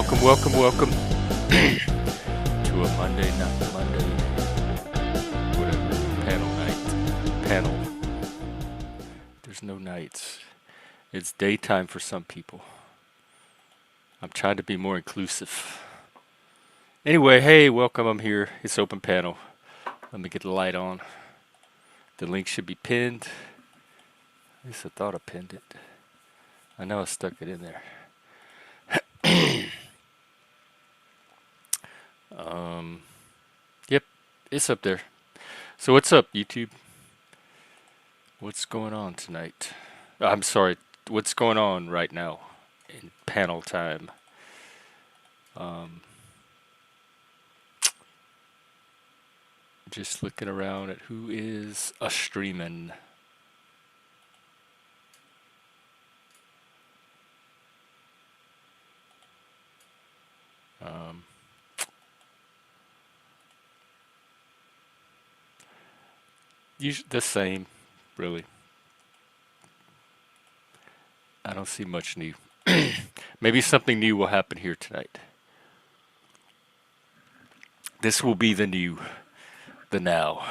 Welcome to a Monday, whatever, panel. There's no nights. It's daytime for some people. I'm trying to be more inclusive. Anyway, hey, welcome. I'm here. It's open panel. Let me get the light on. The link should be pinned. At least I thought I pinned it. I know I stuck it in there. Yep, it's up there. So what's up, YouTube? What's going on tonight? I'm sorry, what's going on right now in panel time? Just looking around at who is a streamin'. The same, really. I don't see much new. Maybe something new will happen here tonight. This will be the new, the now,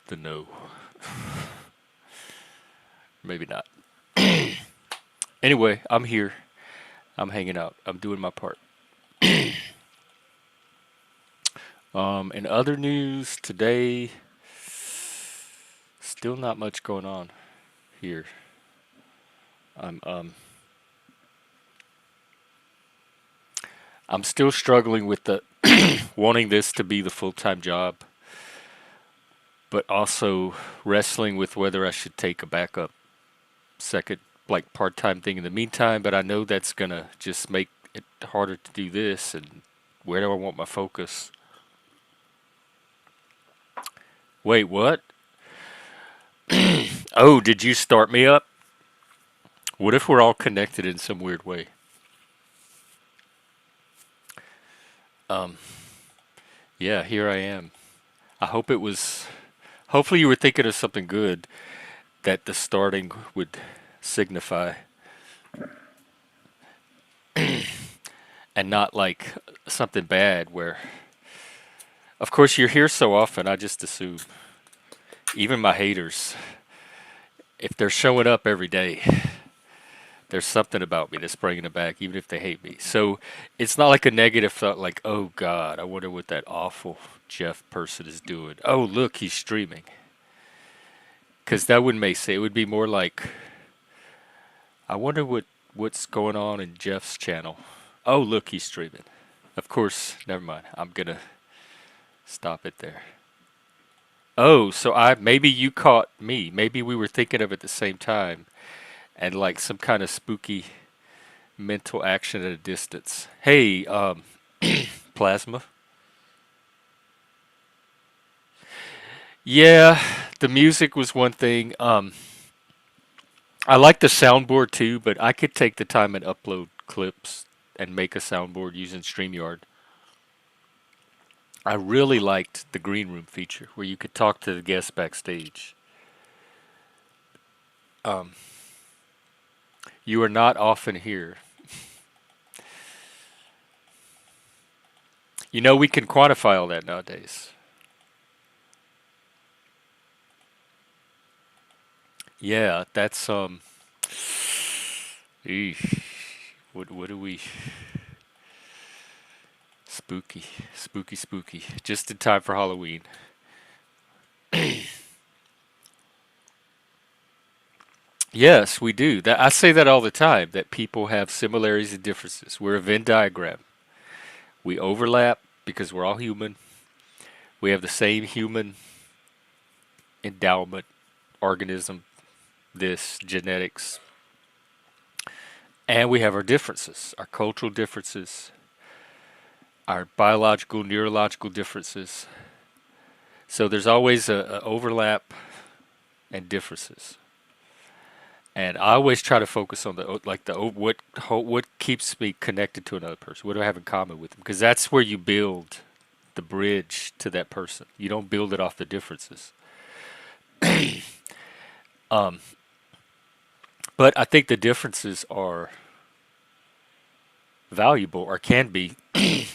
the no. Maybe not. Anyway, I'm here. I'm hanging out. I'm doing my part. In other news today, still not much going on here. I'm still struggling with the wanting this to be the full-time job, but also wrestling with whether I should take a backup second, like part-time thing in the meantime, but I know that's gonna just make it harder to do this, and where do I want my focus? Wait, what? Oh, did you start me up? What if we're all connected in some weird way? Yeah, here I am. I hope it was. Hopefully, you were thinking of something good that the starting would signify, and not like something bad where. Of course, you're here so often, I just assume. Even my haters, if they're showing up every day, there's something about me that's bringing it back, even if they hate me. So it's not like a negative thought, like, oh God, I wonder what that awful Jeff person is doing. Oh, look, he's streaming. Because that wouldn't make sense. It would be more like, I wonder what's going on in Jeff's channel. Oh, look, he's streaming. Of course, never mind. I'm going to stop it there. Oh, so maybe you caught me. Maybe we were thinking of it at the same time. And like some kind of spooky mental action at a distance. Hey, Plasma. Yeah, the music was one thing. I like the soundboard too, but I could take the time and upload clips and make a soundboard using StreamYard. I really liked the green room feature where you could talk to the guests backstage. You are not often here. You know, we can quantify all that nowadays. Yeah, that's eesh. What do we spooky. Just in time for Halloween. Yes, we do. That I say that all the time, that people have similarities and differences. We're a Venn diagram. We overlap because we're all human. We have the same human endowment, organism, this, genetics. And we have our differences, our cultural differences, our biological, neurological differences. So there's always a overlap and differences. And I always try to focus on what keeps me connected to another person. What do I have in common with them? Because that's where you build the bridge to that person. You don't build it off the differences. But I think the differences are valuable or can be,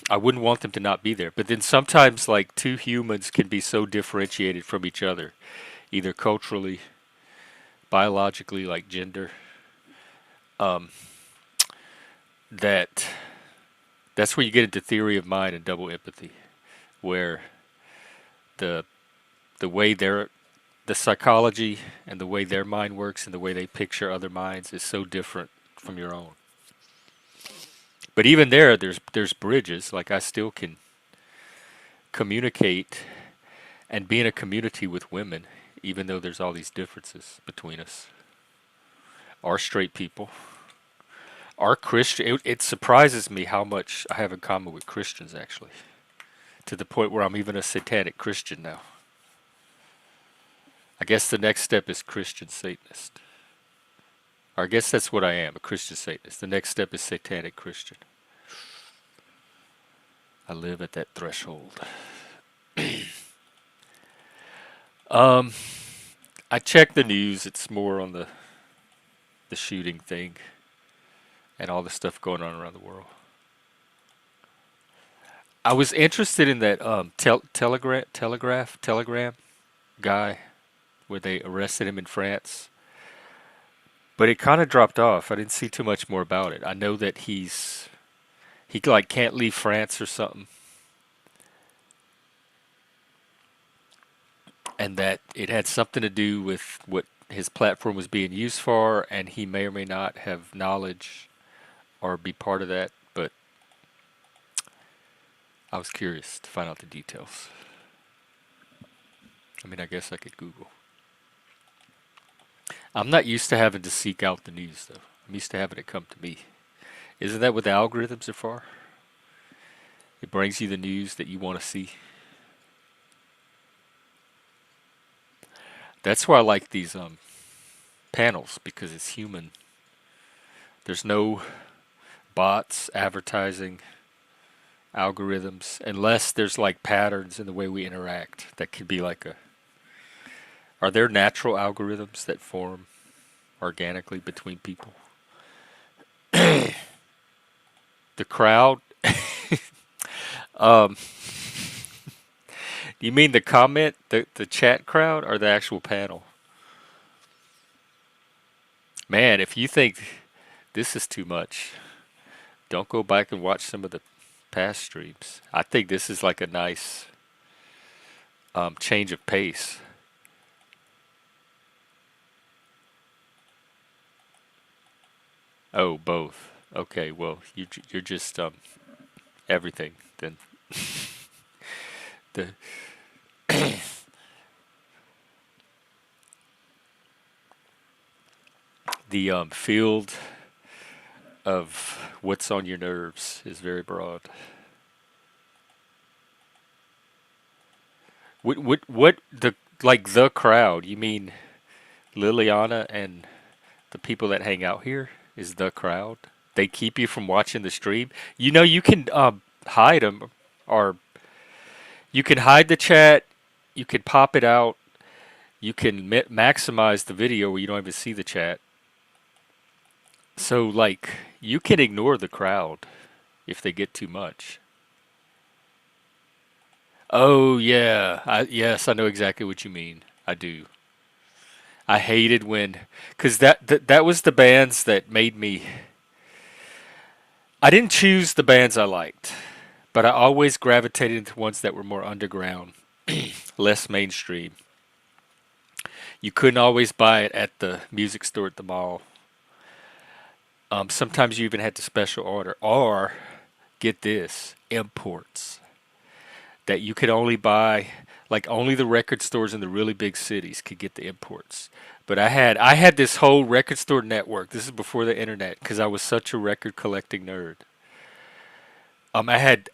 I wouldn't want them to not be there. But then sometimes, like, two humans can be so differentiated from each other, either culturally, biologically, like gender, um, that that's where you get into theory of mind and double empathy, where the the way their the psychology and the way their mind works and the way they picture other minds is so different from your own. But even there's bridges. Like I still can communicate and be in a community with women, even though there's all these differences between us. Our straight people, our Christian. It surprises me how much I have in common with Christians, actually, to the point where I'm even a satanic Christian now. I guess the next step is Christian Satanist. Or I guess that's what I am, a Christian Satanist. The next step is satanic Christian. I live at that threshold. Um, I check the news. It's more on the shooting thing and all the stuff going on around the world. I was interested in that telegram guy where they arrested him in France, but it kind of dropped off. I didn't see too much more about it. I know that he like can't leave France or something, and that it had something to do with what his platform was being used for, and he may or may not have knowledge or be part of that. But I was curious to find out the details. I mean, I guess I could Google. I'm not used to having to seek out the news, though. I'm used to having it come to me. Isn't that what the algorithms are for? It brings you the news that you want to see. That's why I like these panels, because it's human. There's no bots, advertising, algorithms, unless there's like patterns in the way we interact. That could be like a. Are there natural algorithms that form organically between people? The crowd. um, you mean the comment, the chat crowd, or the actual panel? Man, if you think this is too much, don't go back and watch some of the past streams. I think this is like a nice change of pace. Oh, both. Okay, well, you're just everything then. the the field of what's on your nerves is very broad. What the like the crowd? You mean Liliana and the people that hang out here is the crowd? They keep you from watching the stream. You know, you can hide them, or you can hide the chat. You can pop it out. You can maximize the video where you don't even see the chat. So, like, you can ignore the crowd if they get too much. Oh yeah, yes, I know exactly what you mean. I do. I hated when, cause that was the bands that made me. I didn't choose the bands I liked, but I always gravitated into ones that were more underground, less mainstream. You couldn't always buy it at the music store at the mall. Sometimes you even had to special order, or get this, imports that you could only buy. Like only the record stores in the really big cities could get the imports. But I had this whole record store network. This is before the internet, because I was such a record collecting nerd. I had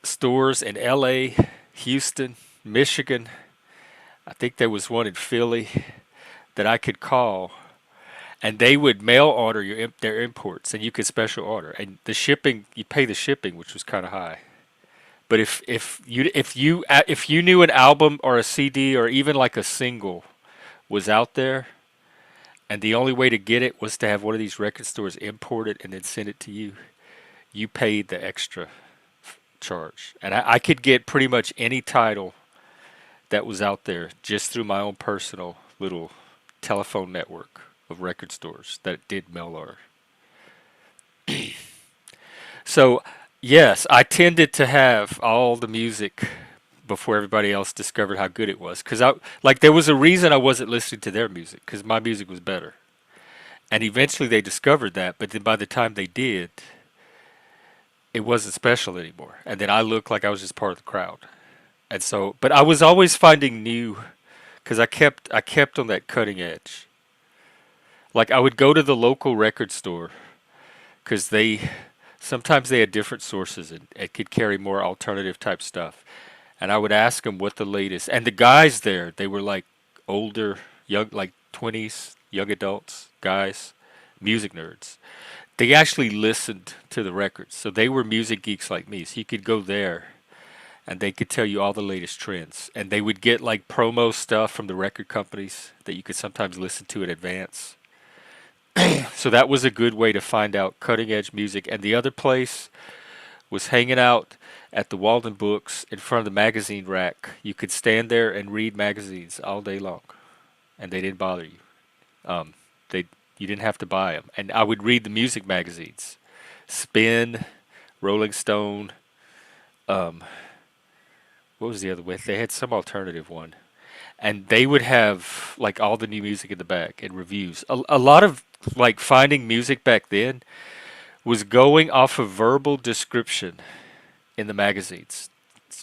stores in L.A., Houston, Michigan. I think there was one in Philly that I could call, and they would mail order their imports, and you could special order. And the shipping, you pay the shipping, which was kind of high. But if you knew an album or a CD or even like a single was out there, and the only way to get it was to have one of these record stores import it and then send it to you, you paid the extra charge. And I could get pretty much any title that was out there just through my own personal little telephone network of record stores that did mail order. So, yes, I tended to have all the music before everybody else discovered how good it was. Because there was a reason I wasn't listening to their music, because my music was better. And eventually they discovered that, but then by the time they did, it wasn't special anymore. And then I looked like I was just part of the crowd. And so, but I was always finding new, because I kept on that cutting edge. Like I would go to the local record store because they sometimes they had different sources and it could carry more alternative type stuff. And I would ask them what the latest. And the guys there, they were like older, young, like 20s, young adults, guys, music nerds. They actually listened to the records, so they were music geeks like me. So you could go there and they could tell you all the latest trends. And they would get like promo stuff from the record companies that you could sometimes listen to in advance. So that was a good way to find out cutting edge music. And the other place was hanging out at the Walden Books in front of the magazine rack. You could stand there and read magazines all day long, and they didn't bother you. They You didn't have to buy them. And I would read the music magazines, Spin, Rolling Stone. Um, what was the other one? They had some alternative one, and they would have like all the new music in the back and reviews. A lot of like finding music back then was going off of verbal description in the magazines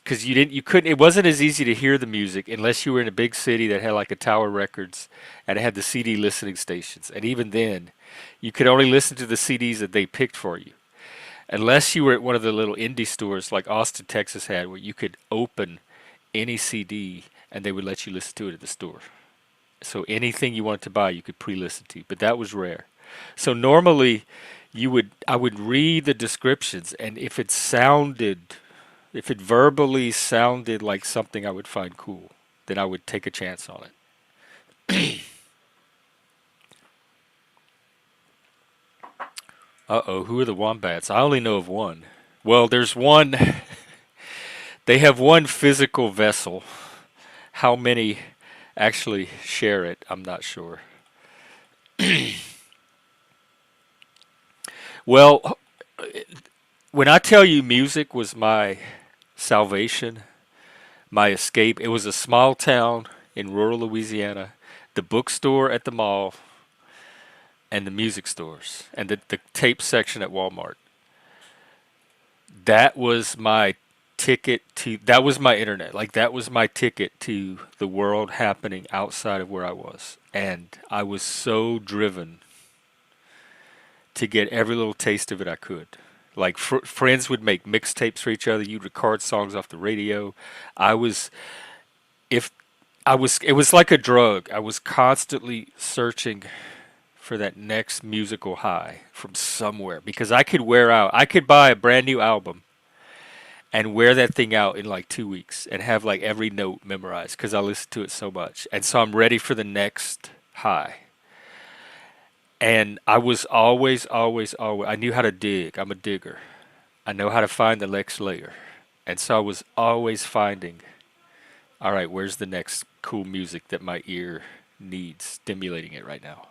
because you couldn't, it wasn't as easy to hear the music unless you were in a big city that had like a Tower Records and it had the CD listening stations, and even then you could only listen to the CDs that they picked for you unless you were at one of the little indie stores like Austin, Texas had, where you could open any CD and they would let you listen to it at the store. So anything you wanted to buy you could pre-listen to, but that was rare. So normally I would read the descriptions, and if it verbally sounded like something I would find cool, then I would take a chance on it. Uh-oh, who are the wombats? I only know of one. Well, there's one. They have one physical vessel. How many actually share it? I'm not sure. Well, when I tell you music was my salvation, my escape, it was a small town in rural Louisiana, the bookstore at the mall, and the music stores, and the tape section at Walmart. That was my that was my internet. Like, that was my ticket to the world happening outside of where I was. And I was so driven to get every little taste of it I could. Like friends would make mixtapes for each other. You'd record songs off the radio. I was, if it was like a drug. I was constantly searching for that next musical high from somewhere because I could wear out. I could buy a brand new album and wear that thing out in like 2 weeks and have like every note memorized because I listened to it so much. And so I'm ready for the next high. And I was always, I knew how to dig. I'm a digger. I know how to find the next layer. And so I was always finding, all right, where's the next cool music that my ear needs stimulating it right now?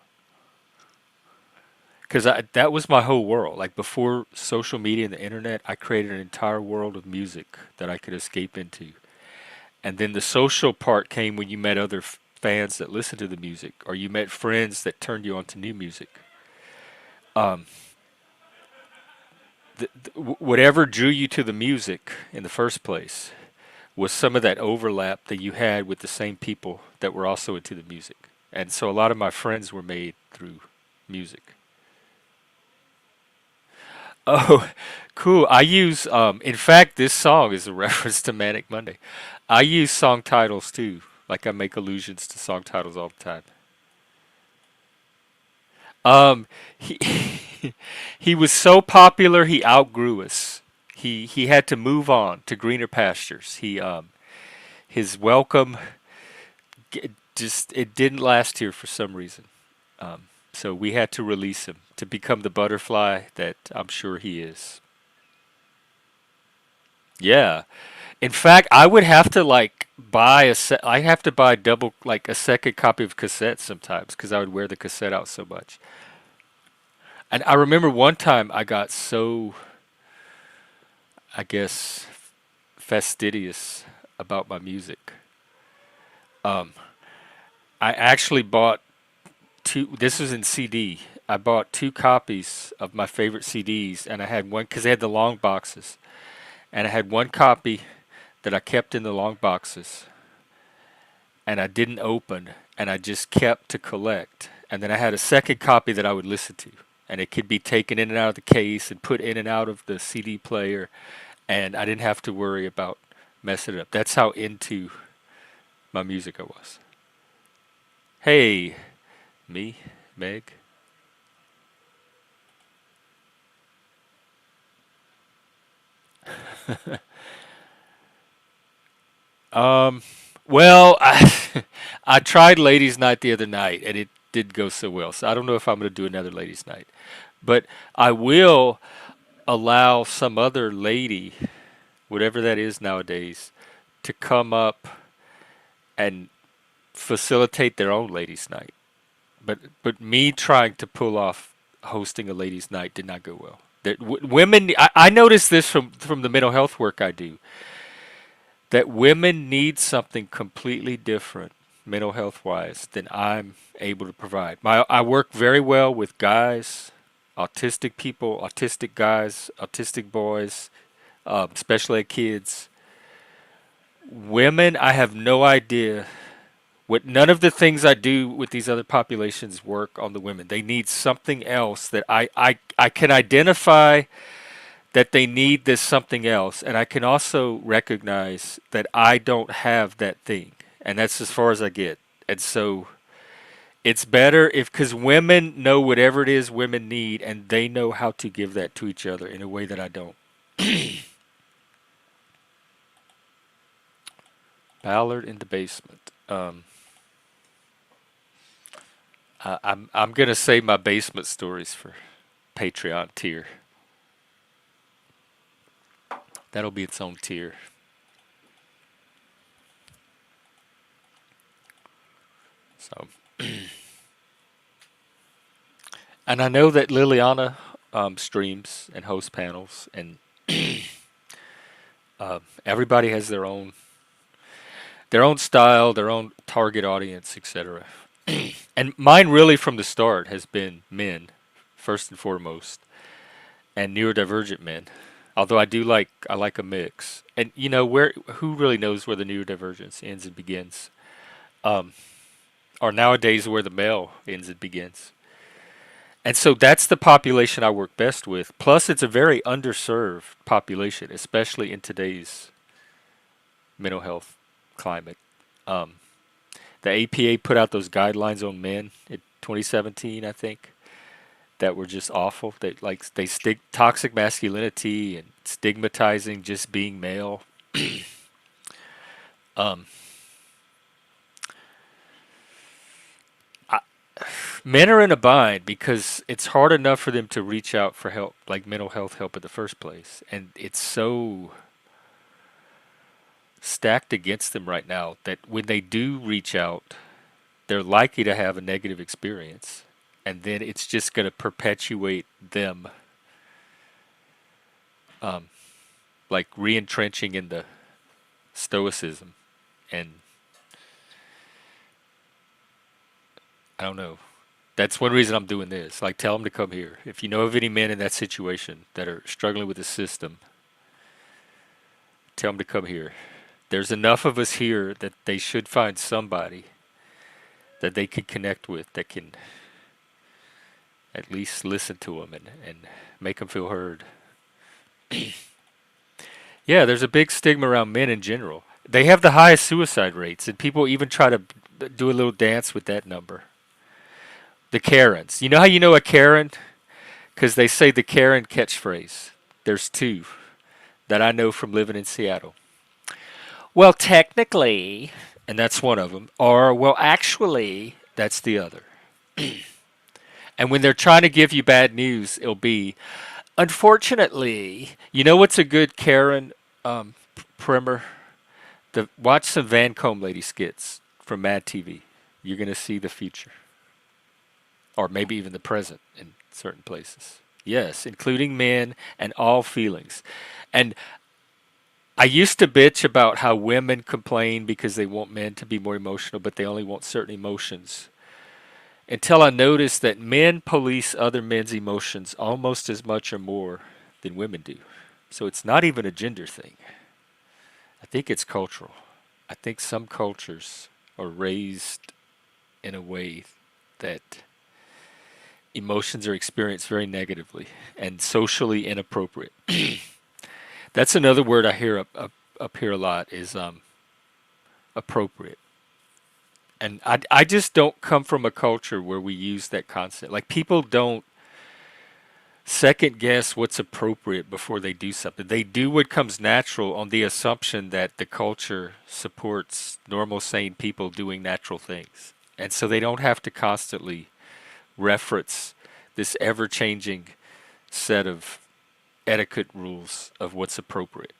Because that was my whole world. Like before social media and the internet, I created an entire world of music that I could escape into. And then the social part came when you met other fans that listened to the music, or you met friends that turned you on to new music. Um, Whatever drew you to the music in the first place was some of that overlap that you had with the same people that were also into the music. And so a lot of my friends were made through music. Oh, cool. In fact, this song is a reference to Manic Monday. I use song titles too. Like I make allusions to song titles all the time. Um, he, he was so popular, he outgrew us. He had to move on to greener pastures. His welcome just it didn't last here for some reason. So we had to release him to become the butterfly that I'm sure he is. Yeah. In fact, I would have to like buy I have to buy double like a second copy of cassettes sometimes because I would wear the cassette out so much. And I remember one time I got so, I guess, fastidious about my music. Um, I actually bought two. This was in CD. I bought two copies of my favorite CDs, and I had one because they had the long boxes, and I had one copy that I kept in the long boxes, and I didn't open, and I just kept to collect. And then I had a second copy that I would listen to, and it could be taken in and out of the case and put in and out of the CD player, and I didn't have to worry about messing it up. That's how into my music I was. Hey, me, Meg. Um, well, I tried ladies' night the other night, and it did go so well. So I don't know if I'm going to do another ladies' night, but I will allow some other lady, whatever that is nowadays, to come up and facilitate their own ladies' night. But me trying to pull off hosting a ladies' night did not go well. That women, I noticed this from the mental health work I do, that women need something completely different mental health wise than I'm able to provide. I work very well with guys, autistic people, autistic guys, autistic boys, special ed kids. Women, I have no idea what none of the things I do with these other populations work on the women. They need something else that I can identify that they need this something else, and I can also recognize that I don't have that thing, and that's as far as I get. And so it's better if, because women know whatever it is women need, and they know how to give that to each other in a way that I don't. Ballard in the basement. I'm gonna save my basement stories for Patreon tier. That'll be its own tier. So, and I know that Liliana streams and hosts panels, and everybody has their own style, their own target audience, etc. And mine really from the start has been men, first and foremost, and neurodivergent men. Although I like a mix. And you know where who really knows where the neurodivergence ends and begins? Um, or nowadays where the male ends and begins. And so that's the population I work best with. Plus, it's a very underserved population, especially in today's mental health climate. Um, the APA put out those guidelines on men in 2017, I think, that were just awful. They stick toxic masculinity and stigmatizing just being male. Um, I, Men are in a bind because it's hard enough for them to reach out for help, like mental health help in the first place, and it's so stacked against them right now that when they do reach out, they're likely to have a negative experience, and then it's just going to perpetuate them, um, like re-entrenching in the stoicism, and I don't know. That's one reason I'm doing this. Like, tell them to come here. If you know of any men in that situation that are struggling with the system, tell them to come here. There's enough of us here that they should find somebody that they can connect with that can at least listen to them and make them feel heard. Yeah, there's a big stigma around men in general. They have the highest suicide rates, and people even try to do a little dance with that number. The Karens. You know how you know a Karen? Because they say the Karen catchphrase. There's two that I know from living in Seattle. Well, technically, and that's one of them, or, well, actually, that's the other. And when they're trying to give you bad news, it'll be, unfortunately, you know what's a good Karen primer. Watch some Van Combe lady skits from Mad TV. You're gonna see the future, or maybe even the present in certain places. Yes, including men and all feelings. And I used to bitch about how women complain because they want men to be more emotional, but they only want certain emotions. Until I noticed that men police other men's emotions almost as much or more than women do. So it's not even a gender thing. I think it's cultural. I think some cultures are raised in a way that emotions are experienced very negatively and socially inappropriate. That's another word I hear up here a lot is appropriate. And I just don't come from a culture where we use that concept. Like people don't second guess what's appropriate before they do something. They do what comes natural on the assumption that the culture supports normal, sane people doing natural things. And so they don't have to constantly reference this ever changing set of etiquette rules of what's appropriate.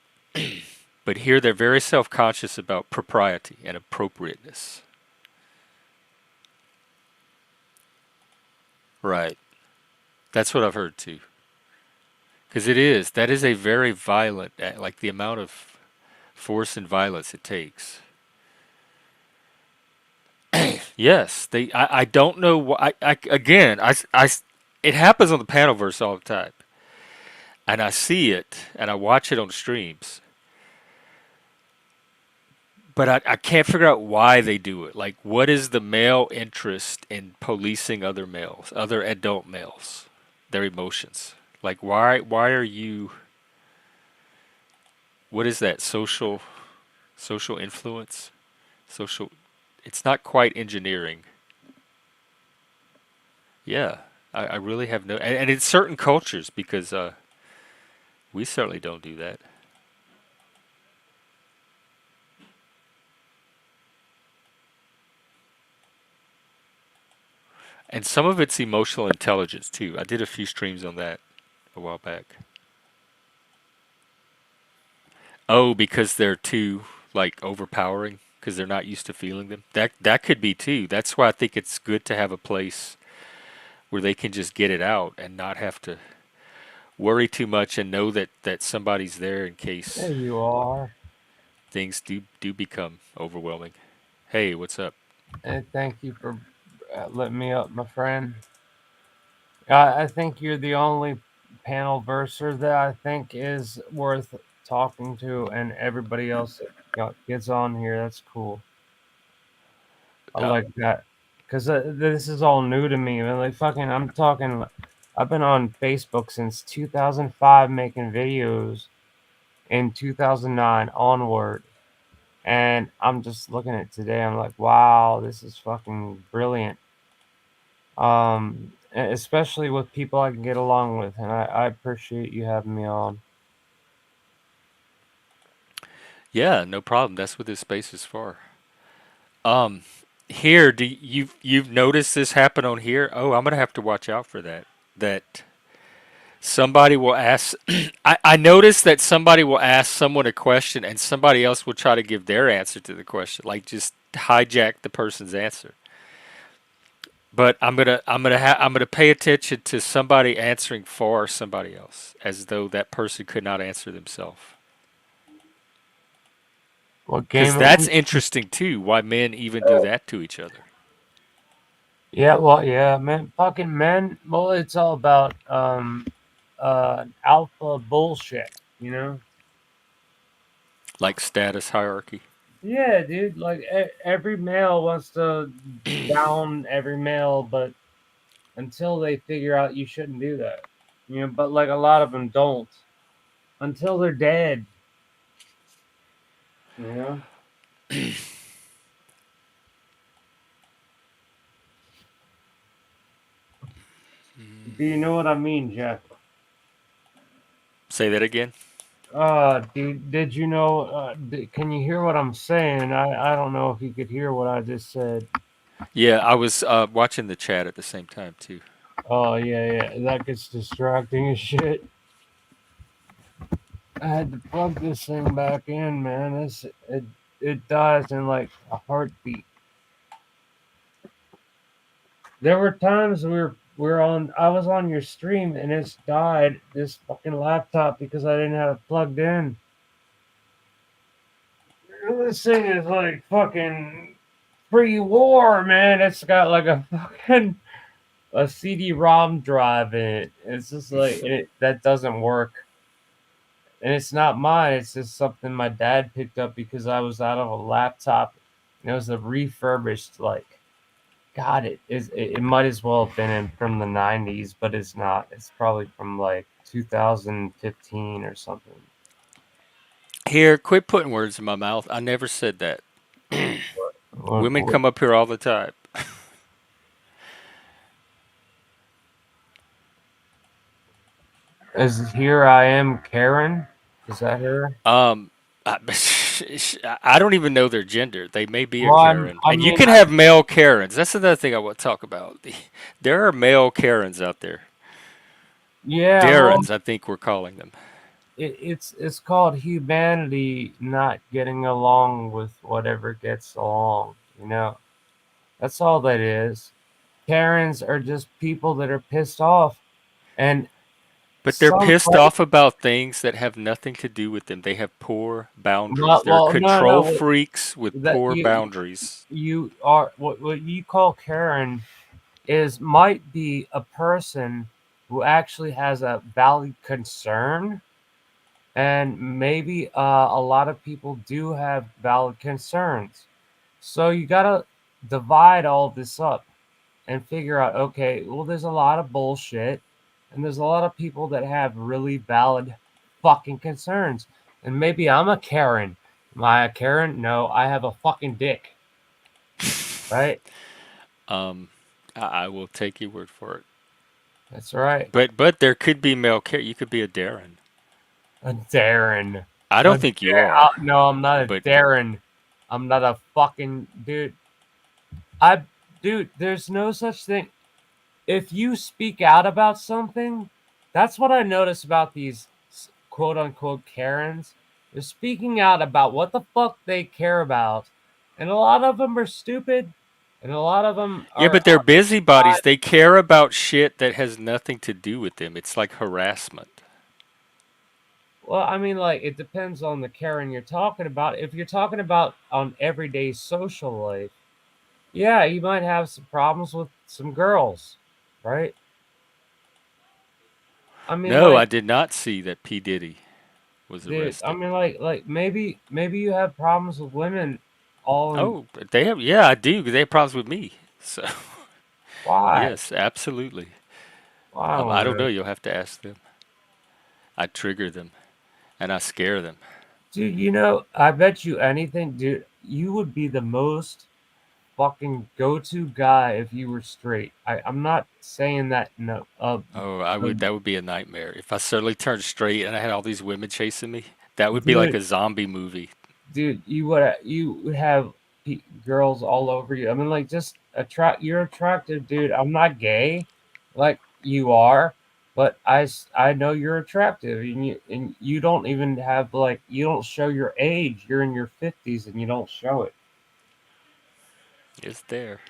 But here they're very self conscious about propriety and appropriateness. Right. That's what I've heard too. Because that is a very violent, like the amount of force and violence it takes. Yes, I don't know why. Again, it happens on the Panelverse all the time. And I see it, and I watch it on streams. But I can't figure out why they do it. Like, what is the male interest in policing other males, other adult males, their emotions? Like, why are you? What is that social influence? Social. It's not quite engineering. Yeah, I really have no, and in certain cultures because we certainly don't do that. And some of it's emotional intelligence too. I did a few streams on that a while back. Oh, because they're too like overpowering because they're not used to feeling them. That could be too. That's why I think it's good to have a place where they can just get it out and not have to worry too much and know that somebody's there in case There you are. things do become overwhelming. Hey, what's up? And thank you for letting me up, my friend. I think you're the only panel verser that I think is worth talking to, and everybody else that gets on here. That's cool. I Uh, like that because this is all new to me. Man. Like fucking, I'm talking. I've been on Facebook since 2005 making videos in 2009 onward. And I'm just looking at today. I'm like, wow, this is fucking brilliant. Especially with people I can get along with, and I appreciate you having me on. yeah, no problem. That's what this space is for. Um, Here, do you've noticed this happen on here? Oh, I'm gonna have to watch out for that. That somebody will ask. I noticed that somebody will ask someone a question, and somebody else will try to give their answer to the question, like just hijack the person's answer. But I'm gonna pay attention to somebody answering for somebody else, as though that person could not answer themselves. What Because game are that's we? interesting too. Why men even do that to each other, Yeah, well, yeah, man, fucking men. Well, it's all about alpha bullshit, you know. like status hierarchy. Yeah, dude. Like every male wants to down every male, but until they figure out you shouldn't do that, you know. But like a lot of them don't until they're dead, you know. Do you know what I mean, Jeff? Say that again. Dude, did you know? Can you hear what I'm saying? I don't know if you could hear what I just said. Yeah, I was watching the chat at the same time too. Oh yeah, yeah, that gets distracting as shit. I had to plug this thing back in, man. It dies in like a heartbeat. There were times we were on. I was on your stream and it's died. This fucking laptop because I didn't have it plugged in. This thing is like fucking pre-war, man. It's got like a fucking a CD-ROM drive in it. It's just like that doesn't work. And it's not mine. It's just something my dad picked up because I was out of a laptop. And it was a refurbished like. God, it might as well have been from the '90s, but it's not. It's probably from like 2015 or something. Here, quit putting words in my mouth. I never said that. Women What come up here all the time. is here? I am Karen. Is that her? Um, I, I don't even know their gender. They may be a Well, Karen, I and you mean, can have male Karens. That's another thing I want to talk about. There are male Karens out there. yeah. Well, Darrens, I think we're calling them. it's called humanity not getting along with whatever gets along. That's all that is. Karens are just people that are pissed off, and But they're some pissed off about things that have nothing to do with them. They have poor boundaries. They're well, no, control no. freaks with That poor boundaries. you are what you call Karen is might be a person who actually has a valid concern, and maybe a lot of people do have valid concerns. So you gotta divide all this up and figure out, okay, well, there's a lot of bullshit, and there's a lot of people that have really valid fucking concerns. And maybe I'm a Karen. Am I a Karen? No, I have a fucking dick, right? Um, I will take your word for it. That's right. But there could be male Karen. You could be a Darren. A Darren. I don't think you No, I'm not a but Darren. I'm not a fucking dude. I, dude, there's no such thing. If you speak out about something, that's what I notice about these quote unquote Karens. They're speaking out about what the fuck they care about. And a lot of them are stupid. And a lot of them yeah, are but they're not. busybodies. They care about shit that has nothing to do with them. It's like harassment. Well, I mean, like, it depends on the Karen you're talking about. If you're talking about on everyday social life, yeah, you might have some problems with some girls, right? I mean, No, I like, did not see that P. Diddy was dude, I arrested. mean, like maybe you have problems with women. All in Oh, but they have, yeah, I do, 'cause they have problems with me. So, why? yes, absolutely. Well, I don't I don't know. know, You'll have to ask them. I trigger them and I scare them. dude. I bet you anything, dude. You would be the most fucking go-to guy if you were straight. I'm not saying that. No, Oh, I uh, would. That would be a nightmare. If I suddenly turned straight and I had all these women chasing me, that would be like dude. a zombie movie. Dude, you would have girls all over you. I mean, like, just attract. You're attractive, dude. I'm not gay, like you are, but I know you're attractive, and you don't even have like you don't show your age. You're in your 50s and you don't show it. It's there.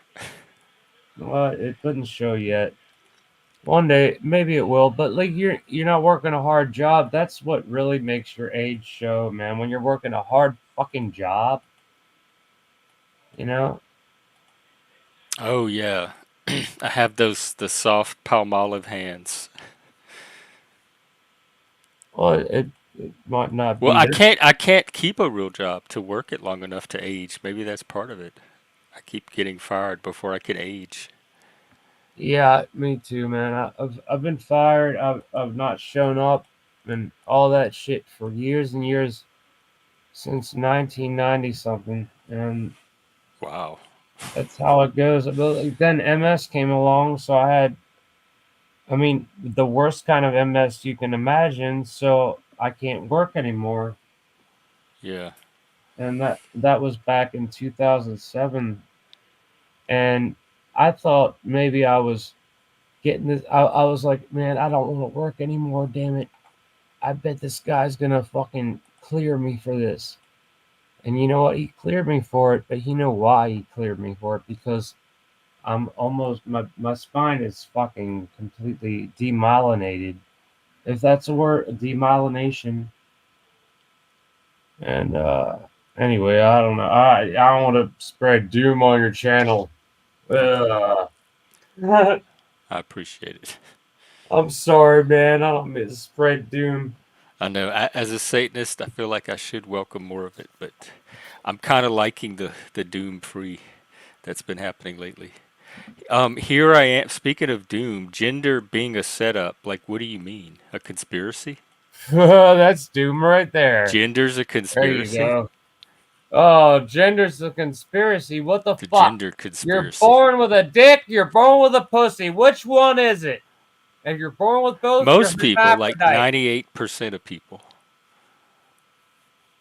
Well, it doesn't show yet. One day, maybe it will, but like you're not working a hard job. That's what really makes your age show, man. When you're working a hard fucking job, you know. Oh yeah, I have those the soft palm olive hands. Well, it might not Well, be. There's I can't keep a real job to work it long enough to age. Maybe that's part of it. I keep getting fired before I can age. Yeah, me too, man. I've been fired. I've not shown up and all that shit for years and years since 1990 something, and Wow. that's how it goes. But like, then MS came along, so I mean, the worst kind of MS you can imagine. So I can't work anymore, Yeah. and that was back in 2007, and I thought maybe I was getting this. I was like, man, I don't want to work anymore. Damn it. I bet this guy's gonna fucking clear me for this. And you know what? He cleared me for it, but you know why he cleared me for it? Because I'm almost my spine is fucking completely demyelinated. If that's a word, demyelination. And anyway, I don't know. I don't want to spread doom on your channel. Ugh. I appreciate it. I'm sorry, man. I don't mean to spread doom. I know. As a Satanist, I feel like I should welcome more of it, but I'm kind of liking the doom free that's been happening lately. Here I am. Speaking of doom, gender being a setup. Like, what do you mean? A conspiracy? That's doom right there. Gender's a There you conspiracy? go. Oh, gender's a conspiracy. What the The fuck? gender You're conspiracy. born with a dick, you're born with a pussy. Which one is it? If you're born with both, you're Most people, like hermaphrodite. 98% of people.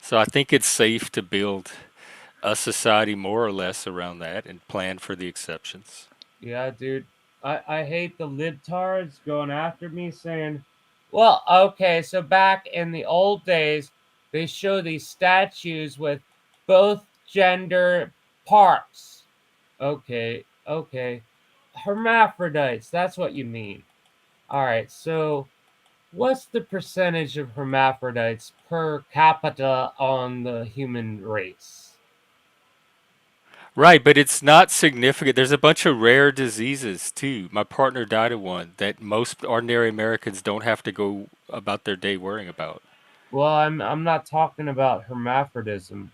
So I think it's safe to build a society more or less around that and plan for the exceptions. Yeah, dude. I hate the libtards going after me saying, well, okay, so back in the old days, they show these statues with both gender parts. Okay, okay. Hermaphrodites, that's what you mean. All right, so what's the percentage of hermaphrodites per capita on the human race? Right, but it's not significant. There's a bunch of rare diseases too. My partner died of one that most ordinary Americans don't have to go about their day worrying about. Well, I'm not talking about hermaphrodism.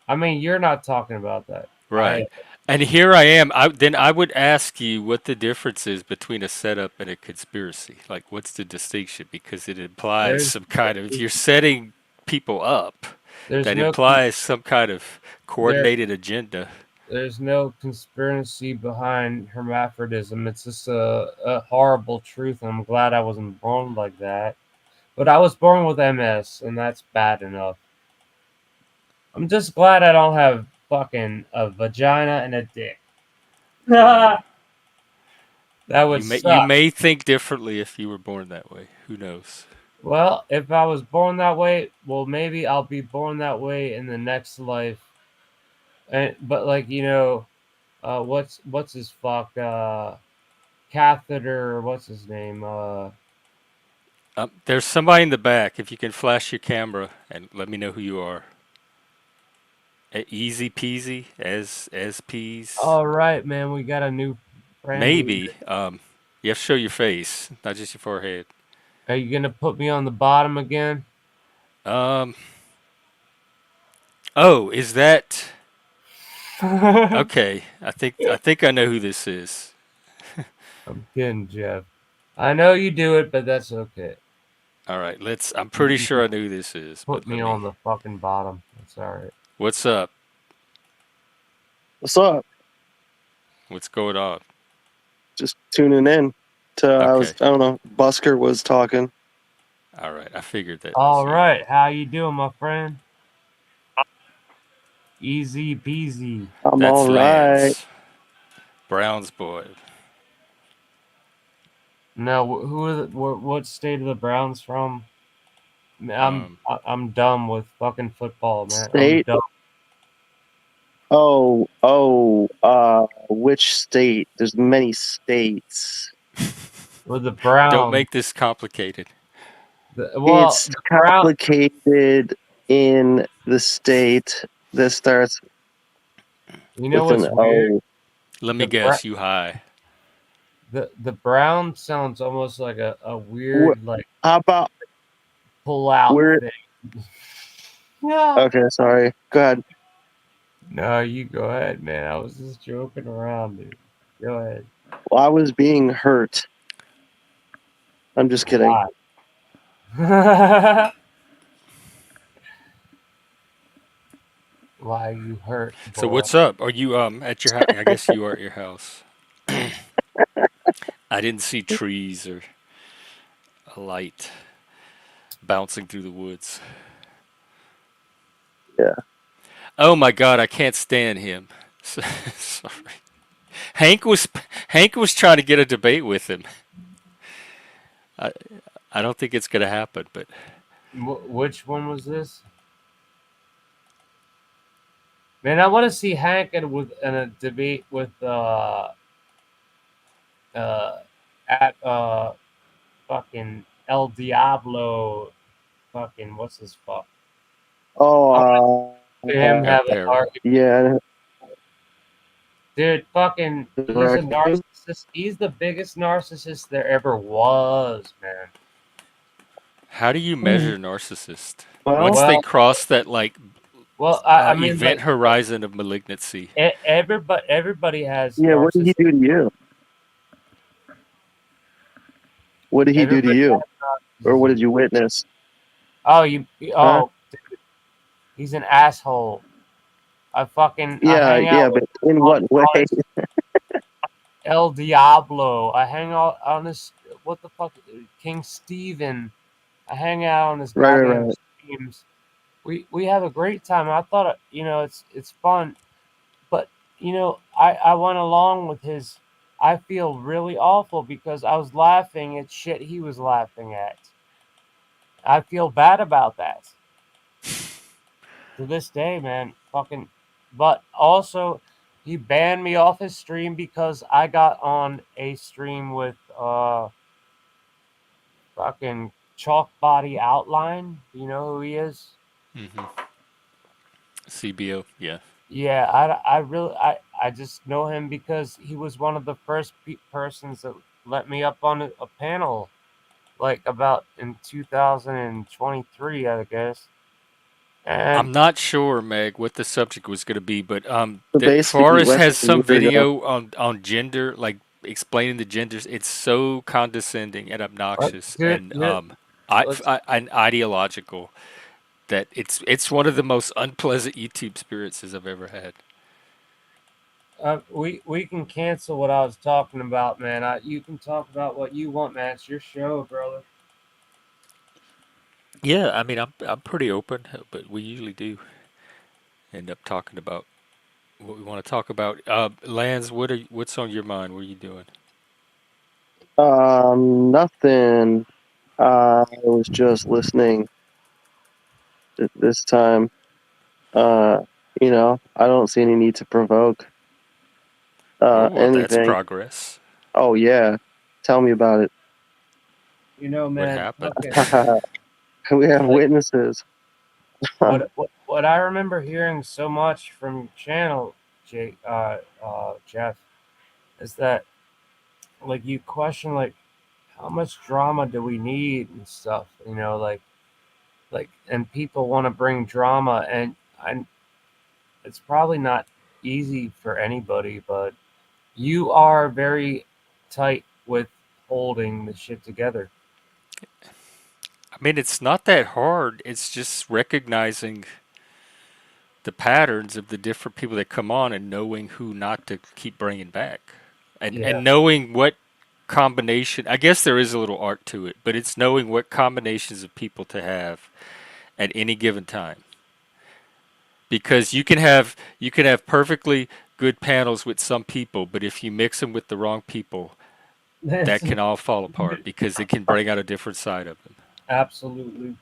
I mean, you're not talking about that. I Right. And here I am. Then I would ask you what the difference is between a setup and a conspiracy. Like, what's the distinction? Because it implies there's some kind of, if you're setting people up, there's that no implies some kind of there coordinated agenda. there's no conspiracy behind hermaphrodism. It's just a horrible truth, and I'm glad I wasn't born like that. But I was born with MS, and that's bad enough. I'm just glad I don't have fucking a vagina and a dick. Well, That would you suck. may think differently if you were born that way. Who knows? Well, if I was born that way, well, maybe I'll be born that way in the next life. And but like what's his fuck catheter? What's his name? There's somebody in the back. If you can flash your camera and let me know who you are. Easy peasy as peas. All right, man, we got a new friend. Maybe. You have to show your face, not just your forehead. Are you gonna put me on the bottom again? Um. Oh, is that I'm okay? I think I know who this is. kidding, Jeff. I know you do it, but that's okay. All right, let's. I'm You pretty can sure I know who this is, put but me let me. on the fucking bottom. That's all right. What's up? What's up? What's going on? Just tuning in to Okay. I don't know, Busker was talking. All right. I figured that was All you. right, how you doing, my friend? Easy peasy. I'm That's all right. Lance, Brown's boy. Now, who are what state are the Browns from? Um. I'm done with fucking football, man. I'm State? done Which state? There's many states. with the Don't Browns. make this complicated. It's The Brown. complicated in the state that starts You know with an what's weird? O. Let me The Bra- guess. You high. the Brown sounds almost like a Wh- weird like How about pull out where? thing. Yeah. Okay, sorry. Go ahead. No, you go ahead, man. I was just joking around, dude. Go ahead. Well, I was being hurt. I'm just kidding. Why? Why you hurt, So boy? what's up? Are you at your house? I guess you are at your house. I didn't see trees or a light bouncing through the woods. Yeah. Oh my God, I can't stand him. Sorry. Hank was Hank was trying to get a debate with him. I I don't think it's gonna happen, but Which one was this? Man, I want to see Hank in a debate with uh at fucking El Diablo, fucking what's his fuck? I want Oh, to see him El have an Perro. argument. yeah, Dude, fucking, he's a directly. narcissist. He's the biggest narcissist there ever was, man. How do you measure narcissist? Well, Once they Well, cross that like I mean, event like horizon of malignancy, everybody has yeah. What did he narcissism. do to you? What did he do to Everybody you, has or what did narcissism. you witness? Oh, Huh? he's an asshole. I Yeah, hang yeah. out with But in on, what way? on his El Diablo. I hang out on his what the fuck, King Steven. I hang out on his Right, right, goddamn right. streams. We have a great time. I thought it's fun, but I went along with his. I feel really awful because I was laughing at shit he was laughing at. I feel bad about that to this day, man. Fucking, but also he banned me off his stream because I got on a stream with fucking Chalk Body Outline. Do you know who he is? hmm CBO, yeah. Yeah, I really I just know him because he was one of the first persons that let me up on a panel like about in 2023, I guess. And I'm not sure, Meg, what the subject was going to be, but So that basically, he Forrest went has to some the video on gender, like explaining the genders. It's so condescending and obnoxious dude, and let's and ideological that it's one of the most unpleasant YouTube experiences I've ever had. we can cancel what I was talking about, man. You can talk about what you want, man. It's your show, brother. Yeah, I mean, I'm pretty open, but we usually do end up talking about what we want to talk about. Lance, what's on your mind? What are you doing? nothing. I was just listening this time. Uh, I don't see any need to provoke Oh, well, that's anything. progress. Oh yeah, tell me about it. What Man, happened? fucking We have like witnesses. what I remember hearing so much from your channel, Jeff, is that like you question like how much drama do we need and stuff, and people want to bring drama and it's probably not easy for anybody, but you are very tight with holding the shit together. I mean, it's not that hard. It's just recognizing the patterns of the different people that come on and knowing who not to keep bringing back. Yeah. And knowing what combination, I guess there is a little art to it, but it's knowing what combinations of people to have at any given time. Because you can have perfectly good panels with some people, but if you mix them with the wrong people, That's that can all fall apart because it can bring out a different side of them. absolutely.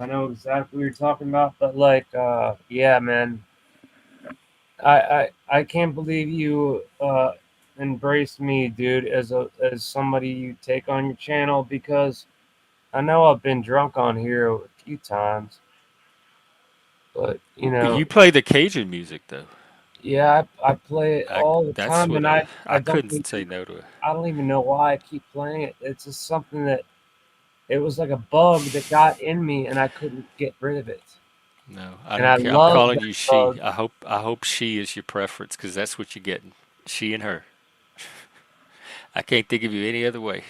I know exactly what you're talking about, but yeah, man. I can't believe you embraced me, dude, as somebody you take on your channel because I know I've been drunk on here a few times, but Well, you play the Cajun music though. yeah, I play it all the That's time, what and I couldn't say no to it. I don't even know why I keep playing it. It's just something that it was like a bug that got in me, and I couldn't get rid of it. No, I And don't I care. I'm love calling that you she. bug. I hope she is your preference because that's what you're getting. She and her. I can't think of you any other way.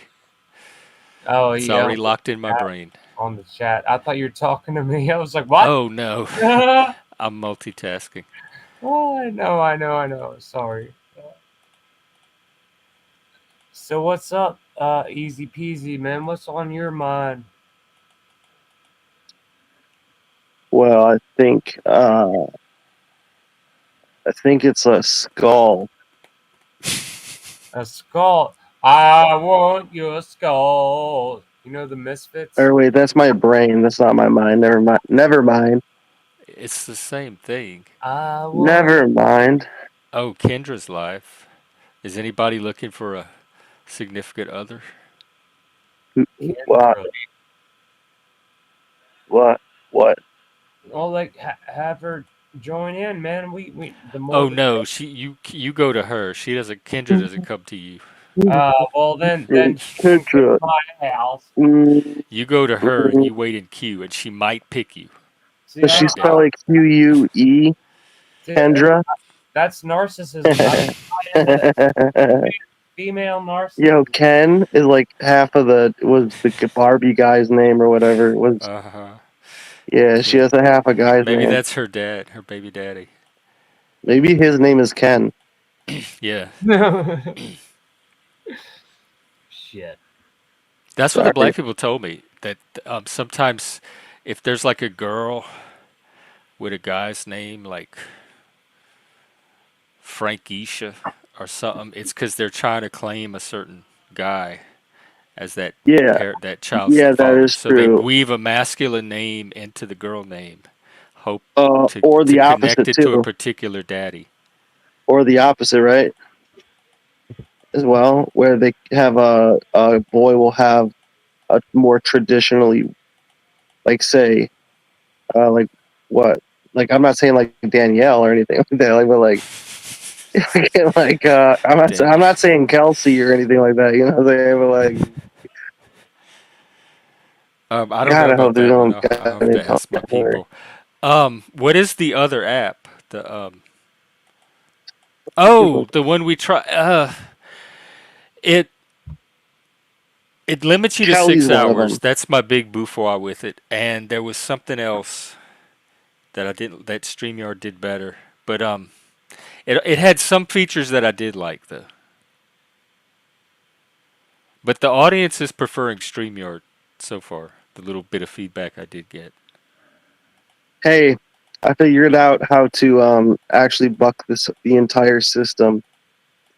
Oh It's yeah, already locked in my brain. on the chat. I thought you were talking to me. I was like, what? Oh no, Oh, I'm multitasking. I know. Sorry. So what's up? Easy peasy, man. What's on your mind? Well, I think it's a skull. A skull. I want your skull. You know the Misfits? Or wait, that's my brain. That's not my mind. Never mind. Never mind. It's the same thing. I want Never mind. Oh, Kendra's live. Is anybody looking for a significant other? What? Kendra. What? What? Well, like have her join in, man. We the more Oh the no, you go to her. She doesn't. Kendra doesn't come to you. well then she can come Kendra. to my house. Mm, You go to her and mm. you wait in queue, and she might pick you See, Does on she a I date. spell like QUE? see, Kendra? that's narcissism. I'm not into that. Female Yo, narcissism. Ken is like half of the Barbie guy's name or whatever. It was Uh huh. yeah, she Ken. has a half a guy's Maybe name. that's her dad, her baby daddy. Maybe his name is Ken. Yeah, Shit. that's what the Sorry. black people told me. That sometimes, if there's like a girl with a guy's name like Frankisha or something, it's because they're trying to claim a certain guy as Yeah, that child's yeah, that father. is So they true. weave a masculine name into the girl name, hope Or to the connect opposite it to a too. particular daddy. Or the opposite, right? As well, where they have a boy will have a more traditionally, like say, like what? Like I'm not saying like Danielle or anything like that, like but like I'm Daniel. not saying Kelsey or anything like that, you know what I'm saying? But like I don't know God, I hope about there's that no one. one I'll got have me to talking ask my over. people. What is the other app? The one we try. It it limits you to Kelly's six one of hours. them. That's my big bouffar with it. And there was something else that I didn't. That Streamyard did better. But it had some features that I did like though. But the audience is preferring Streamyard so far. The little bit of feedback I did get. Hey, I figured out how to actually buck the entire system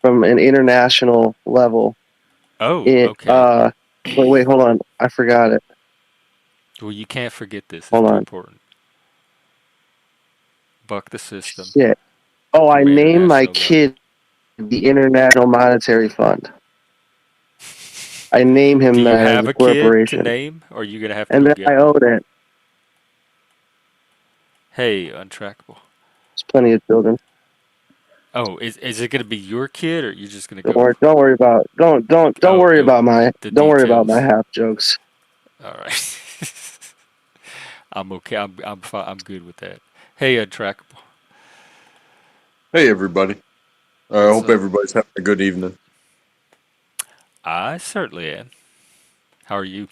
from an international level. Oh, It okay. wait, hold on. I forgot it. Well, you can't forget this. It's Hold pretty on. important. Buck the system Shit. Oh, I from an named my international level. kid the International Monetary Fund. I name Do him you that as have a a kid to corporation. name, or are you gonna have to And go then get I one? own it. Hey, untrackable. There's plenty of children. Oh, is it gonna be your kid, or you just gonna go? Don't worry about don't Oh, worry go about my the don't worry about my details. half jokes. All right. I'm okay. I'm fine. I'm good with that. Hey, untrackable. Hey everybody. I What's hope up? everybody's having a good evening. I certainly am. How are you?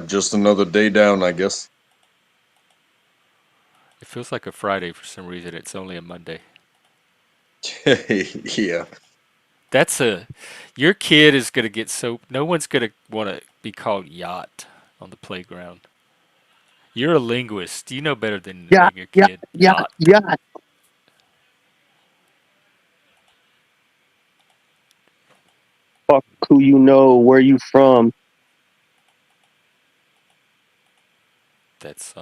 Just another day down, I guess. It feels like a Friday for some reason. It's only a Monday. Yeah. That's a. Your kid is gonna get so. No one's gonna want to be called yacht on the playground. You're a linguist. You know better than to Yeah, name your yeah, kid yeah, yacht. yeah. Fuck who you know, where you from. That's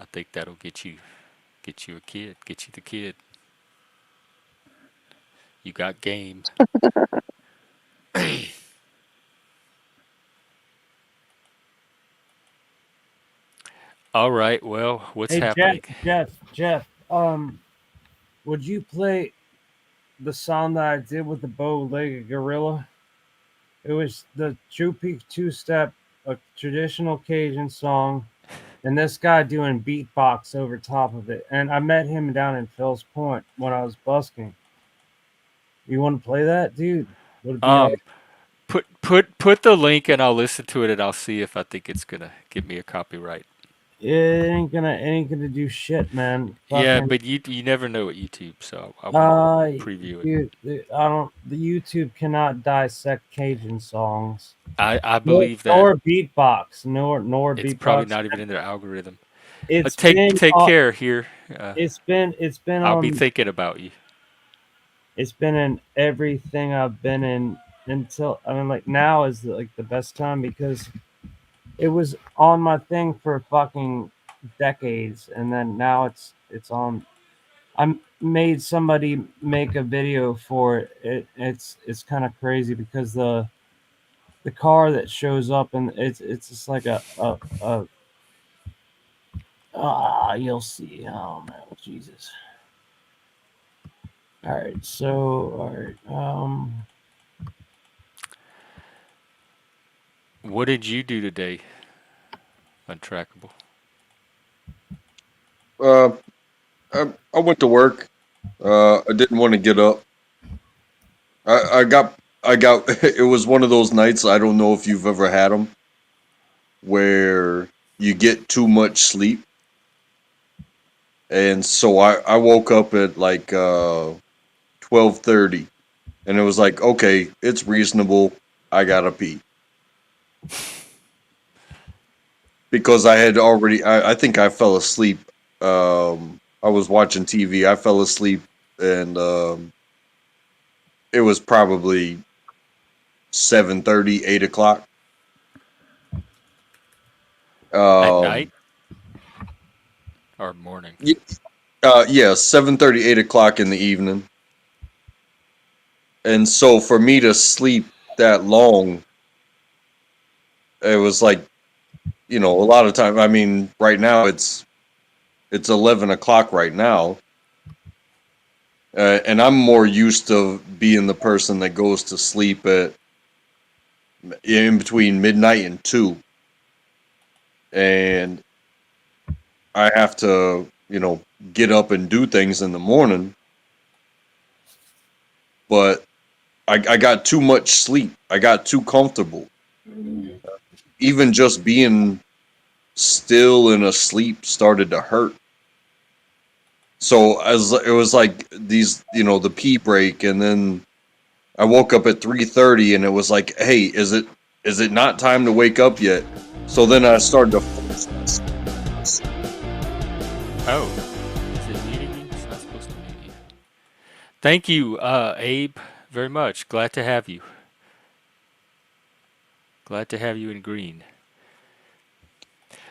I think that'll get you a kid, get you the kid. You got game. All right. Well, what's Hey Jeff, happening? Jeff. Would you play the song that I did with the bow-legged gorilla? It was the Chupi two-step, a traditional Cajun song, and this guy doing beatbox over top of it. And I met him down in Phil's Point when I was busking. You want to play that, dude? Would it be all? Um, put the link and I'll listen to it and I'll see if I think it's gonna give me a copyright. It ain't gonna do shit, man. Yeah, Fucking but you never know at YouTube, so I won't preview it. dude, I don't. The YouTube cannot dissect Cajun songs. I Nor, believe that nor beatbox, nor it's probably beatbox. not even in their algorithm. It's Take been take care here. it's been I'll be on thinking about you. It's been in everything I've been in until I mean, like now is like the best time because it was on my thing for fucking decades, and then now it's on. I made somebody make a video for it. It's kind of crazy because the car that shows up and it's just like a you'll see. Oh no, Jesus. All right, so all right, What did you do today? Untrackable. Uh, I went to work. I didn't want to get up. I got. It was one of those nights. I don't know if you've ever had them where you get too much sleep, and so I woke up at like 12:30, and it was like, okay, it's reasonable. I gotta pee because I had already. I think I fell asleep. I was watching TV. I fell asleep, and it was probably 7:30, 8 o'clock. At night Um, or morning? y- yeah, 7:30, 8 o'clock in the evening. And so for me to sleep that long, it was like, a lot of time. I mean, right now it's 11 o'clock right now, and I'm more used to being the person that goes to sleep at in between midnight and 2, and I have to, get up and do things in the morning. But I got too much sleep. I got too comfortable. Even just being still and asleep started to hurt. So as it was like these, the pee break, and then I woke up at 3:30, and it was like, hey, is it not time to wake up yet? So then I started to force myself. Oh, is it muting me? It's not supposed to mute you. Thank you, Abe, very much. Glad to have you. Glad to have you in green.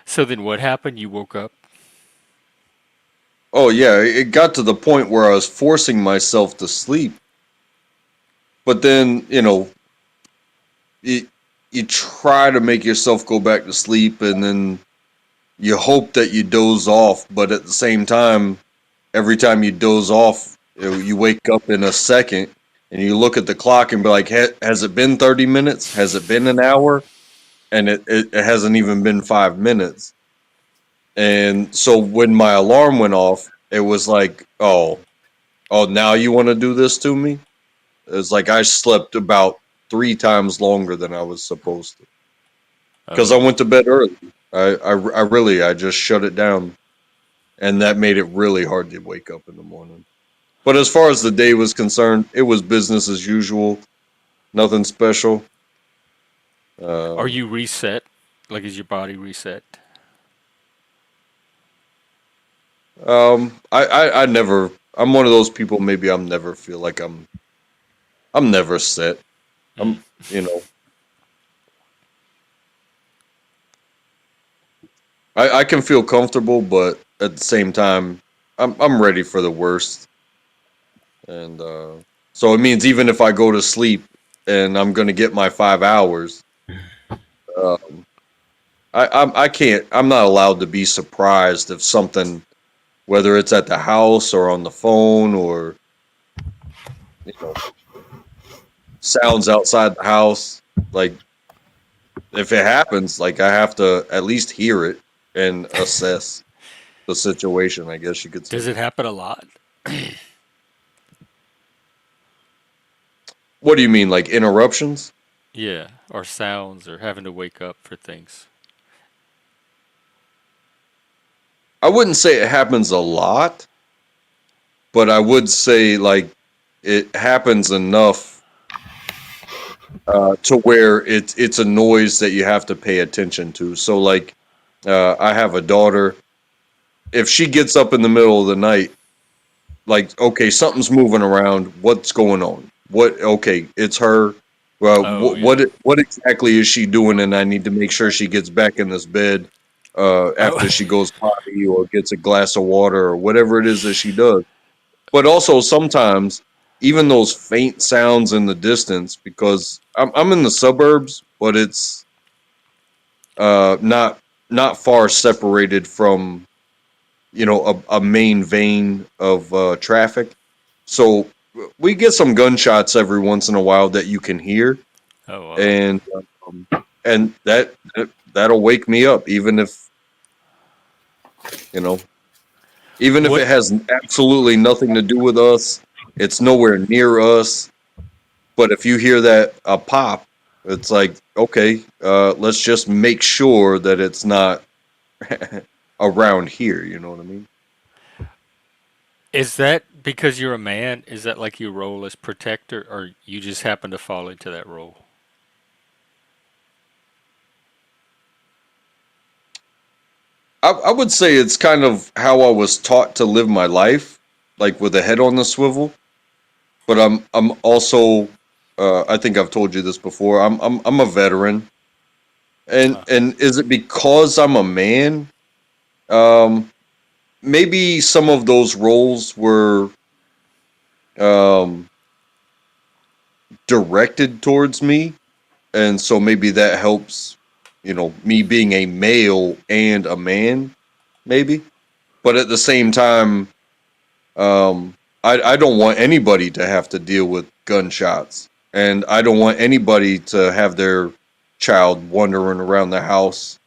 So then what happened? You woke up? Oh yeah, it got to the point where I was forcing myself to sleep. But then, you, you try to make yourself go back to sleep, and then you hope that you doze off, but at the same time, every time you doze off, you wake up in a second, and you look at the clock and be like, has it been 30 minutes? Has it been an hour? And it hasn't even been 5 minutes. And so when my alarm went off, it was like, oh, now you want to do this to me? It's like I slept about 3 times longer than I was supposed to because I Oh. went to bed early. I just shut it down, and that made it really hard to wake up in the morning. But as far as the day was concerned, it was business as usual, nothing special. Are Um, you reset? Like, is your body reset? I never. I'm one of those people. Maybe I'm never feel like I'm never set. Mm. I'm you know I can feel comfortable, but at the same time, I'm ready for the worst. And so it means even if I go to sleep and I'm going to get my 5 hours, um, I can't. I'm not allowed to be surprised if something, whether it's at the house or on the phone or you know sounds outside the house. Like if it happens, like I have to at least hear it and assess the situation. I guess you could say. Does it happen a lot? What do you mean, like interruptions? Yeah, or sounds, or having to wake up for things. I wouldn't say it happens a lot, but I would say like it happens enough to where it's a noise that you have to pay attention to. So like, I have a daughter. If she gets up in the middle of the night like, okay, something's moving around. What's going on? What? Okay, it's her. Well, Oh yeah. what exactly is she doing? And I need to make sure she gets back in this bed Oh. after she goes potty or gets a glass of water or whatever it is that she does. But also sometimes even those faint sounds in the distance, because I'm in the suburbs, but it's not far separated from a main vein of traffic. So we get some gunshots every once in a while that you can hear, Oh wow. and um, and that'll wake me up, you know even if What it has absolutely nothing to do with us. It's nowhere near us. But if you hear that a pop, it's like, okay, let's just make sure that it's not around here. You know what I mean? is that because you're a man? Is that like your role as protector, or you just happen to fall into that role? I would say it's kind of how I was taught to live my life, like with a head on the swivel. But I'm also, I think I've told you this before. I'm a veteran, and Uh, and is it because I'm a man? Um, Maybe some of those roles were um directed towards me, and so maybe that helps. Me being a male and a man, maybe. But at the same time, I don't want anybody to have to deal with gunshots, and I don't want anybody to have their child wandering around the house.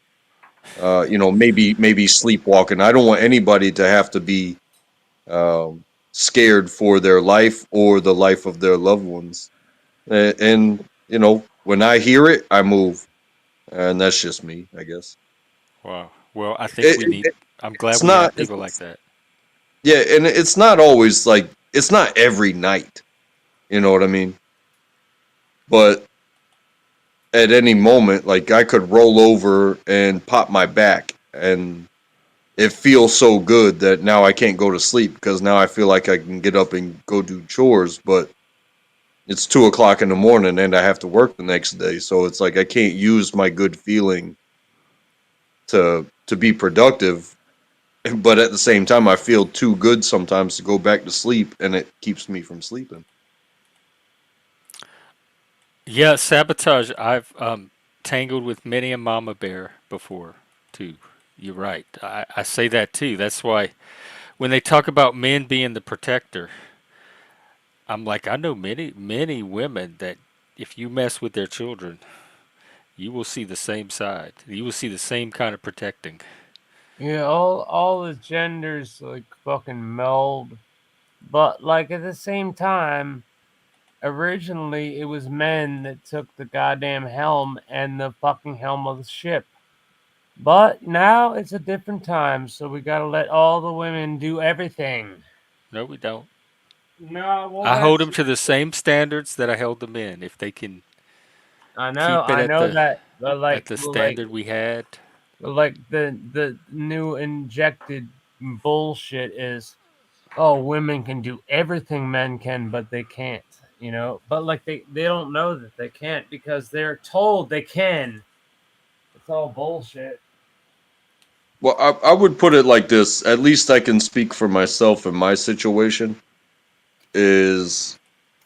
Maybe sleepwalking. I don't want anybody to have to be scared for their life or the life of their loved ones. And when I hear it, I move, and that's just me, I guess. wow. Well, I think It, we it, need. I'm glad it's we not. have people like that. Yeah, and it's not always like it's not every night. You know what I mean? But at any moment, like I could roll over and pop my back, and it feels so good that now I can't go to sleep because now I feel like I can get up and go do chores, but it's 2 o'clock in the morning and I have to work the next day. So it's like I can't use my good feeling to be productive. But at the same time, I feel too good sometimes to go back to sleep, and it keeps me from sleeping. Yeah, sabotage. I've tangled with many a mama bear before, too. You're right. I say that too. That's why when they talk about men being the protector, I'm like, I know many women that if you mess with their children, you will see the same side. You will see the same kind of protecting. Yeah, all the genders like fucking meld, but like at the same time, originally it was men that took the goddamn helm and the fucking helm of the ship. But now it's a different time, so we gotta let all the women do everything. No, we don't. No, well I hold that's them to the same standards that I held them in. If they can keep it I know that, but at the standard we had, the new injected bullshit is, oh, women can do everything men can, but they can't, you know. But like they don't know that they can't because they're told they can. It's all bullshit. Well, I would put it like this. At least I can speak for myself in my situation. Is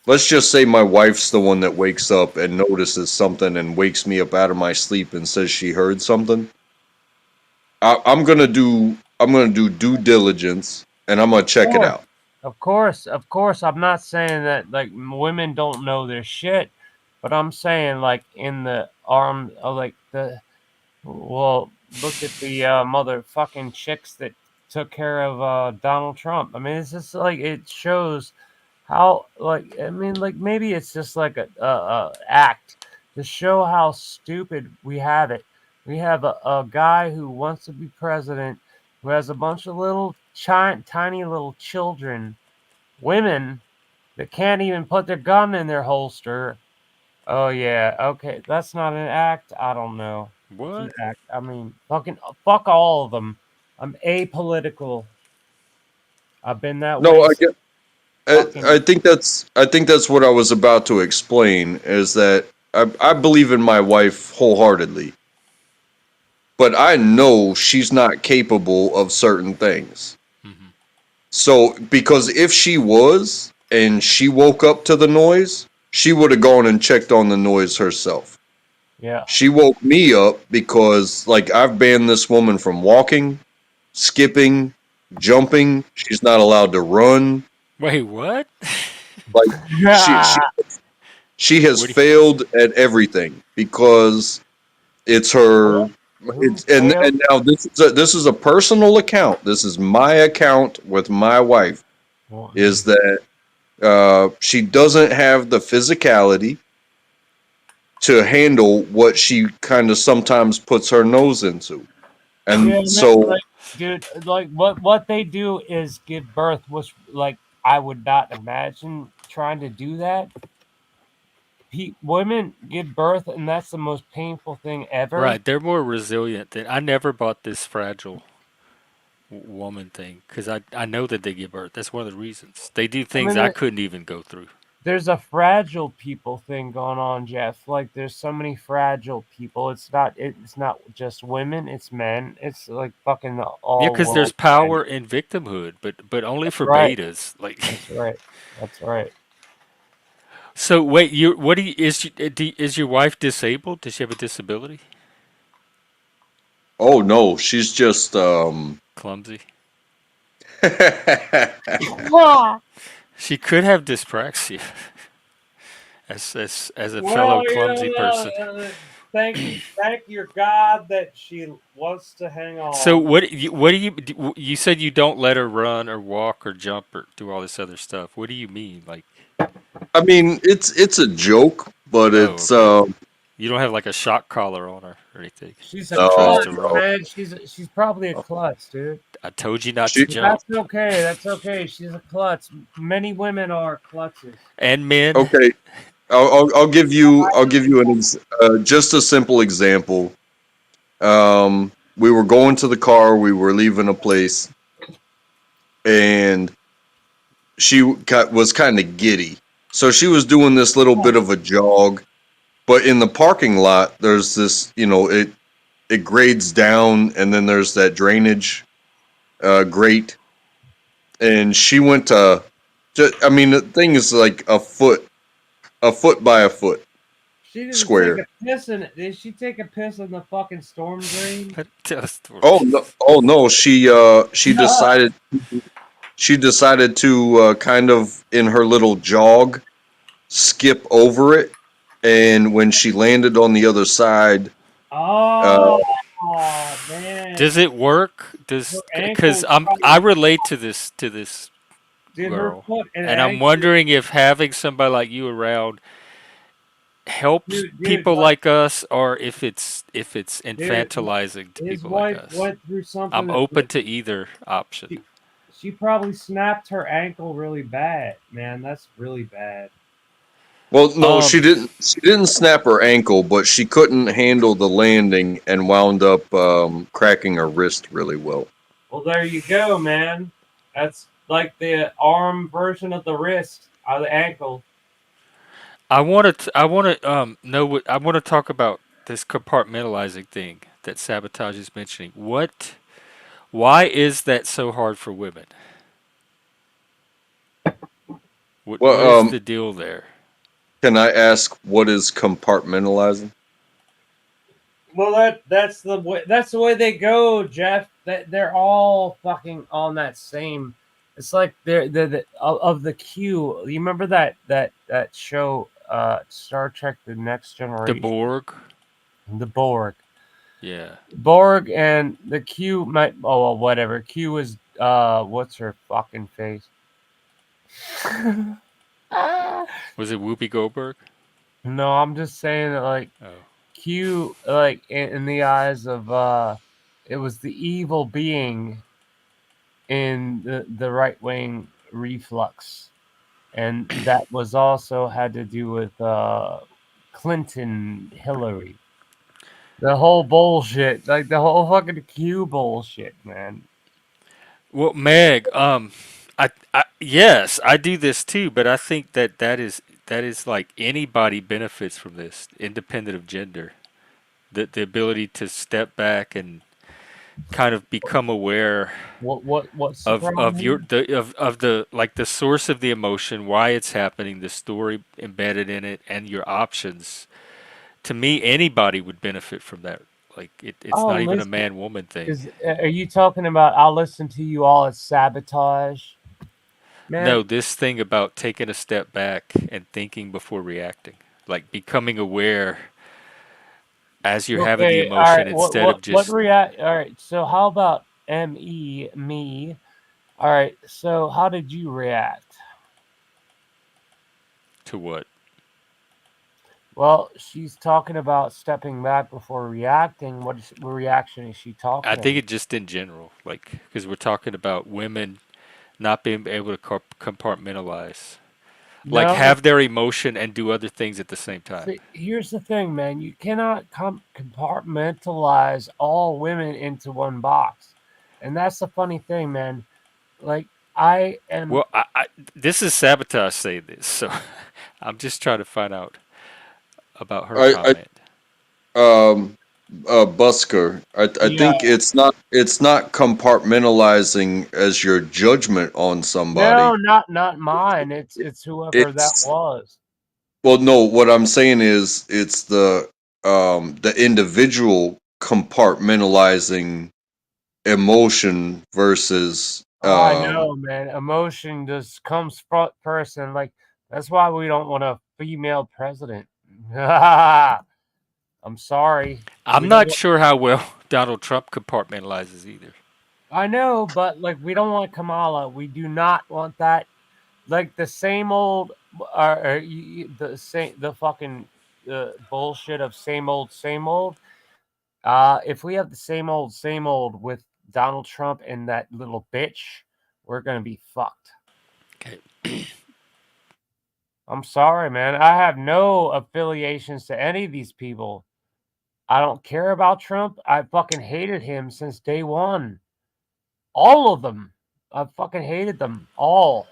let's just say my wife's the one that wakes up and notices something and wakes me up out of my sleep and says she heard something. I'm gonna do due diligence and I'm gonna Of check it course, out. of course. I'm not saying that like women don't know their shit, but I'm saying like in the arm, like the well, look at the motherfucking chicks that took care of Donald Trump. I mean, it's just like it shows how like I mean like maybe it's just like a act to show how stupid we have it. We have a guy who wants to be president who has a bunch of little tiny little children, women that can't even put their gun in their holster. Oh yeah, okay, that's not an act. I don't know. It's an what? act. I mean, fucking fuck all of them. I'm apolitical. I've been that No, way. I get. fucking. I think that's what I was about to explain is that I believe in my wife wholeheartedly, but I know she's not capable of certain things. Hmm. So because if she was and she woke up to the noise, she would have gone and checked on the noise herself. Yeah. She woke me up because like I've banned this woman from walking, skipping, jumping. She's not allowed to run. Wait, what? Like she she she has What do failed at everything because it's What? her. Who It's failed? and now this is a personal account. This is my account with my wife. Well, Is that she doesn't have the physicality to handle what she kind of sometimes puts her nose into, yeah, and man, so like, dude, like what they do is give birth, which like I would not imagine trying to do that. Women give birth, and that's the most painful thing ever. Right, they're more resilient than I never bought this fragile woman thing because I know that they give birth. That's one of the reasons they do I things mean, I couldn't even go through. there's a fragile people thing going on, Jeff. Like, there's so many fragile people. It's not just women. It's men. It's like fucking Yeah, all because there's worldwide. power in victimhood, but only That's for right. betas. Like, That's right. That's right. so wait, you what do you is your wife disabled? Does she have a disability? oh no, she's just Clumsy. well She could have dyspraxia. As a fellow Well, clumsy person. thank your God that she wants to hang So on. what do you said you don't let her run or walk or jump or do all this other stuff. What do you mean? Like, I mean it's a joke, but oh, it's okay. You don't have like a shock collar on her or anything. She's a She tries no to klutz, run. no man. She's probably a klutz, dude. I told you not to she But jump. that's okay. That's okay. She's a klutz. Many women are klutzes. And men. okay. I'll give you just a simple example. We were going to the car. We were leaving a place, and was kind of giddy. So she was doing this little bit of a jog, but in the parking lot, there's this, it grades down, and then there's that drainage grate, and she went to, I mean, the thing is like a foot by a foot She didn't take square. a piss in it. Did she take a piss in the fucking storm drain? Tell a story. Oh no, she decided to kind of in her little jog skip over it, and when she landed on the other side, uh, Oh, Does man. it work? Her Does because ankle I probably, relate to this dude, her girl, foot and and I'm ankle, wondering if having somebody like you around helps dude, people like, like us, or if it's dude, infantilizing to his people like wife us. went through something I'm that open to either option. she, she probably snapped her ankle really bad, man. That's really bad. well, no, Um, she didn't snap her ankle, but she couldn't handle the landing and wound up cracking her wrist really well. Well, there you go, man. That's like the arm version of the wrist or the ankle. I want to know what I want to talk about this compartmentalizing thing that Sabotage is mentioning. Why is that so hard for women? What Well, is the deal there? can I ask what is compartmentalizing? Well, that's the way they go, Jeff. That they're all fucking on that same. It's like they're of the Q. You remember that show, Star Trek: The Next The Generation, Borg? the Borg. Yeah. Borg and the Q might. Oh well, whatever. Q is what's her fucking face? Was it Whoopi Goldberg? No, I'm just saying that like Oh. Q, like in the eyes of it was the evil being in the right wing reflux, and that was also had to do with Clinton, Hillary, the whole bullshit, like the whole fucking Q bullshit, man. Well, Meg, Yes, I do this too, but I think that is like anybody benefits from this, independent of gender. The ability to step back and kind of become aware What's the of your problem? of the like the source of the emotion, why it's happening, the story embedded in it, and your options. To me, anybody would benefit from that. Like it's Oh, not even a listen. man woman thing. Are you talking about I'll listen to you all as sabotage? No, Man, this thing about taking a step back and thinking before reacting, like becoming aware as you're having the okay, all emotion right. instead of What just react? All right. So how about me? All right. So how did you react? to what. Well, she's talking about stepping back before reacting. What reaction is she I talking think about? it just in general, like because we're talking about women not being able to compartmentalize, like No. have their emotion and do other things at the same time. See, here's the thing, man. You cannot compartmentalize all women into one box, and that's the funny thing, man. Like I am. Well, this is sabotage saying this, so I'm just trying to find out about her I comment. um Busker. I Yeah. think it's not compartmentalizing as your judgment on somebody. No, not mine. It's whoever that It's was. well, no. What I'm saying is it's the individual compartmentalizing emotion versus I know, man. Emotion just comes front person. Like that's why we don't want a female president. I'm sorry. I'm We don't not want. sure how well Donald Trump compartmentalizes either. I know, but like we don't want Kamala. We do not want that. Like the same old, the same, the fucking bullshit of same old, same old. If we have the same old with Donald Trump and that little bitch, we're gonna be fucked. Okay. I'm sorry, man. I have no affiliations to any of these people. I don't care about Trump. I fucking hated him since day one. All of them. I fucking hated them all.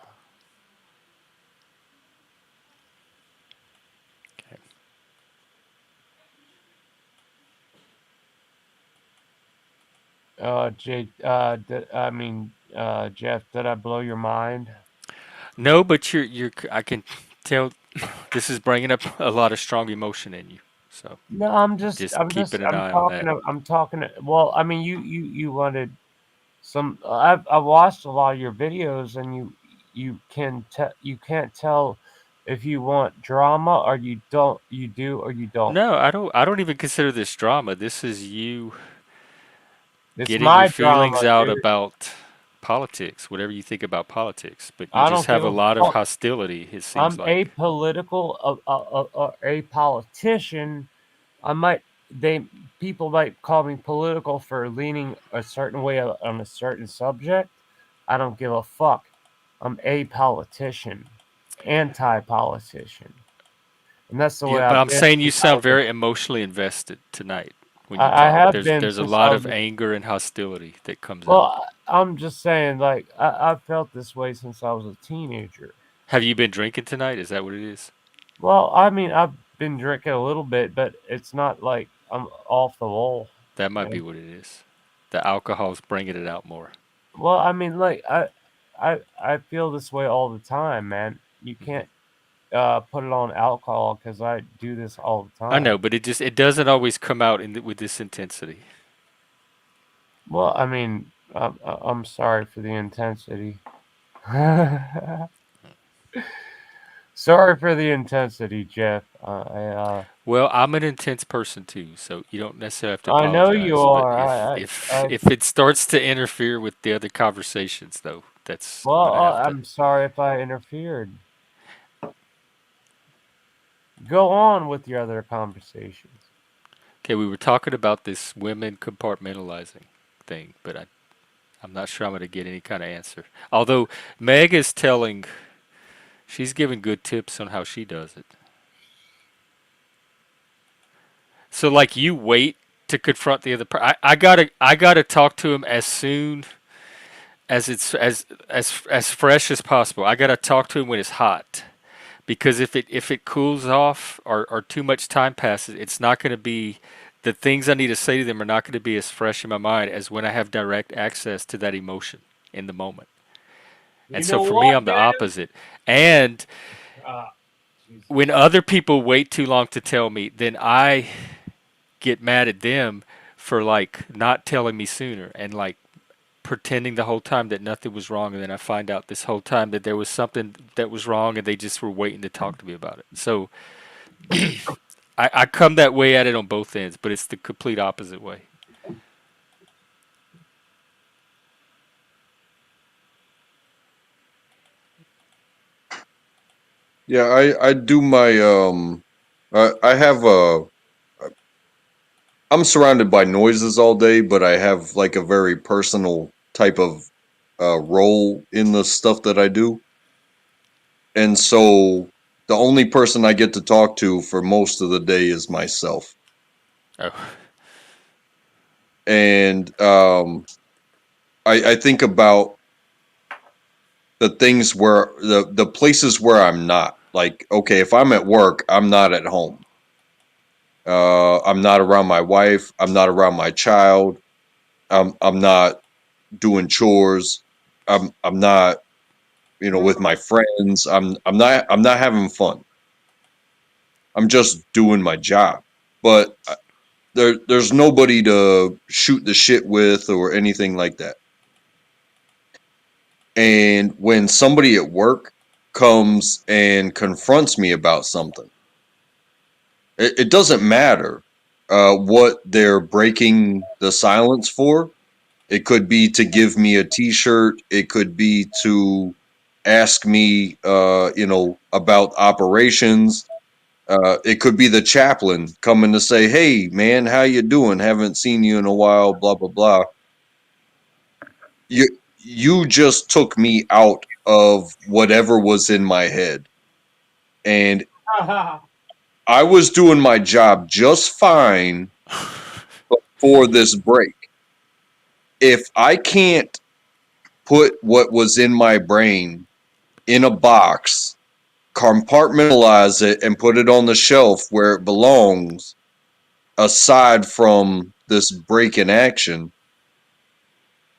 Jeff, did I blow your mind? No, but I can tell this is bringing up a lot of strong emotion in you. So No, just keeping an I'm eye on talking, that. well, I mean, you wanted some, I've watched a lot of your videos and you can't tell if you want drama or you do or you don't. No, I don't even consider this drama. This is you It's getting your my feelings drama, out dude. about politics, whatever you think about politics. But you I just don't have give a a lot of fuck. hostility, it seems I'm like. a politician. I might they People might call me political for leaning a certain way on a certain subject. I don't give a fuck. I'm a politician, anti-politician, and that's the Yeah, way but I've I'm been saying you since I sound was a. very emotionally invested tonight when you I talk. have There's been there's a since I lot was of a. anger and hostility that comes out. Well, I'm just saying, like I felt this way since I was a teenager. Have you been drinking tonight? Is that what it is? Well, I mean, I've been drinking a little bit, but it's not like I'm off the wall. That might be Man. what it is. The alcohol's bringing it out more. Well, I mean, like I feel this way all the time, man. You Hmm. can't put it on alcohol because I do this all the I know, time. but it doesn't always come out with this intensity. Well, I mean, I'm sorry for the intensity. Sorry for the intensity, Jeff. Well, I'm an intense person too, so you don't necessarily have to I know you apologize. But are. if it starts to interfere with the other conversations, though, that's I'm Well, gonna have to. I'm sorry if I interfered. Go on with your other conversations. Okay, we were talking about this women compartmentalizing thing, but I'm not sure I'm gonna get any kind of answer. Although Meg is telling, she's giving good tips on how she does it. So like you wait to confront the other person. I gotta talk to him as soon as it's as fresh as possible. I gotta talk to him when it's hot, because if it cools off or too much time passes, it's not gonna be the things I need to say to them are not going to be as fresh in my mind as when I have direct access to that emotion in the moment. You And so know for me, what, I'm the man? opposite. And Jesus. when other people wait too long to tell me, then I get mad at them for like not telling me sooner and like pretending the whole time that nothing was wrong, and then I find out this whole time that there was something that was wrong and they just were waiting to talk to me about it. So I come that way at it on both ends, but it's the complete opposite way. Yeah, I do my I have a I'm surrounded by noises all day, but I have like a very personal type of role in the stuff that I do. And so the only person I get to talk to for most of the day is myself. Oh, And I think about the things where the places where I'm not. Like, okay, if I'm at work, I'm not at home. I'm not around my wife. I'm not around my child. I'm not doing chores. I'm not, with my friends. I'm not having fun. I'm just doing my job. But there's nobody to shoot the shit with or anything like that. And when somebody at work comes and confronts me about something, it doesn't matter what they're breaking the silence for. It could be to give me a T-shirt. It could be to ask me, about operations. It could be the chaplain coming to say, "Hey, man, how you doing? Haven't seen you in a while." Blah blah blah. You just took me out of whatever was in my head, and I was doing my job just fine before this break. If I can't put what was in my brain in a box, compartmentalize it, and put it on the shelf where it belongs, aside from this break in action,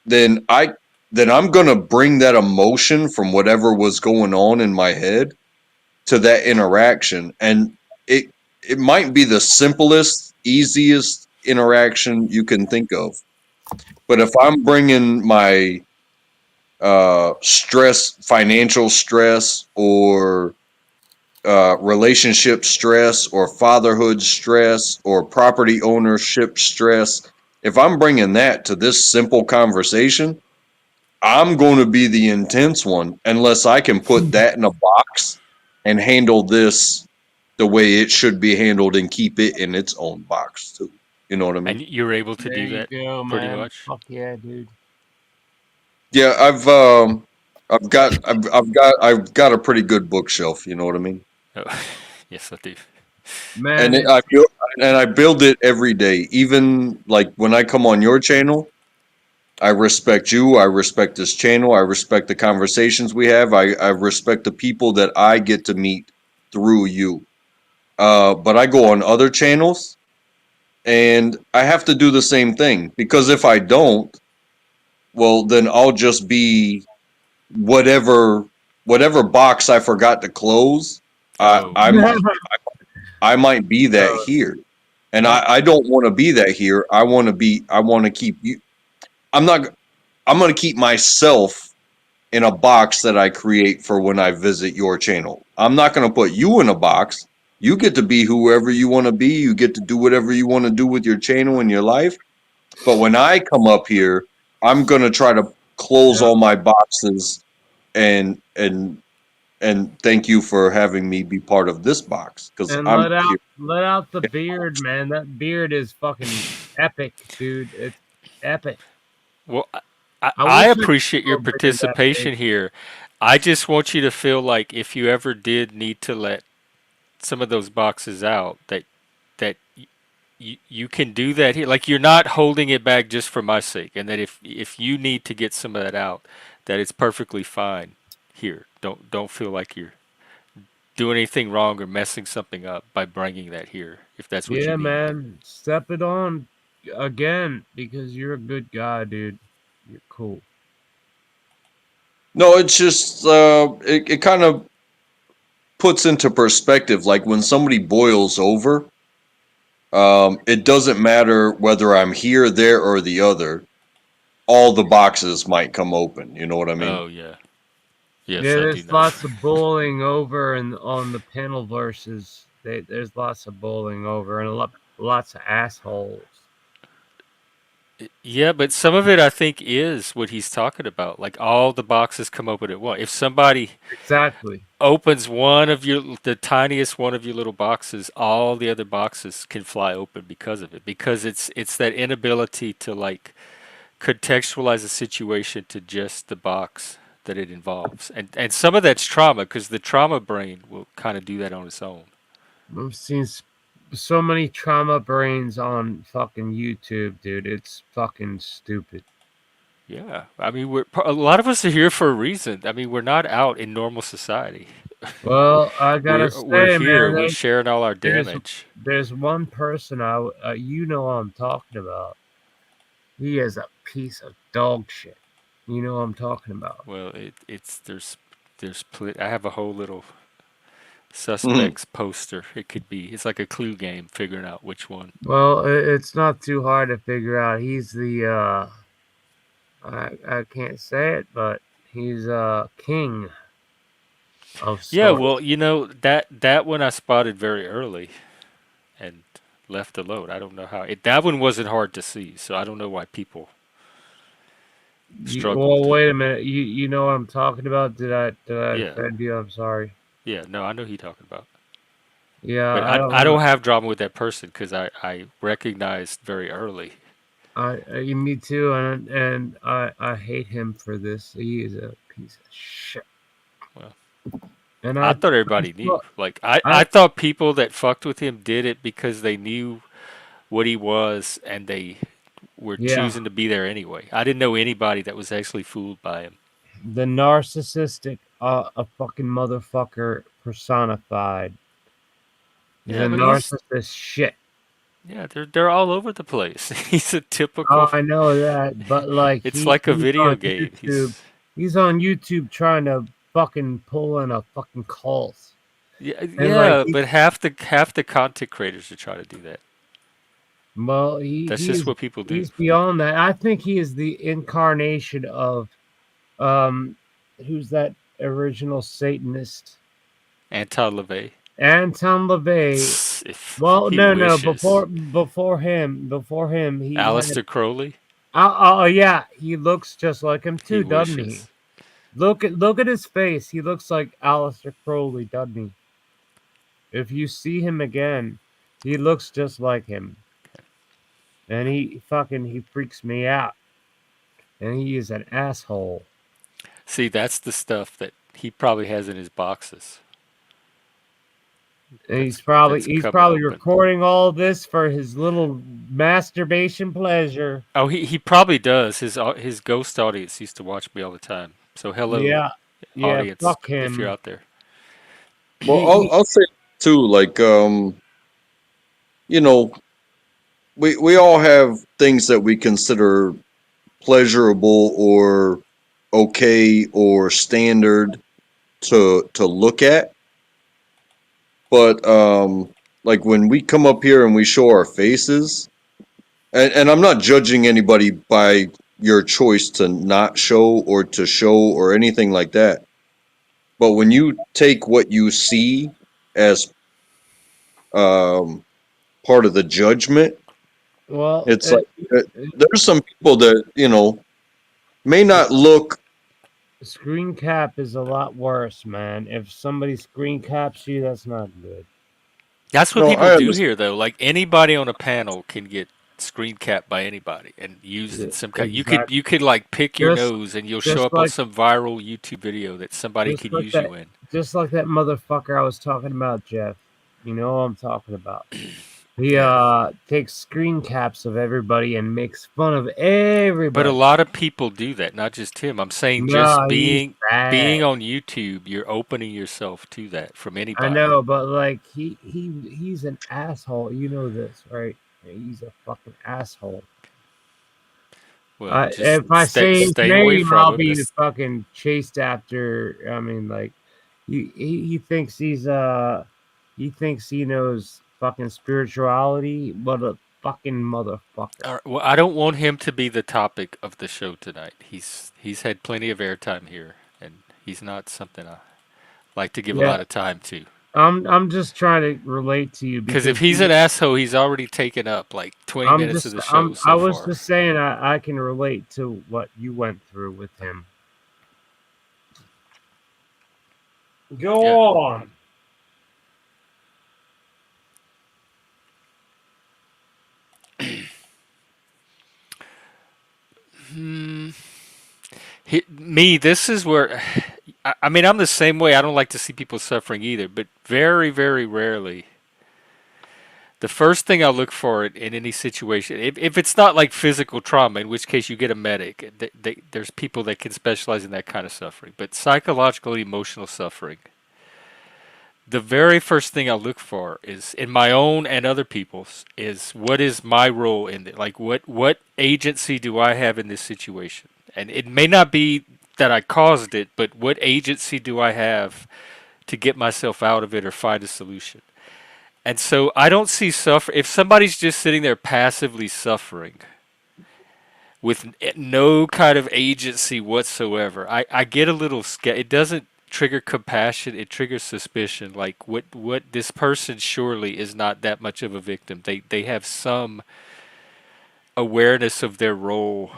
then I'm gonna bring that emotion from whatever was going on in my head to that interaction, and it might be the simplest, easiest interaction you can think of. But if I'm bringing my stress, financial stress, or relationship stress, or fatherhood stress, or property ownership stress, if I'm bringing that to this simple conversation, I'm going to be the intense one unless I can put that in a box and handle this the way it should be handled and keep it in its own box too. You know what I and mean? you're able to There do you that go, pretty man. much. Fuck yeah, dude. Yeah, I've got a pretty good bookshelf. You know what I mean? Oh, yes, I do. And Man, it, I build and I build it every day. Even like when I come on your channel, I respect you. I respect this channel. I respect the conversations we have. I respect the people that I get to meet through you. But I go on other channels and I have to do the same thing, because if I don't, well, then I'll just be whatever box I forgot to close. I Oh, I might I might be that uh, here, and uh, I don't want to be that here. I want to keep you. I'm not. I'm going to keep myself in a box that I create for when I visit your channel. I'm not going to put you in a box. You get to be whoever you want to be. You get to do whatever you want to do with your channel and your life. But when I come up here, I'm going to try to close yeah. all my boxes and thank you for having me be part of this box, cuz And I'm here. let out the beard, man. That beard is fucking epic, dude. It's epic. well, I I wish I could appreciate your grow a beard that big. participation here. I just want you to feel like if you ever did need to let some of those boxes out, that you can do that here. Like you're not holding it back just for my sake, and that if you need to get some of that out, that it's perfectly fine here. Don't feel like you're doing anything wrong or messing something up by bringing that here, if that's what you Yeah, mean. man. Step it on again because you're a good guy, dude. You're cool. No, it's just it kind of puts into perspective. Like when somebody boils over, it doesn't matter whether I'm here, there, or the other. All the boxes might come open. You know what I mean? Oh yeah, yes, Yeah, I do there's know. lots of bowling over and on the panel verses. There's lots of bowling over and lots of assholes. Yeah, but some of it I think is what he's talking about. Like all the boxes come open at once. If somebody Exactly. opens the tiniest one of your little boxes, all the other boxes can fly open because of it. Because it's that inability to like contextualize a situation to just the box that it involves. And some of that's trauma because the trauma brain will kind of do that on its own. I've seen so many trauma brains on fucking YouTube, dude. It's fucking stupid. Yeah, I mean, a lot of us are here for a reason. I mean, we're not out in normal society. Well, I gotta We're say, here. man, We're sharing all our there's damage. there's one person you know what I'm talking about. He is a piece of dog shit. You know what I'm talking about. Well, it's I have a whole little Mhm. suspects poster. It could be. It's like a clue game, figuring out which one. Well, it's not too hard to figure out. He's the I can't say it, but he's king of Yeah, sorts. well, that one I spotted very early and left alone. I don't know how. That one wasn't hard to see, so I don't know why people Well, struggled. wait a minute. You know what I'm talking about? Did I Yeah, offend you? I'm sorry. yeah. No, I know who you're talking about. Yeah, But I don't I want don't have drama with that person because I recognized very early. me too, and I hate him for this. He is a piece of shit. Well, And I thought everybody knew. saw- Like I I thought people that fucked with him did it because they knew what he was and they were yeah, choosing to be there anyway. I didn't know anybody that was actually fooled by him. the narcissistic, a fucking motherfucker personified. He's Yeah, a but he's narcissist shit. yeah, they're all over the place. He's a Oh, typical. I know that, but like It's like a he's video on game. YouTube. He's on YouTube trying to fucking pull in a fucking cult. Yeah, And like yeah, but half the content creators are trying to do that. well, That's just what people do. he's beyond that. I think he is the incarnation of um who's that original Satanist? Anton LaVey. Anton LaVey. If Well, he no, wishes. before him, he had Aleister Crowley. oh yeah, he looks just like him He too, doesn't he? wishes. Look at his face. He looks like Aleister Crowley, doesn't he? If you see him again, he looks just like him. And he freaks me out. And he is an asshole. See, that's the stuff that he probably has in his boxes. And That's he's coming probably open. recording all this for his little masturbation pleasure. Oh, he probably does. His ghost audience used to watch me all the time. So hello, Yeah. Yeah, audience, fuck if you're him. out there. Well, He I'll say too. Like, you know, we all have things that we consider pleasurable or okay or standard to look at. But like when we come up here and we show our faces, and I'm not judging anybody by your choice to not show or to show or anything like that. But when you take what you see as um, part of the judgment, well, it's like there's some people that may not look. screen cap is a lot worse, man. If somebody screen caps you, that's not good. That's what No, people I do understand. here, though. Like anybody on a panel can get screen capped by anybody and used in some kind. Exactly. You could like pick your Just nose and you'll show just up on like some viral YouTube video that somebody just could like use that you in. just like that motherfucker I was talking about, Jeff. You know what I'm talking about. He Yeah. takes screen caps of everybody and makes fun of But a everybody. lot of people do that, not just him. I'm saying just No, he's being bad. on YouTube, you're opening yourself to that from I anybody. know, but like he's an asshole. You know this, right? He's a fucking asshole. Well, just If I say his stay away name, from I'll him. be This fucking chased after. I mean, like, he thinks he thinks he knows fucking spirituality, but a fucking motherfucker. well, I don't want him to be the topic of the show tonight. He's had plenty of airtime here, and he's not something I like to give a Yeah, lot of time to. I'm just trying to relate to you Because if because he's an asshole, he's already taken up like 20 minutes of the show I so was far. just saying I can relate to what you went through with him. Go Yeah. on. This is where I mean, I'm the same way. I don't like to see people suffering either, but very, very rarely. The first thing I look for in any situation, if it's not like physical trauma, in which case you get a medic. There's people that can specialize in that kind of suffering, but psychological, emotional suffering. The very first thing I look for is in my own and other people's is what is my role in it? Like what agency do I have in this situation? And it may not be that I caused it, but what agency do I have to get myself out of it or find a solution? And so I don't see suffer if somebody's just sitting there passively suffering with no kind of agency whatsoever. I get a little scared. It doesn't trigger compassion. It triggers suspicion. Like what this person surely is not that much of a victim. They have some awareness of their role,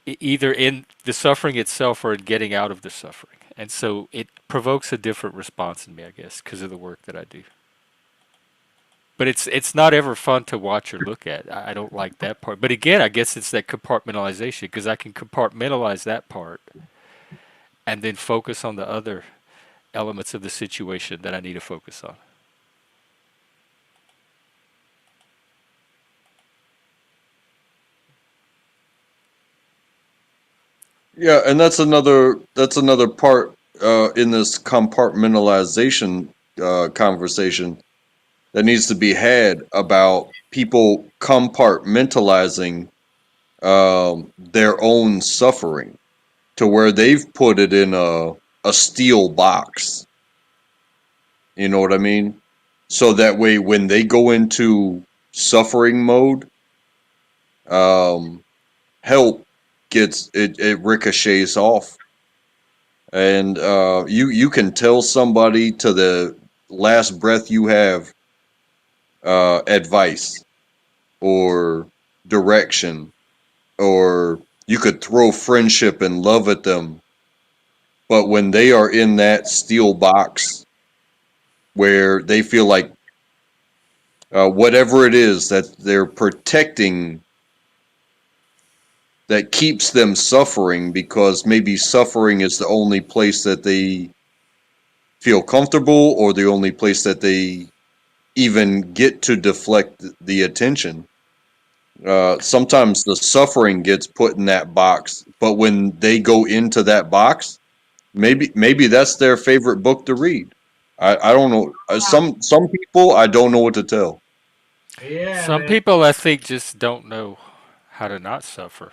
either in the suffering itself or in getting out of the suffering. And so it provokes a different response in me, I guess, because of the work that I do. But it's not ever fun to watch or look at. I don't like that part. But again, I guess it's that compartmentalization because I can compartmentalize that part and then focus on the other elements of the situation that I need to focus on. Yeah, and that's another part in this compartmentalization conversation that needs to be had about people compartmentalizing their own suffering to where they've put it in a steel box. You know what I mean? So that way, when they go into suffering mode, um, help it ricochets off, and you can tell somebody to the last breath you have advice or direction, or you could throw friendship and love at them, but when they are in that steel box where they feel like whatever it is that they're protecting that keeps them suffering, because maybe suffering is the only place that they feel comfortable or the only place that they even get to deflect the attention. Sometimes the suffering gets put in that box, but when they go into that box, maybe that's their favorite book to read. I don't know. Some people I don't know what to tell. Yeah, Some man. people I think just don't know how to not suffer.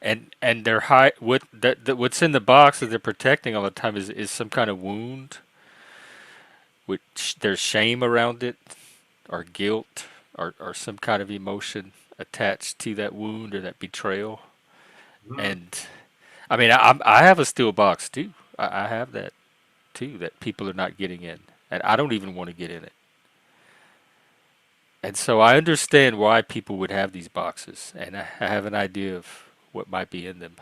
And they're high what's in the box that they're protecting all the time is some kind of wound, which there's shame around it, or guilt, or some kind of emotion attached to that wound or that betrayal. And I mean, I have a steel box too. I have that too that people are not getting in, and I don't even want to get in it. And so I understand why people would have these boxes, and I have an idea of what might be in them.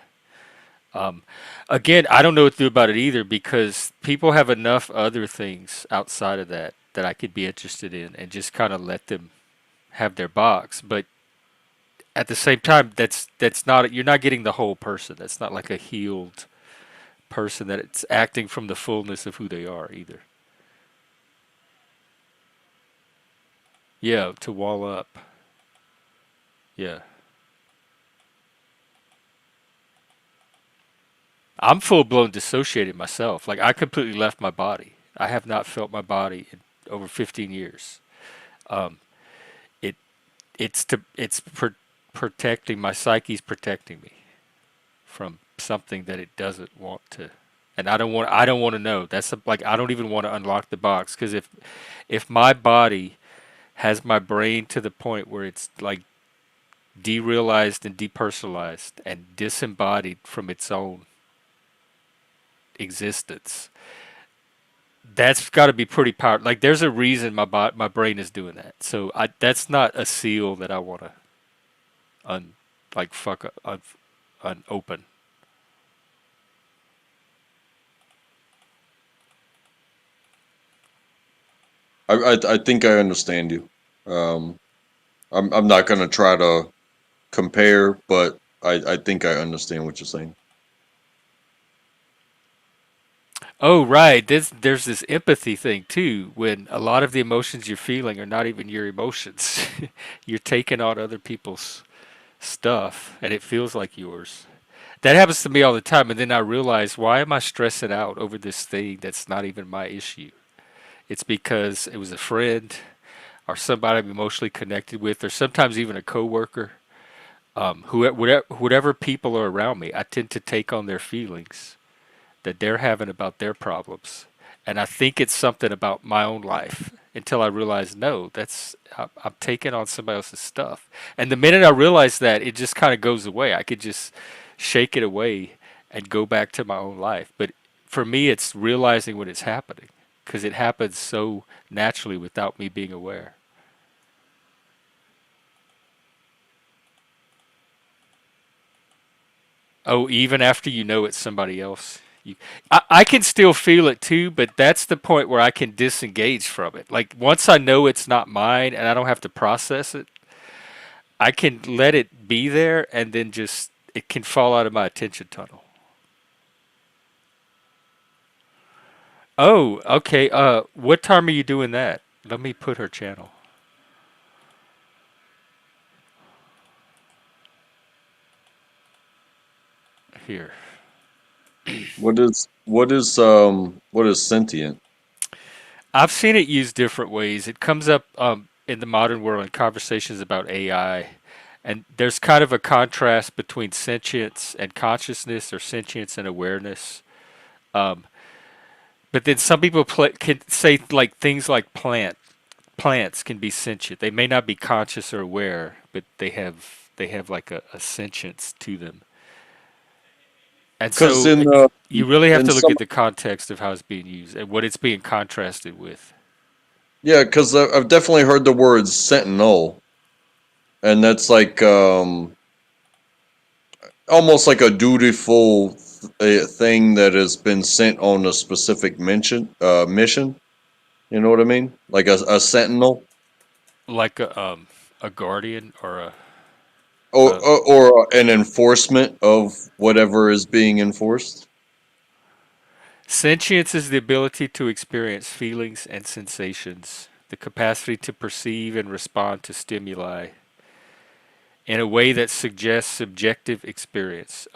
Um, Again, I don't know what to do about it either because people have enough other things outside of that that I could be interested in, and just kind of let them have their box. But at the same time, that's not you're not getting the whole person. That's not like a healed person that it's acting from the fullness of who they are either. Yeah, to wall up. Yeah. I'm full blown dissociated myself. Like I completely left my body. I have not felt my body in over 15 years. Um, it it's protecting my psyche's protecting me from something that it doesn't want to, and I don't want to know. Like I don't even want to unlock the box because if my body has my brain to the point where it's like derealized and depersonalized and disembodied from its own existence, that's got to be pretty powerful. Like there's a reason my brain is doing that. So that's not a seal that I want to un like fuck unopen. I think I understand you. Um, I'm not gonna try to compare, but I think I understand what you're saying. Oh right, there's this empathy thing too. When a lot of the emotions you're feeling are not even your emotions, you're taking on other people's stuff, and it feels like yours. That happens to me all the time, and then I realize why am I stressing out over this thing that's not even my issue? It's because it was a friend or somebody I'm emotionally connected with, or sometimes even a coworker. Whatever people are around me, I tend to take on their feelings that they're having about their problems, and I think it's something about my own life until I realize no, I'm taking on somebody else's stuff. And the minute I realize that, it just kind of goes away. I could just shake it away and go back to my own life. But for me, it's realizing when it's happening because it happens so naturally without me being aware. Oh, even after you know it's somebody else. I can still feel it too, but that's the point where I can disengage from it. Like once I know it's not mine and I don't have to process it, I can let it be there and then just it can fall out of my attention tunnel. Oh, okay. What time are you doing that? Let me put her channel here. What is sentient? I've seen it used different ways. It comes up in the modern world in conversations about AI, and there's kind of a contrast between sentience and consciousness, or sentience and awareness. Um, but then some people can say like things like plants can be sentient. They may not be conscious or aware, but they have like a sentience to them. And Because so you really have in to look some at the context of how it's being used and what it's being contrasted with. yeah, because I've definitely heard the word sentinel, and that's like almost like a dutiful thing that has been sent on a specific mission. You know what I mean? Like a sentinel Like a guardian or or, a an enforcement of whatever is being enforced. sentience is the ability to experience feelings and sensations, the capacity to perceive and respond to stimuli in a way that suggests subjective experience.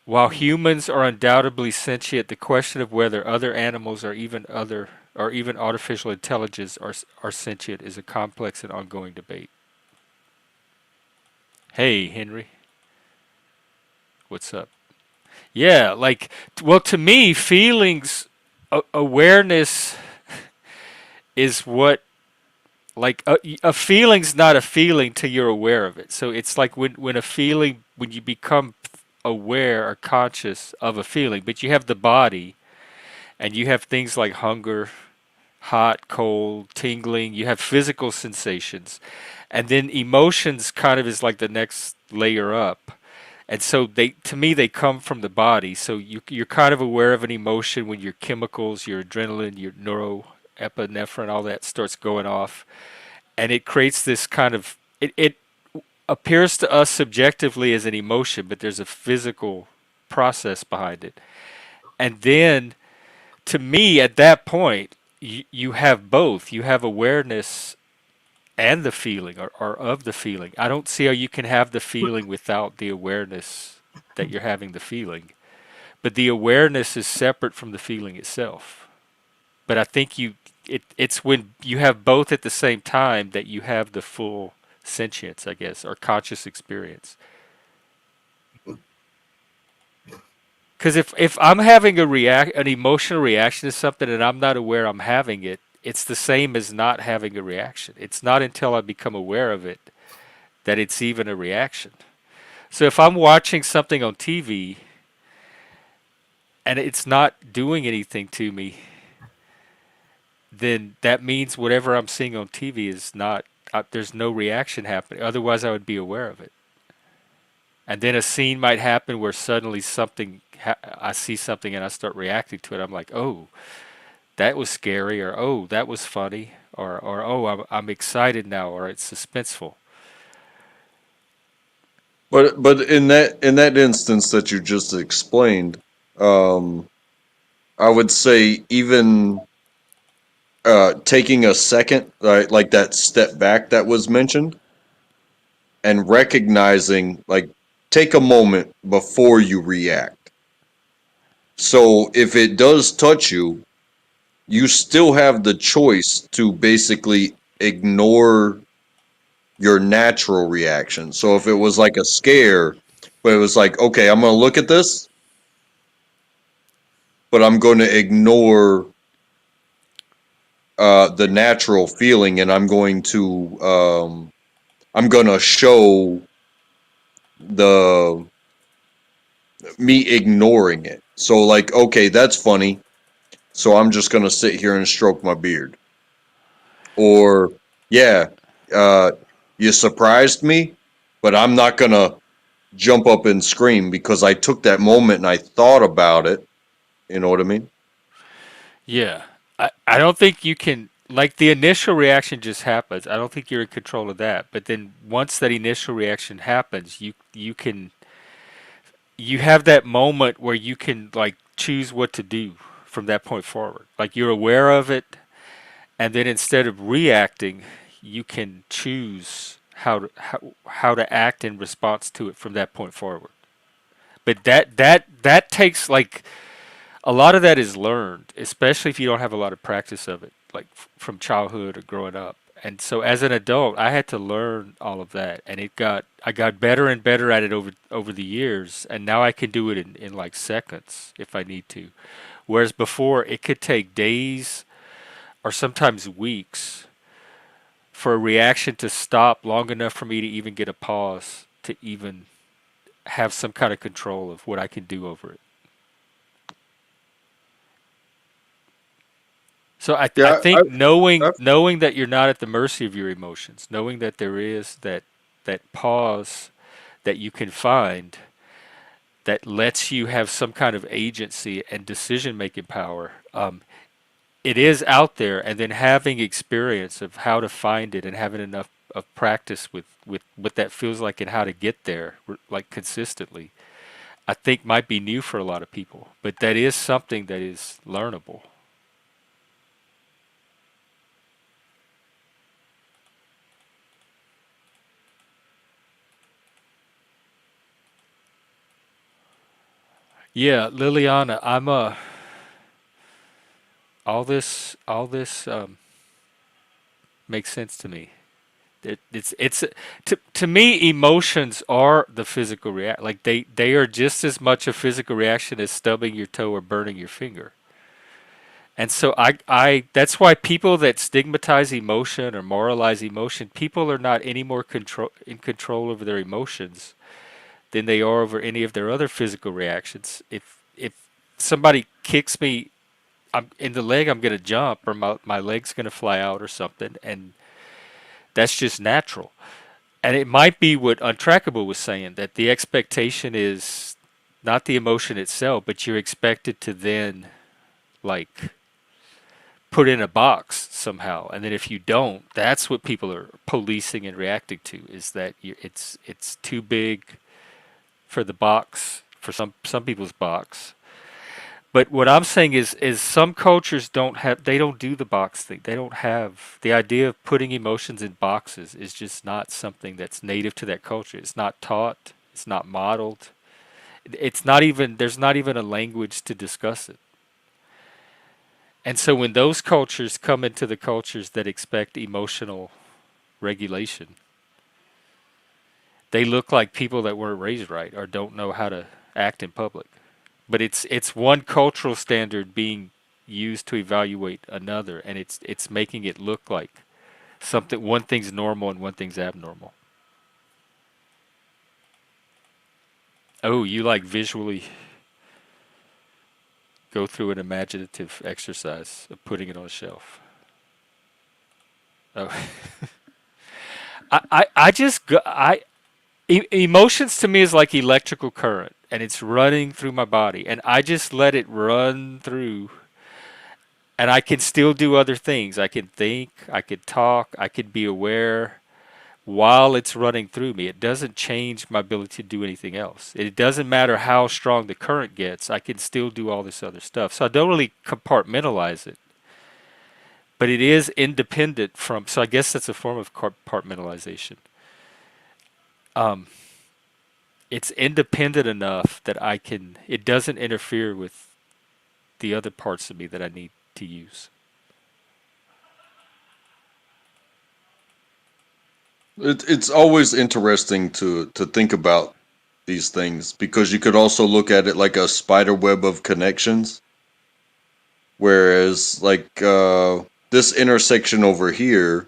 While humans are undoubtedly sentient, the question of whether other animals or even artificial intelligence are sentient is a complex and ongoing debate. Hey, Henry, what's up? Yeah, like, well, to me, feelings, awareness is what, like, a feeling's not a feeling till you're aware of it. So it's like when a feeling, when you become aware or conscious of a feeling, but you have the body and you have things like hunger, hot, cold, tingling, you have physical sensations. And then emotions kind of is like the next layer up. And so they, to me, they come from the body. So you're kind of aware of an emotion when your chemicals, your adrenaline, your neuroepinephrine, all that starts going off, and it creates this kind of it appears to us subjectively as an emotion, but there's a physical process behind it. And then, to me, at that point, you have both. You have awareness and the feeling, or of the feeling. I don't see how you can have the feeling without the awareness that you're having the feeling. But the awareness is separate from the feeling itself. But I think it's when you have both at the same time that you have the full sentience, I guess, or conscious experience. Because if I'm having an emotional reaction to something and I'm not aware I'm having it, it's the same as not having a reaction. It's not until I become aware of it that it's even a reaction. So if I'm watching something on TV and it's not doing anything to me, then that means whatever I'm seeing on TV is not, there's no reaction happening. Otherwise, I would be aware of it. And then a scene might happen where suddenly I see something and I start reacting to it. I'm like, oh, that was scary, or oh, that was funny, or oh, I'm excited now, or it's suspenseful. But in that instance that you just explained, um, I would say even taking a second, like that step back that was mentioned, and recognizing, like, take a moment before you react. So if it does touch you, you still have the choice to basically ignore your natural reaction. So if it was like a scare, but it was like, okay, I'm going to look at this, but I'm going to ignore the natural feeling, and I'm going to show the me ignoring it. So like, okay, that's funny. So I'm just going to sit here and stroke my beard. Or yeah, uh, you surprised me, but I'm not going to jump up and scream because I took that moment and I thought about it. You know what I mean? Yeah. I don't think you can, like, the initial reaction just happens. I don't think you're in control of that. But then once that initial reaction happens, you have that moment where you can, like, choose what to do from that point forward. Like, you're aware of it, and then instead of reacting, you can choose how to act in response to it from that point forward. But that takes, like, a lot of that is learned, especially if you don't have a lot of practice of it, like from childhood or growing up. And so as an adult, I had to learn all of that, and I got better and better at it over the years, and now I can do it in like seconds if I need to. Whereas before, it could take days or sometimes weeks for a reaction to stop long enough for me to even get a pause to even have some kind of control of what I can do over it. So I Yeah, think I knowing that you're not at the mercy of your emotions, knowing that there is that pause that you can find that lets you have some kind of agency and decision making power. It is out there, and then having experience of how to find it and having enough of practice with what that feels like and how to get there, like, consistently, I think might be new for a lot of people. But that is something that is learnable. Yeah, Liliana, I'm all this makes sense to me. It's to me, emotions are the physical react, like they are just as much a physical reaction as stubbing your toe or burning your finger. And so I that's why people that stigmatize emotion or moralize emotion, people are not any more in control over their emotions than they are over any of their other physical reactions. If somebody kicks me, I'm in the leg, I'm gonna jump, or my leg's gonna fly out or something, and that's just natural. And it might be what Untrackable was saying, that the expectation is not the emotion itself, but you're expected to then, like, put in a box somehow. And then if you don't, that's what people are policing and reacting to, is that it's too big for the box, for some people's box. But what I'm saying is some cultures don't do the box thing. They don't have the idea of putting emotions in boxes is just not something that's native to that culture. It's not taught, it's not modeled. It's not even there's not even a language to discuss it. And so when those cultures come into the cultures that expect emotional regulation, they look like people that weren't raised right or don't know how to act in public. But it's one cultural standard being used to evaluate another, and it's making it look like something one thing's normal and one thing's abnormal. Oh, you like visually go through an imaginative exercise of putting it on a shelf. Oh, I just emotions to me is like electrical current, and it's running through my body, and I just let it run through, and I can still do other things. I can think, I could talk, I could be aware while it's running through me. It doesn't change my ability to do anything else. It doesn't matter how strong the current gets, I can still do all this other stuff. So I don't really compartmentalize it, but it is independent from, so I guess that's a form of compartmentalization. Um, it's independent enough that it doesn't interfere with the other parts of me that I need to use. It's always interesting to think about these things because you could also look at it like a spider web of connections. Whereas, like, this intersection over here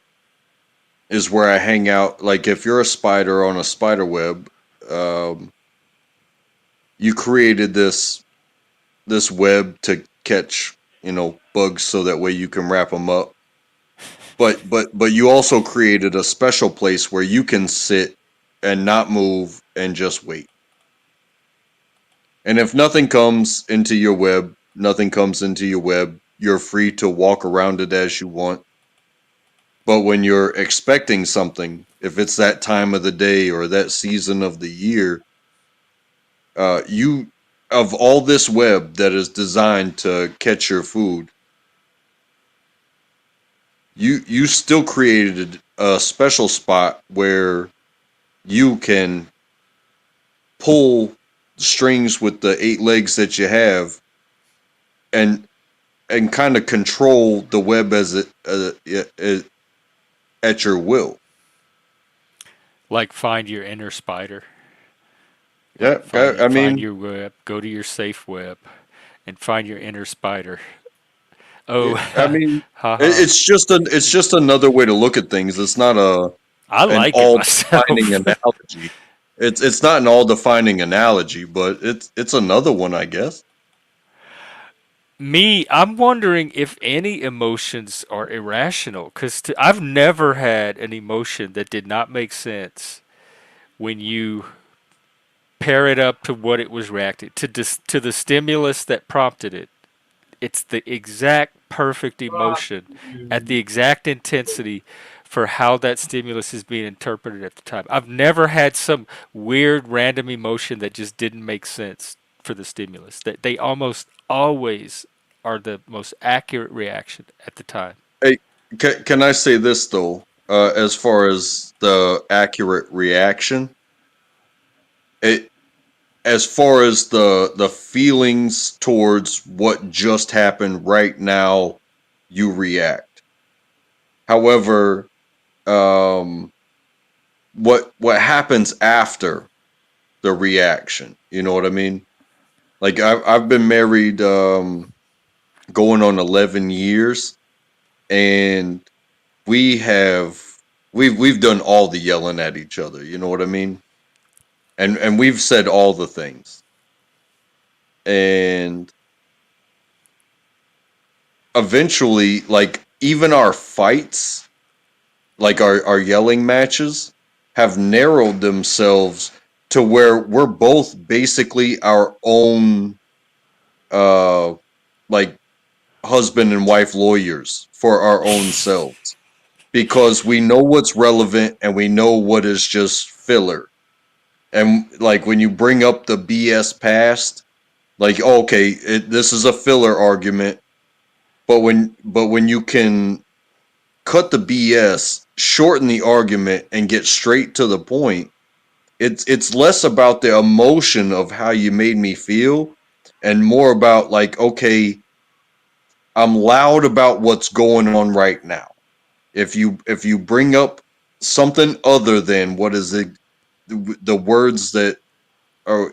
is where I hang out. Like, if you're a spider on a spider web, um, you created this web to catch, bugs so that way you can wrap them up. But you also created a special place where you can sit and not move and just wait. And if nothing comes into your web, nothing comes into your web, you're free to walk around it as you want. But when you're expecting something, if it's that time of the day or that season of the year, you of all this web that is designed to catch your food, you still created a special spot where you can pull strings with the 8 legs that you have and kind of control the web as it at your will. Like find your inner spider. Yeah, I Find mean, your web, go to your safe web, and find your inner spider. yeah, Oh, I mean, haha. it's just another way to look at things. It's not I an like it all defining myself. analogy. It's not an all defining analogy, but it's another one, I guess. Me, I'm wondering if any emotions are irrational because I've never had an emotion that did not make sense when you pair it up to what it was reacting to the stimulus that prompted it. It's the exact perfect emotion at the exact intensity for how that stimulus is being interpreted at the time. I've never had some weird random emotion that just didn't make sense for the stimulus. That they almost always are the most accurate reaction at the time. Hey, can I say this though? As far as the accurate reaction, it as far as the feelings towards what just happened right now, you react. However, um, what happens after the reaction? You know what I mean? Like I've been married going on 11 years, and we have we've done all the yelling at each other. You know what I mean? And we've said all the things, and eventually, like, even our fights, like our yelling matches, have narrowed themselves to where we're both basically our own uh like husband and wife lawyers for our own selves, because we know what's relevant and we know what is just filler. And like when you bring up the BS past, Like, okay, this is a filler argument, but when you can cut the BS, shorten the argument, and get straight to the point, it's less about the emotion of how you made me feel, and more about like, okay, I'm loud about what's going on right now. If you bring up something other than what is the words that are,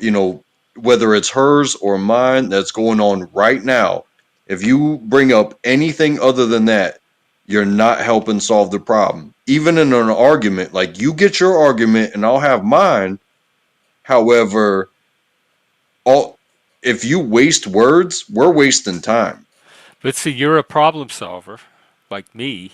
whether it's hers or mine that's going on right now, if you bring up anything other than that, you're not helping solve the problem. Even in an argument, like you get your argument and I'll have mine. However, all if you waste words, we're wasting time. But see, you're a problem solver, like me.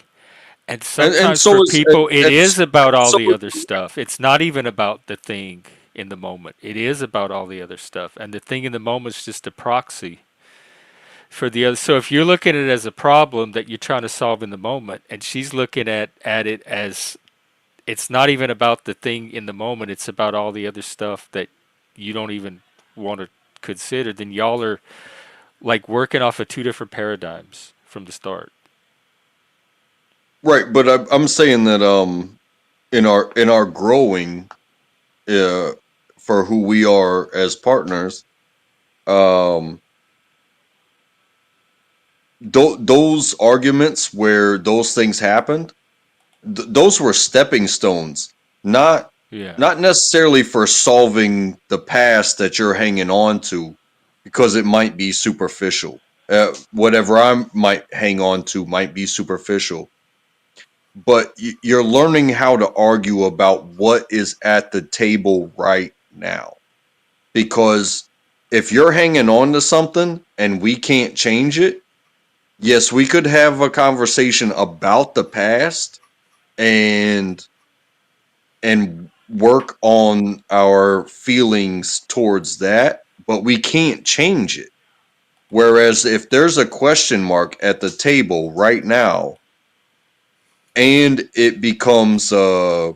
And And sometimes for so is people, it and is about all so the other stuff. It's not even about the thing in the moment. It is about all the other stuff. And the thing in the moment is just a proxy for the other. So if you're looking at it as a problem that you're trying to solve in the moment, and she's looking at it as it's not even about the thing in the moment, it's about all the other stuff that you don't even want to consider, then y'all are like working off of two different paradigms from the start. right, but I'm saying that in our growing uh for who we are as partners, um those arguments where those things happened, those were stepping stones, not Yeah. not necessarily for solving the past that you're hanging on to, because it might be superficial. Whatever I might hang on to might be superficial, but you're learning how to argue about what is at the table right now. Because if you're hanging on to something and we can't change it, yes, we could have a conversation about the past and work on our feelings towards that, but we can't change it. Whereas if there's a question mark at the table right now and it becomes uh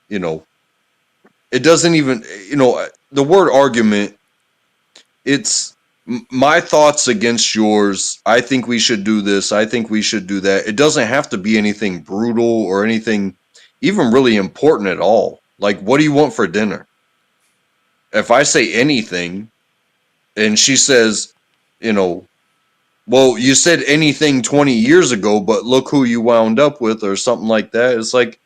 you know it doesn't even, the word argument, it's my thoughts against yours. I think we should do this. I think we should do that. It doesn't have to be anything brutal or anything even really important at all. Like, what do you want for dinner? If I say anything and she says, you know, well, you said anything 20 years ago, but look who you wound up with, or something like that. It's like,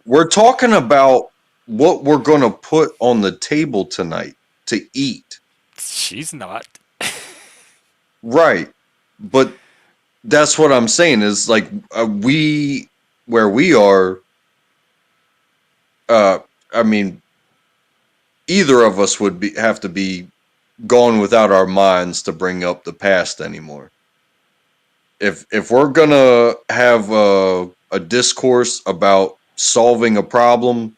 we're talking about what we're going to put on the table tonight to eat. She's not. Right. But that's what I'm saying is like, we, where we are, uh, I mean, either of us would have to be gone without our minds to bring up the past anymore. If we're gonna have a discourse about solving a problem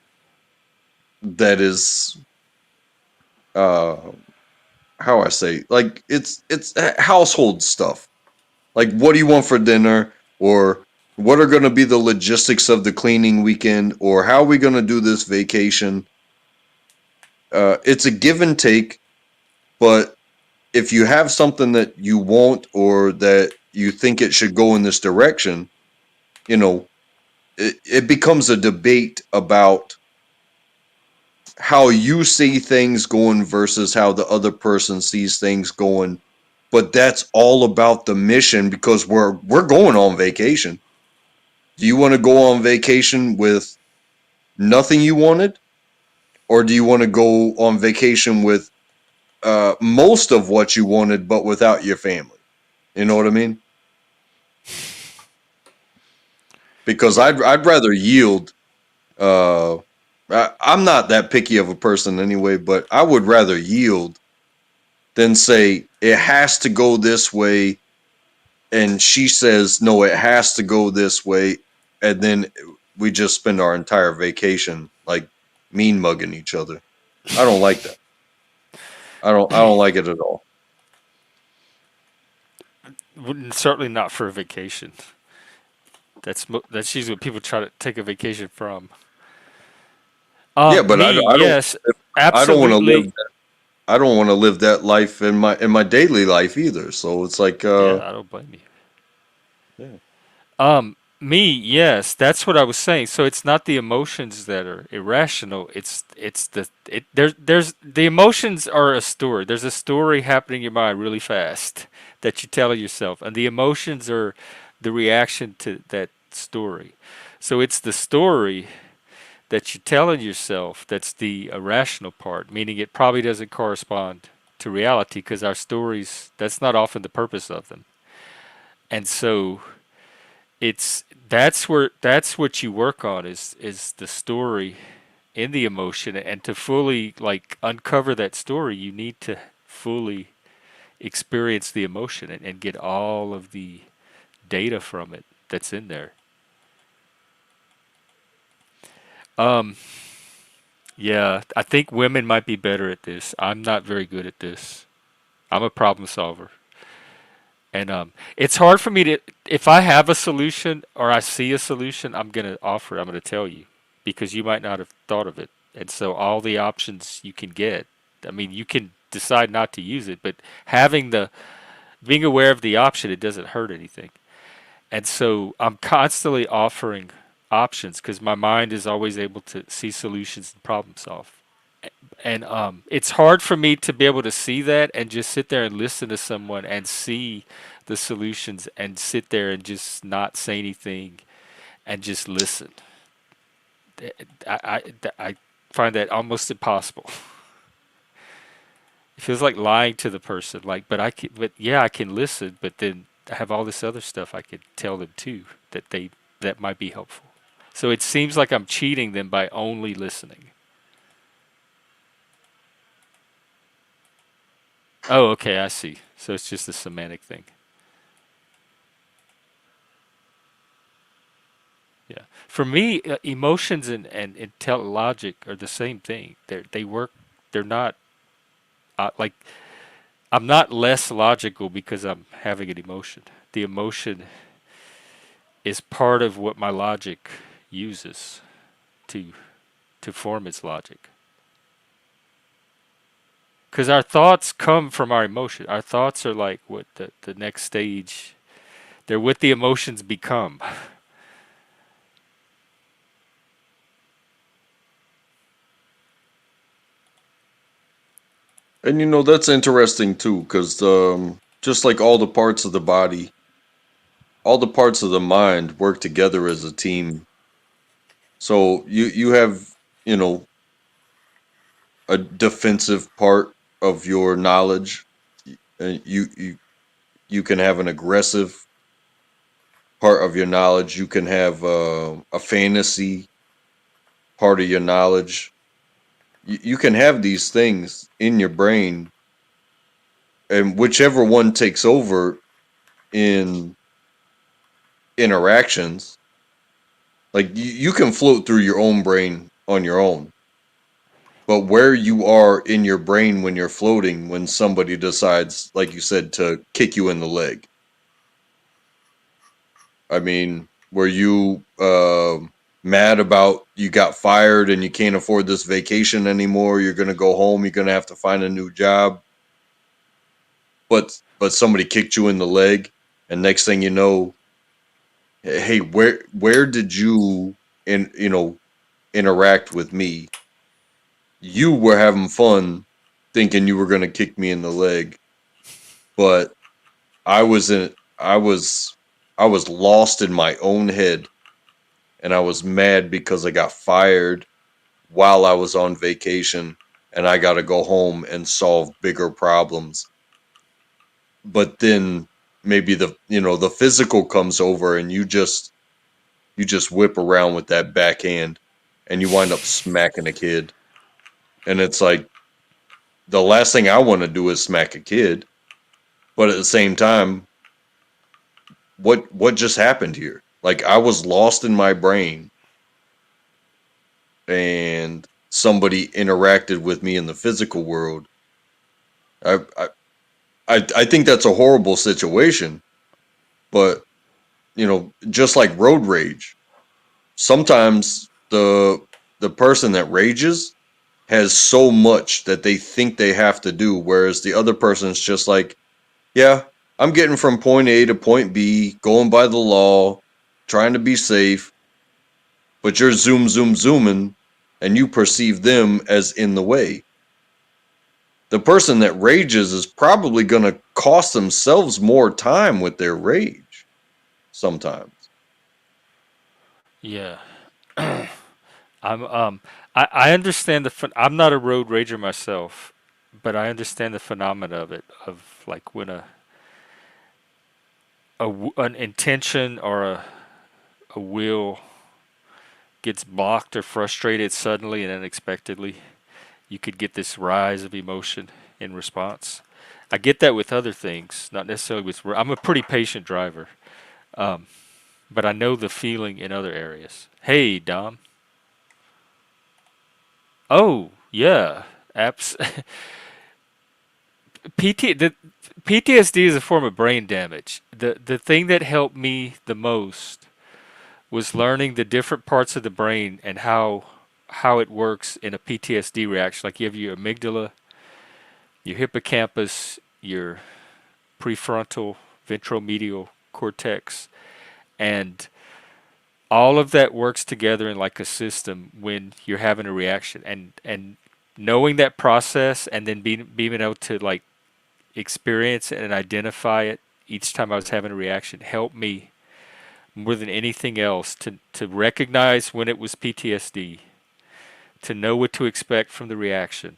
that is, uh how I say, like, it's household stuff, like what do you want for dinner, or what are going to be the logistics of the cleaning weekend, or how are we going to do this vacation. It's a give and take, but if you have something that you want or that you think it should go in this direction, you know, it becomes a debate about how you see things going versus how the other person sees things going. But that's all about the mission, because we're going on vacation. Do you want to go on vacation with nothing you wanted, or do you want to go on vacation with most of what you wanted but without your family? You know what I mean? Because Yeah. I'd rather yield. I'm not that picky of a person anyway, but I would rather yield than say it has to go this way, and she says no, it has to go this way, and then we just spend our entire vacation like mean mugging each other. I don't like that. I don't like it at all. Certainly not for a vacation. That's usually what people try to take a vacation from. Yeah, but Me, I don't. yes. I don't want to live absolutely. that. I don't want to live that life in my daily life either. So it's like, Yeah, I don't blame you. yeah. Me, yes, that's what I was saying. So it's not the emotions that are irrational. It's there's the emotions are a story. There's a story happening in your mind really fast that you tell yourself, and the emotions are the reaction to that story. So it's the story that you're telling yourself that's the irrational part, meaning it probably doesn't correspond to reality because our stories, that's not often the purpose of them. And so it's that's what you work on is the story in the emotion, and to fully like uncover that story you need to fully experience the emotion and get all of the data from it that's in there. um yeah, I think women might be better at this. I'm not very good at this. I'm a problem solver. And it's hard for me to, if I have a solution or I see a solution, I'm gonna offer it. I'm gonna tell you because you might not have thought of it. And so all the options you can get, I mean, you can decide not to use it, but having the being aware of the option, it doesn't hurt anything. And so I'm constantly offering options because my mind is always able to see solutions and problem solve. And it's hard for me to be able to see that and just sit there and listen to someone and see the solutions and sit there and just not say anything and just listen. I find that almost impossible. It feels like lying to the person. Like, but yeah, I can listen, but then I have all this other stuff I could tell them too that might be helpful. So it seems like I'm cheating them by only listening. Oh, okay, I see. So it's just a semantic thing. Yeah. For me, emotions and logic are the same thing. They work. They're not like I'm not less logical because I'm having an emotion. The emotion is part of what my logic uses to to form its logic. Because our thoughts come from our emotion. Our thoughts are like what the next stage. They're what the emotions become. And that's interesting too, because just like all the parts of the body, all the parts of the mind work together as a team. So you have you know a defensive part of your knowledge, and you can have an aggressive part of your knowledge. You can have a fantasy part of your knowledge. You can have these things in your brain, and whichever one takes over in interactions, like you can float through your own brain on your own. But where you are in your brain when you're floating, when somebody decides, like you said, to kick you in the leg. I mean, were you mad about you got fired and you can't afford this vacation anymore? You're gonna go home. You're gonna have to find a new job. But somebody kicked you in the leg, and next thing you know, hey, where did you interact with me? You were having fun, thinking you were gonna kick me in the leg, but I was in I was lost in my own head, and I was mad because I got fired while I was on vacation, and I got to go home and solve bigger problems. But then maybe the physical comes over, and you just whip around with that backhand, and you wind up smacking a kid. And it's like the last thing I want to do is smack a kid, but at the same time, what just happened here? Like, I was lost in my brain, and somebody interacted with me in the physical world. I I I think that's a horrible situation, but just like road rage, sometimes the person that rages has so much that they think they have to do, whereas the other person's just like, yeah, I'm getting from point A to point B, going by the law, trying to be safe, but you're zooming, and you perceive them as in the way. The person that rages is probably going to cost themselves more time with their rage sometimes. Yeah. I'm I understand I'm not a road rager myself, but I understand the phenomena of it, of like when an intention or a will gets blocked or frustrated suddenly and unexpectedly, you could get this rise of emotion in response. I get that with other things, not necessarily with. I'm a pretty patient driver, um, but I know the feeling in other areas. Hey, Dom. Oh, yeah. Apps. The PTSD is a form of brain damage. The thing that helped me the most was learning the different parts of the brain and how it works in a PTSD reaction. Like you have your amygdala, your hippocampus, your prefrontal ventromedial cortex, and all of that works together in like a system when you're having a reaction. And knowing that process and then being able to like experience it and identify it each time I was having a reaction helped me more than anything else to recognize when it was PTSD, to know what to expect from the reaction.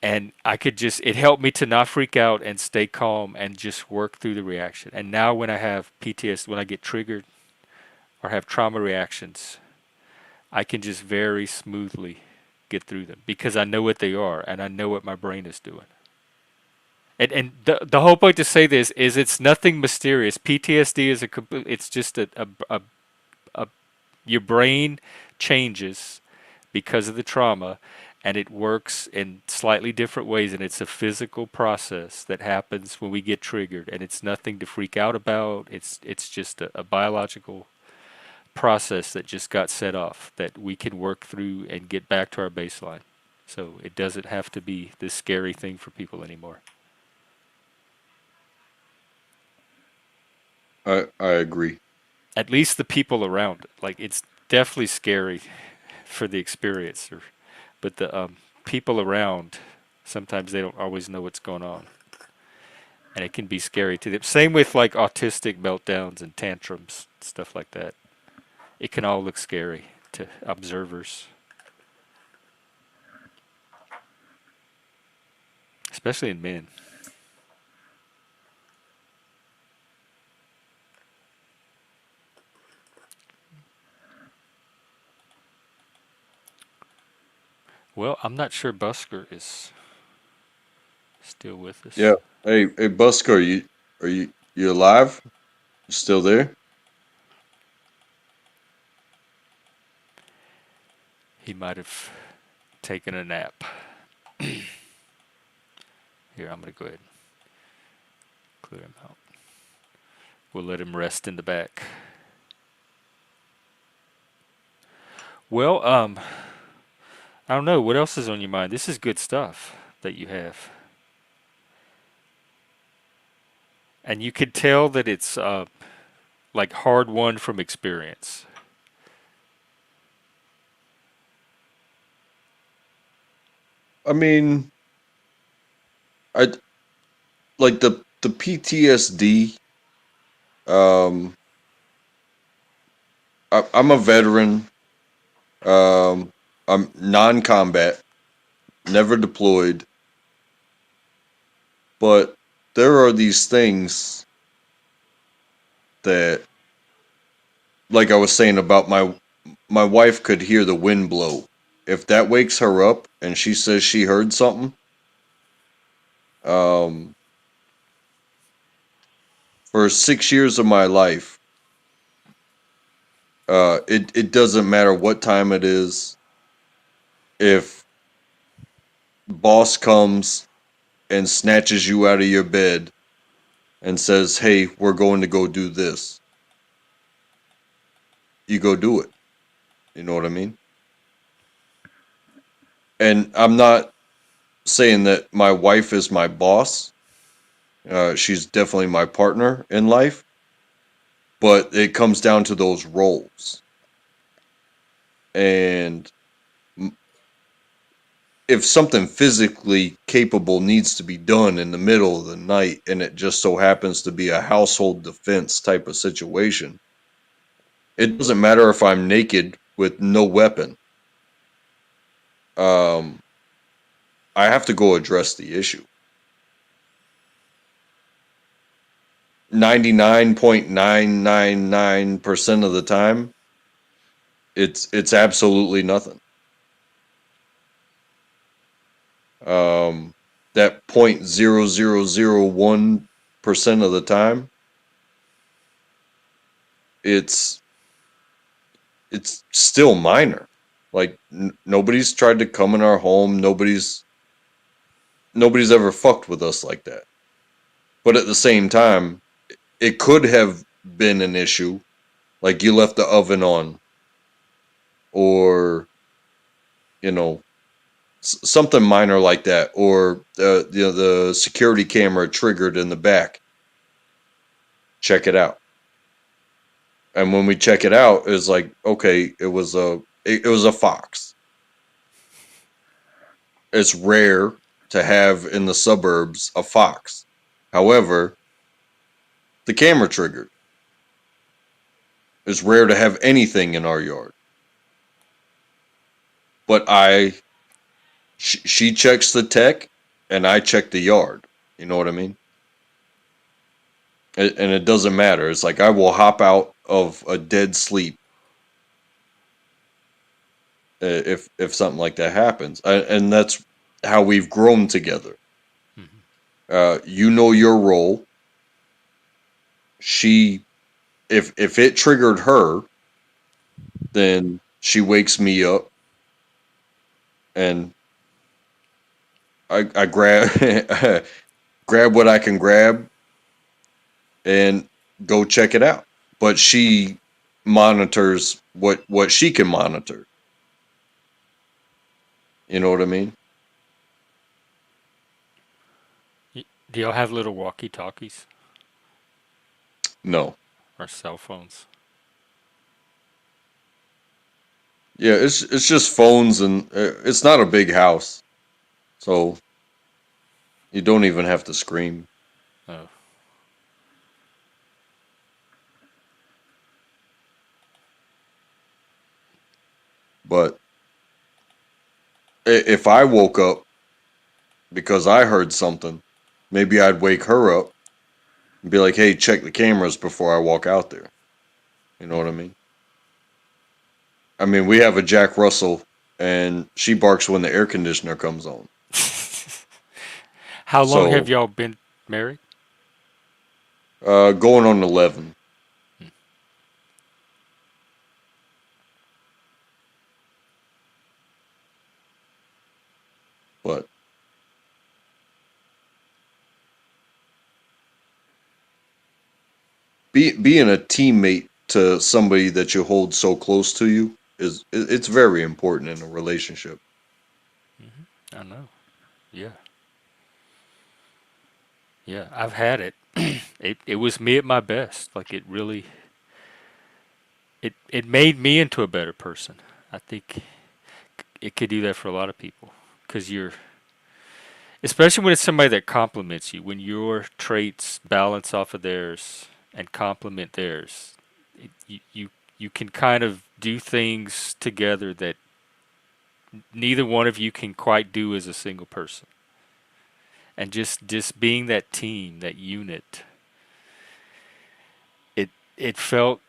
And I could just, it helped me to not freak out and stay calm and just work through the reaction. And now when I have PTSD, when I get triggered or have trauma reactions, I can just very smoothly get through them because I know what they are and I know what my brain is doing. And the whole point to say this is it's nothing mysterious. PTSD is it's just a your brain changes because of the trauma and it works in slightly different ways and it's a physical process that happens when we get triggered and it's nothing to freak out about. It's just a biological process that just got set off that we can work through and get back to our baseline. So it doesn't have to be this scary thing for people anymore. I agree. At least the people around it. Like it's definitely scary for the experiencer, but the people around sometimes they don't always know what's going on, and it can be scary to them. Same with like autistic meltdowns and tantrums, stuff like that. It can all look scary to observers, especially in men. Well, I'm not sure Busker is still with us. Yeah. Hey, Busker, you alive? You still there? He might have taken a nap. Here, I'm going to go ahead and clear him out. We'll let him rest in the back. Well, I don't know. What else is on your mind? This is good stuff that you have. And you could tell that it's like hard won from experience. I mean, I like the PTSD. Um, I'm a veteran. Um, I'm non-combat, never deployed, but there are these things that, like I was saying about my wife could hear the wind blow. If that wakes her up and she says she heard something, um, for 6 years of my life, it doesn't matter what time it is. If boss comes and snatches you out of your bed and says, "Hey, we're going to go do this," you go do it. You know what I mean? And I'm not saying that my wife is my boss. She's definitely my partner in life, but it comes down to those roles. And if something physically capable needs to be done in the middle of the night and it just so happens to be a household defense type of situation, it doesn't matter if I'm naked with no weapon. I have to go address the issue. 99.999% of the time, it's absolutely nothing. That 0.0001% of the time, it's still minor. Like nobody's tried to come in our home. Nobody's ever fucked with us like that. But at the same time, it could have been an issue, like you left the oven on, or you know, something minor like that, or the security camera triggered in the back. Check it out. And when we check it out, it's like, okay, it was a fox. It's rare to have in the suburbs a fox. However, the camera triggered. It's rare to have anything in our yard. But she checks the tech, and I check the yard. You know what I mean? And it doesn't matter. It's like I will hop out of a dead sleep if something like that happens, and that's how we've grown together. You know your role. She, if it triggered her, then she wakes me up, and I grab grab what I can grab and go check it out. But she monitors what she can monitor. You know what I mean? Do y'all have little walkie-talkies No. or cell phones? Yeah, it's just phones, and it's not a big house, so you don't even have to scream. Oh, But if I woke up because I heard something, maybe I'd wake her up and be like, "Hey, check the cameras before I walk out there." You know what I mean? I mean, we have a Jack Russell, and she barks when the air conditioner comes on. how long have So, y'all been married? going on 11. But being a teammate to somebody that you hold so close to you it's very important in a relationship. I know. Yeah, yeah. I've had it. It was me at my best. Like it made me into a better person. I think it could do that for a lot of people because especially when it's somebody that compliments you, when your traits balance off of theirs and complement theirs, you can kind of do things together that neither one of you can quite do as a single person. And just being that team, that unit, it felt,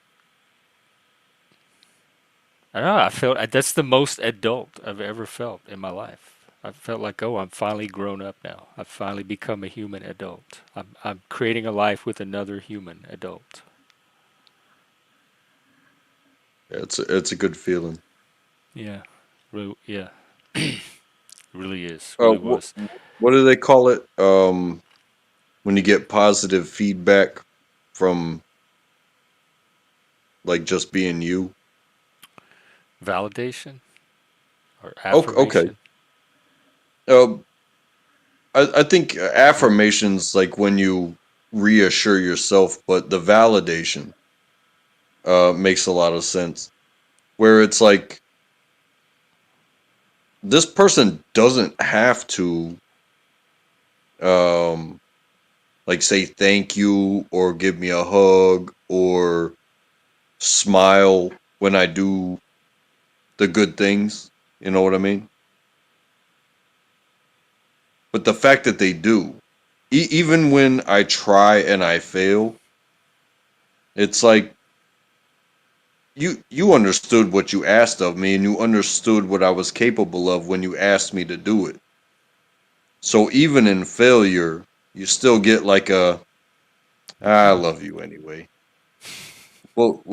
I don't know, I felt that's the most adult I've ever felt in my life. I felt like, oh, I'm finally grown up now. I've finally become a human adult. I'm creating a life with another human adult. It's a good feeling. Yeah, really, yeah, really is, uh really what, was. what do they call it, when you get positive feedback from like just being you? Validation or Okay, okay. affirmation. uh, I think affirmations like when you reassure yourself, but the validation makes a lot of sense. Where it's like this person doesn't have to um, like say thank you or give me a hug or smile when I do the good things. You know what I mean? But the fact that they do, even when I try and I fail, it's like you understood what you asked of me and you understood what I was capable of when you asked me to do it. So even in failure, you still get like a I love you anyway. We'll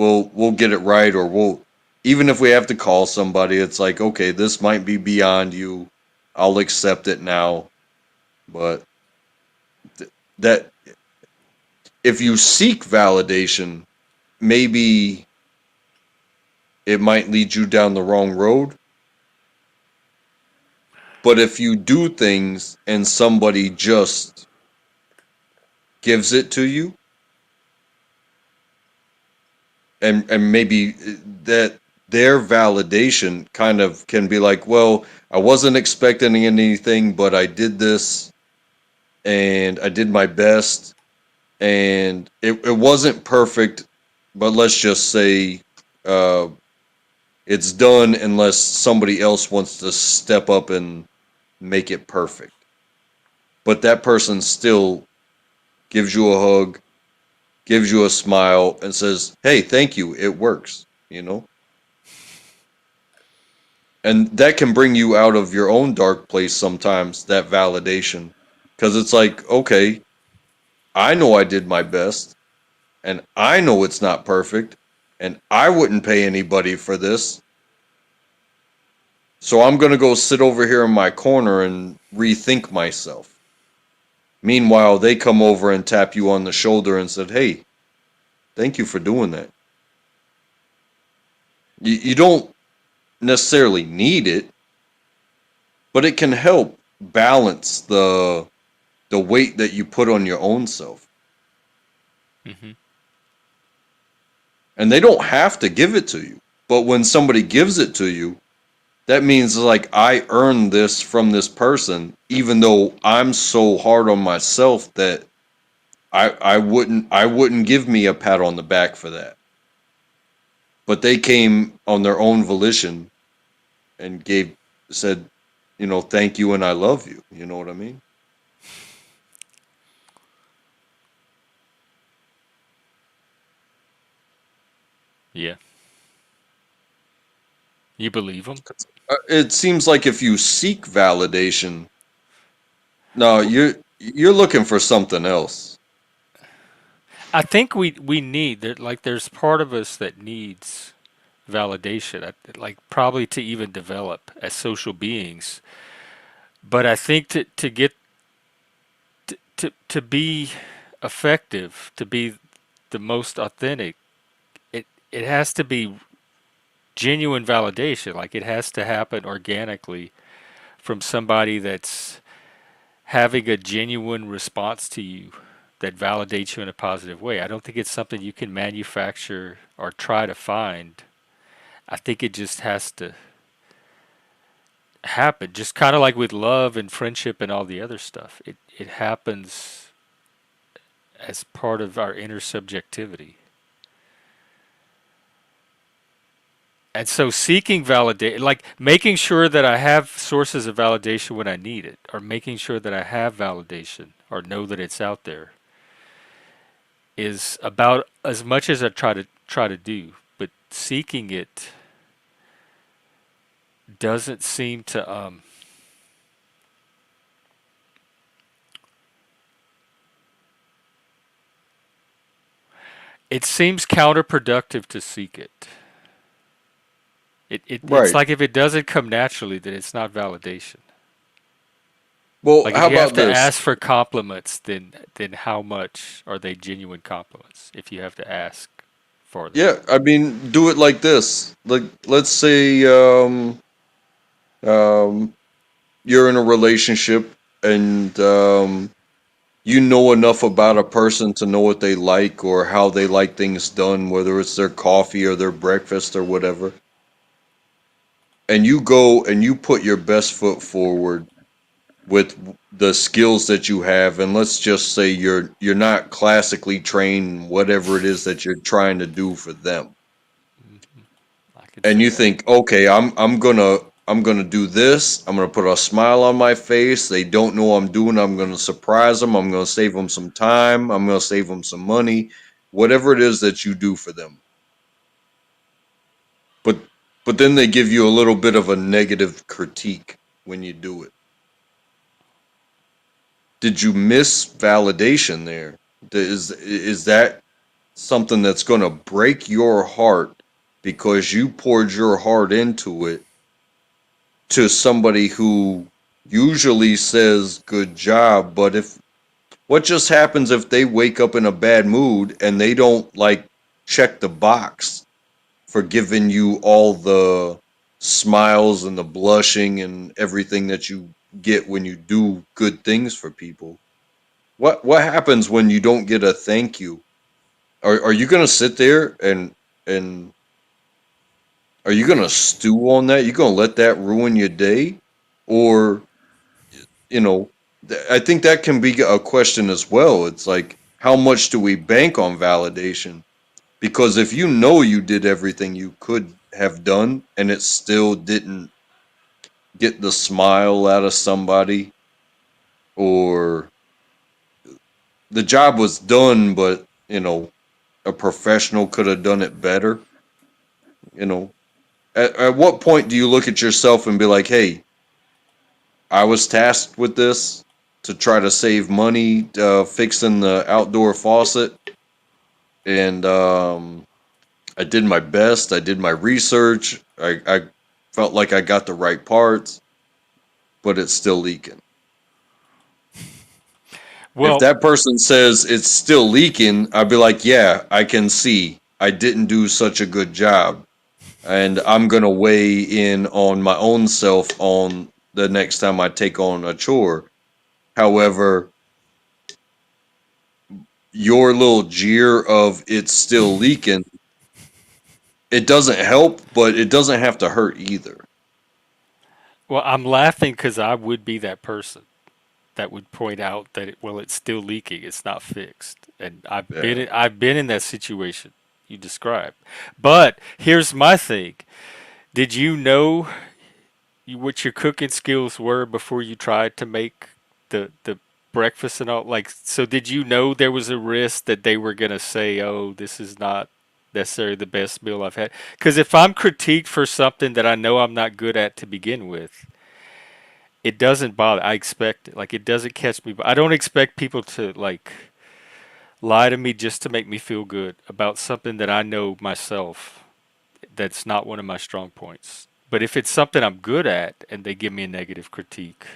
get it right, or we'll even if we have to call somebody, it's like okay, this might be beyond you. I'll accept it now, but that if you seek validation, maybe it might lead you down the wrong road. But if you do things and somebody just gives it to you, and maybe that their validation kind of can be like, well, I wasn't expecting anything, but I did this and I did my best and it wasn't perfect, but let's just say uh, it's done unless somebody else wants to step up and make it perfect. But that person still gives you a hug, gives you a smile, and says, "Hey, thank you. It works." You know, and that can bring you out of your own dark place sometimes. That validation, because it's like, okay, I know I did my best, and I know it's not perfect, and I wouldn't pay anybody for this. So I'm gonna go sit over here in my corner and rethink myself. Meanwhile, they come over and tap you on the shoulder and said, "Hey, thank you for doing that." You don't necessarily need it, but it can help balance the weight that you put on your own self. Hmm. And they don't have to give it to you. But when somebody gives it to you, that means like I earned this from this person, even though I'm so hard on myself that I wouldn't give me a pat on the back for that. But they came on their own volition and said, thank you and I love you. You know what I mean? Yeah. You believe them? It seems like if you seek validation, no, you're looking for something else. I think we need that. Like, there's part of us that needs validation. Like, probably to even develop as social beings. But I think to get to be effective, to be the most authentic, it has to be genuine validation. Like, it has to happen organically from somebody that's having a genuine response to you that validates you in a positive way. I don't think it's something you can manufacture or try to find. I think it just has to happen. Just kind of like with love and friendship and all the other stuff. It happens as part of our inner subjectivity. And so seeking validation, like making sure that I have sources of validation when I need it, or making sure that I have validation or know that it's out there, is about as much as I try to do. But seeking it doesn't seem to it seems counterproductive to seek it. It's Right. like if it doesn't come naturally, then it's not validation. Well, Like if how you have about to this? ask for compliments, then how much are they genuine compliments if you have to ask for them? Yeah, I mean, do it like this. Like, let's say, um, you're in a relationship and you know enough about a person to know what they like or how they like things done, whether it's their coffee or their breakfast or whatever. And you go and you put your best foot forward with the skills that you have, and let's just say you're not classically trained, whatever it is that you're trying to do for them. I could And see you that. think, okay, I'm gonna do this. I'm gonna put a smile on my face. They don't know what I'm doing. I'm gonna surprise them. I'm gonna save them some time. I'm gonna save them some money. Whatever it is that you do for them. But but then they give you a little bit of a negative critique when you do it. Did you miss validation there? Is that something that's gonna break your heart because you poured your heart into it to somebody who usually says good job, but if what just happens if they wake up in a bad mood and they don't like check the box for giving you all the smiles and the blushing and everything that you get when you do good things for people? What happens when you don't get a thank you? Are you gonna sit there and are you gonna stew on that? You gonna let that ruin your day? Or you know, I think that can be a question as well. It's like, how much do we bank on validation? Because if you know you did everything you could have done and it still didn't get the smile out of somebody, or the job was done, but, a professional could have done it better, you know, at what point do you look at yourself and be like, hey, I was tasked with this to try to save money fixing the outdoor faucet, and I did my best. I did my research. I felt like I got the right parts, but it's still leaking. If Well, that person says it's still leaking, I'd be like, yeah, I can see. I didn't do such a good job. And I'm going to weigh in on my own self on the next time I take on a chore. However, your little jeer of it's still leaking, it doesn't help, but it doesn't have to hurt either. well, I'm laughing because I would be that person that would point out that well, it's still leaking. It's not fixed, and Yeah. I've been in that situation you described. But here's my thing: did you know what your cooking skills were before you tried to make the breakfast and all? Like, so did you know there was a risk that they were gonna say, "Oh, this is not necessarily the best meal I've had"? Because if I'm critiqued for something that I know I'm not good at to begin with, it doesn't bother. I expect it. Like, it doesn't catch me. But I don't expect people to like lie to me just to make me feel good about something that I know myself that's not one of my strong points. But if it's something I'm good at and they give me a negative critique,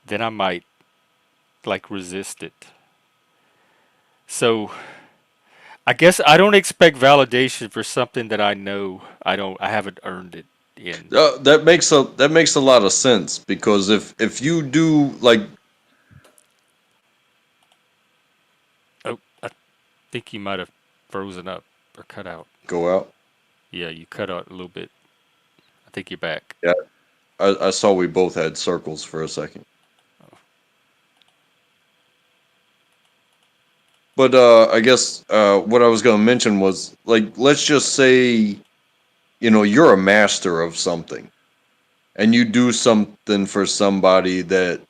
then I might like resist it. So I guess I don't expect validation for something that I know I haven't earned it in. That makes a lot of sense because if you do like Oh, I think you might have frozen up or cut out. go out, Yeah, you cut out a little bit. I think you're back. yeah, I saw we both had circles for a second. But I guess what I was going to mention was like, let's just say, you're a master of something and you do something for somebody that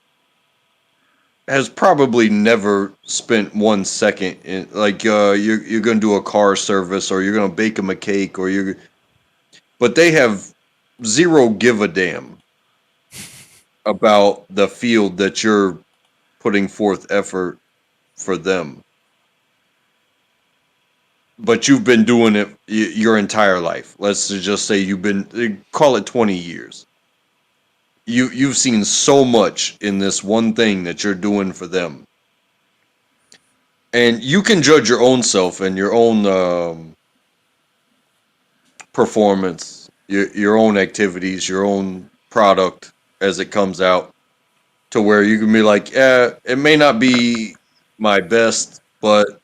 has probably never spent 1 second in like you're going to do a car service or you're going to bake them a cake but they have zero give a damn about the field that you're putting forth effort for them, but you've been doing it your entire life. Let's just say you've been call it 20 years. You've seen so much in this one thing that you're doing for them, and you can judge your own self and your own performance, your own activities, your own product as it comes out, to where you can be like, yeah, it may not be my best, but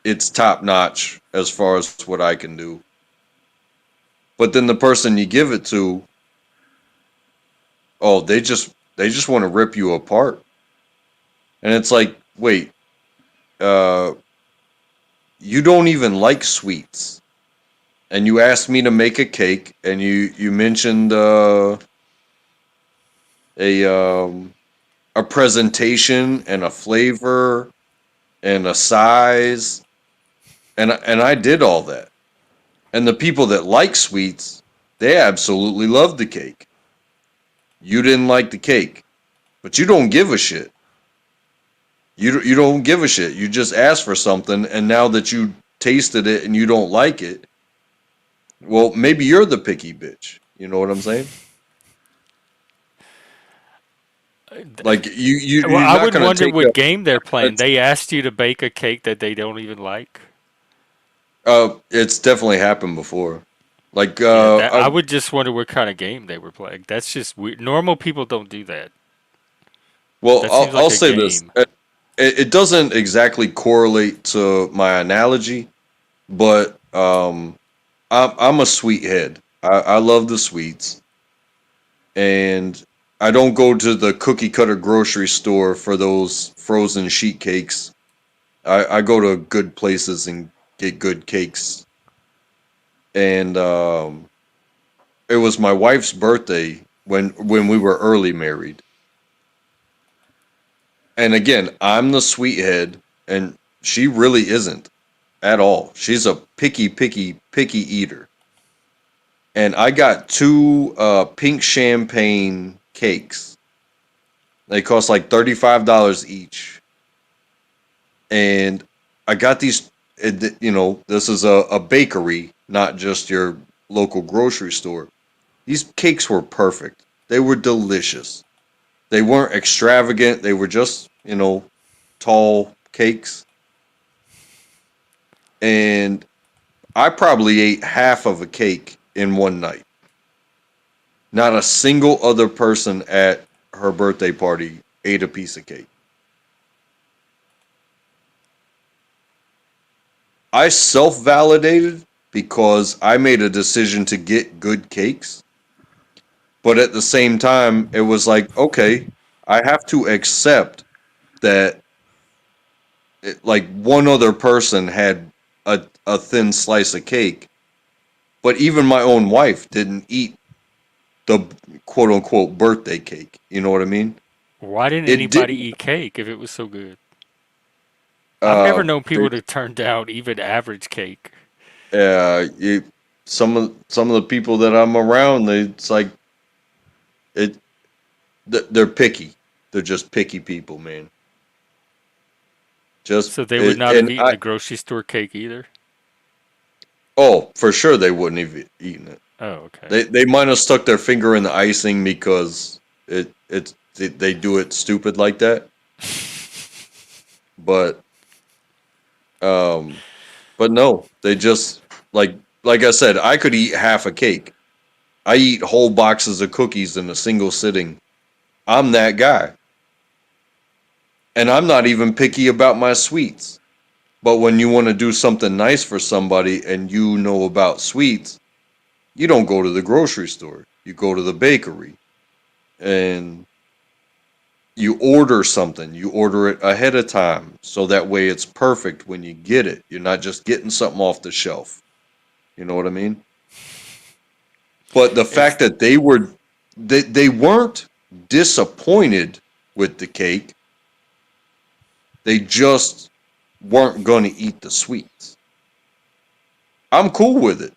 it's top notch as far as what I can do. But then the person you give it to, oh, they just want to rip you apart. And it's like, wait, uh, you don't even like sweets. And you asked me to make a cake, and you mentioned a a presentation and a flavor and a size, and I did all that. And the people that like sweets, they absolutely love the cake. You didn't like the cake, but you don't give a shit. You don't give a shit. You just asked for something, and now that you tasted it and you don't like it, well, maybe you're the picky bitch. You know what I'm saying? Like Well, you're I not would gonna wonder take what game they're a. playing. They asked you to bake a cake that they don't even like. It's definitely happened before. Like Yeah, that I would just wonder what kind of game they were playing. That's just weird. Normal people don't do that. well, That seems I'll like a say this. game. It doesn't exactly correlate to my analogy, but I'm a sweet head. I love the sweets, and I don't go to the cookie cutter grocery store for those frozen sheet cakes. I go to good places and get good cakes. And it was my wife's birthday when we were early married. And again, I'm the sweethead, and she really isn't at all. She's a picky eater. And I got two pink champagne cakes. They cost like $35 each. And I got these, this is a bakery, not just your local grocery store. These cakes were perfect. They were delicious. They weren't extravagant. They were just, tall cakes. And I probably ate half of a cake in one night. Not a single other person at her birthday party ate a piece of cake. I self validated because I made a decision to get good cakes. But at the same time, it was like, okay, I have to accept that like one other person had a thin slice of cake. But even my own wife didn't eat the quote unquote birthday cake. You know what I mean? Why didn't It anybody didn't. eat cake if it was so good? I've never known They, people to turn down even average cake. you, some of the people that I'm around, it's like it. They're picky. They're just picky people, man. Just So they would it, not have and eaten I. the grocery store cake either? Oh, for sure they wouldn't have eaten it. Oh, okay. They might have stuck their finger in the icing because they do it stupid like that. But um, but no, they just like I said, I could eat half a cake. I eat whole boxes of cookies in a single sitting. I'm that guy. And I'm not even picky about my sweets. But when you want to do something nice for somebody and you know about sweets, you don't go to the grocery store. You go to the bakery and you order something. You order it ahead of time so that way it's perfect when you get it. You're not just getting something off the shelf. You know what I mean? But the fact It's that they weren't disappointed with the cake. They just weren't going to eat the sweets. I'm cool with it.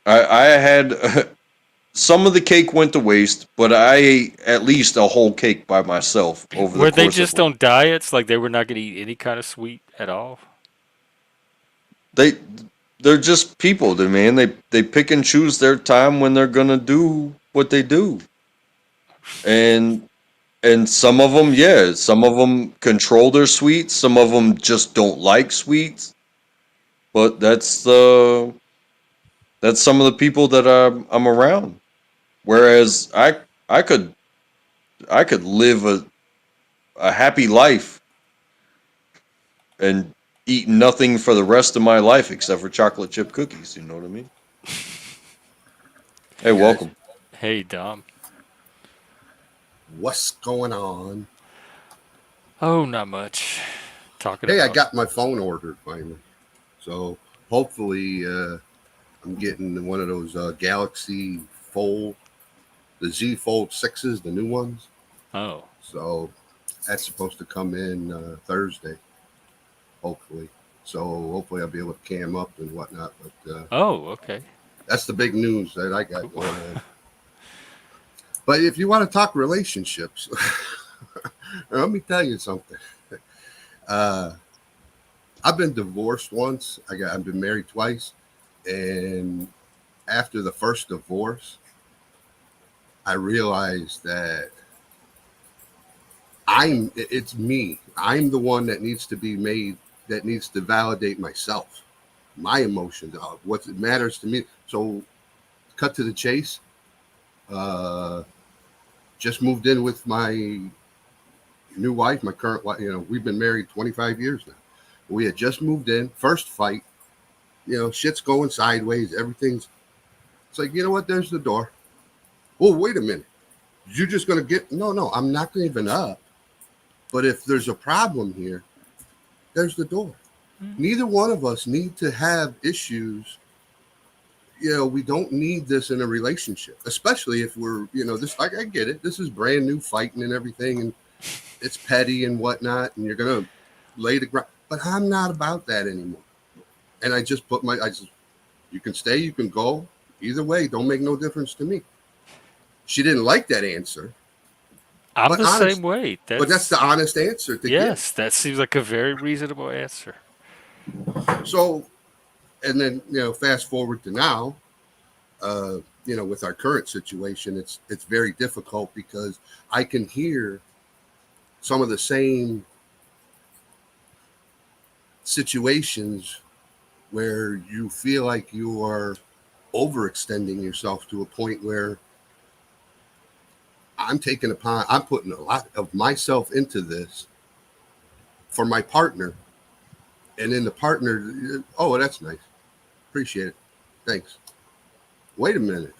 I had some of the cake went to waste, but I ate at least a whole cake by myself over the were they course of just on diets? Like they were not going to eat any kind of sweet at all? they they're just people, man. They pick and choose their time when they're gonna do what they do, and some of them, yeah, some of them control their sweets. Some of them just don't like sweets. But that's some of the people that I'm around. Whereas I could live a happy life and eat nothing for the rest of my life except for chocolate chip cookies. You know what I mean? Hey, Hey guys, welcome. Hey, Dom. what's going on? Oh, not much. Talking Hey, I about. got my phone ordered finally, so hopefully I'm getting one of those Galaxy Fold, the Z Fold 6s, the new ones. Oh. So that's supposed to come in Thursday, hopefully. So hopefully I'll be able to cam up and whatnot. But Oh, okay. that's the big news that I got Cool. going on. But if you want to talk relationships, let me tell you something. Uh, I've been divorced once. I've been married twice, and after the first divorce, I realized that it's me. I'm the one that needs to be made, that needs to validate myself, my emotions, what matters to me. So, cut to the chase. Uh, just moved in with my new wife, my current wife. We've been married 25 years now. We had just moved in, first fight. Shit's going sideways. Everything's. It's like, you know what? There's the door. Oh, wait a minute. You're just going to get. No, no, I'm not giving up. But if there's a problem here, there's the door. Neither one of us need to have issues. We don't need this in a relationship, especially if we're, this, like, I get it. This is brand new fighting and everything, and it's petty and whatnot, and you're going to lay the ground. But I'm not about that anymore. And you can stay, you can go. Either way, don't make no difference to me. She didn't like that answer, I'm but the same honest, way. but that's the honest answer to give. Yes, that seems like a very reasonable answer. So, and then, fast forward to now, with our current situation, it's very difficult because I can hear some of the same situations where you feel like you are overextending yourself to a point where I'm putting a lot of myself into this for my partner, and then the partner, oh, that's nice, appreciate it, thanks. Wait a minute.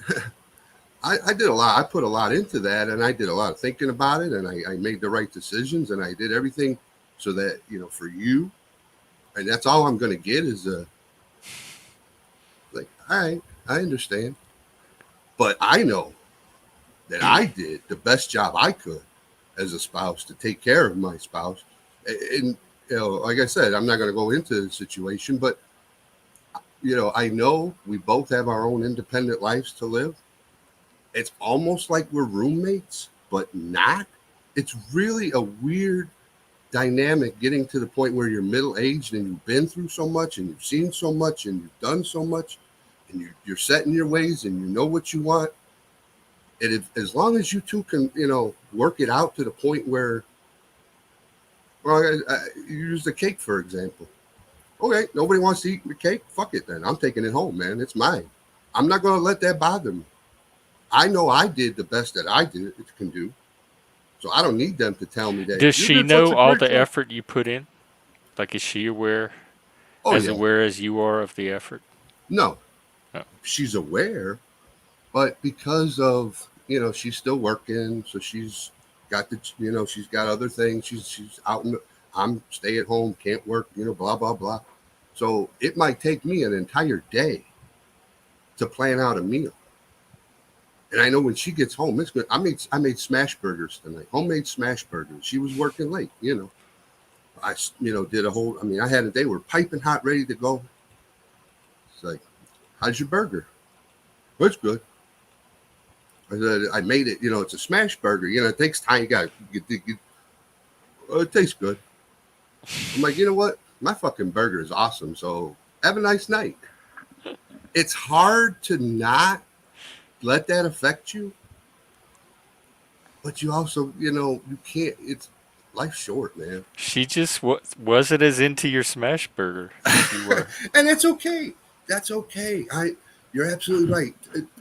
I did a lot. I put a lot into that, and I did a lot of thinking about it, and I made the right decisions, and I did everything so that, for you, and that's all I'm going to get is like, all right, I understand, but I know that I did the best job I could as a spouse to take care of my spouse, and like I said, I'm not going to go into the situation, but I know we both have our own independent lives to live. It's almost like we're roommates, but not. It's really a weird dynamic getting to the point where you're middle aged and you've been through so much and you've seen so much and you've done so much and you're set in your ways and you know what you want. And as long as you two can, work it out to the point where, well, you use the cake, for example. Okay, nobody wants to eat the cake. Fuck it then. I'm taking it home, man. It's mine. I'm not going to let that bother me. I know I did the best that I can do. So I don't need them to tell me that Does you she did such know a all great the job. effort you put in? Like, is she Oh yeah, aware as you are of the effort? no, Oh. she's aware, but because of she's still working, so she's got she's got other things. She's out in. I'm stay at home, can't work. Blah blah blah. So it might take me an entire day to plan out a meal. And I know when she gets home, it's good. I made smash burgers tonight, homemade smash burgers. She was working late. I did a whole. I mean, I had it. They were piping hot, ready to go. It's like, how's your burger? Oh, it's good. I said, I made it. It's a smash burger. It takes time. You got to it tastes good. I'm like, you know what? My fucking burger is awesome. So have a nice night. It's hard to not let that affect you, but you also, you can't. It's life's short, man. She just wasn't as into your smash burger as you were. And that's okay. That's okay. You're absolutely right.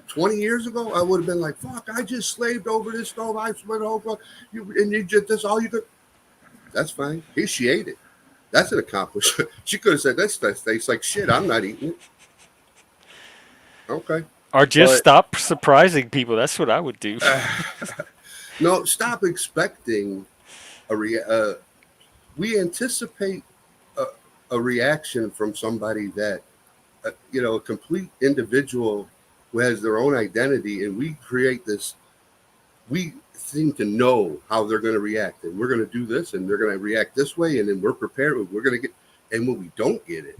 20 years ago, I would have been like, fuck, I just slaved over this stove. I spent the whole fuck. You just, that's all you could. That's fine. She ate it. That's an accomplishment. She could have said, that tastes like shit. I'm not eating it. Okay. Or just But stop surprising people. That's what I would do. no, stop expecting we anticipate a, a reaction from somebody that, a complete individual who has their own identity, and we create this. We seem to know how they're going to react, and we're going to do this, and they're going to react this way, and then we're prepared. We're going to get, and when we don't get it,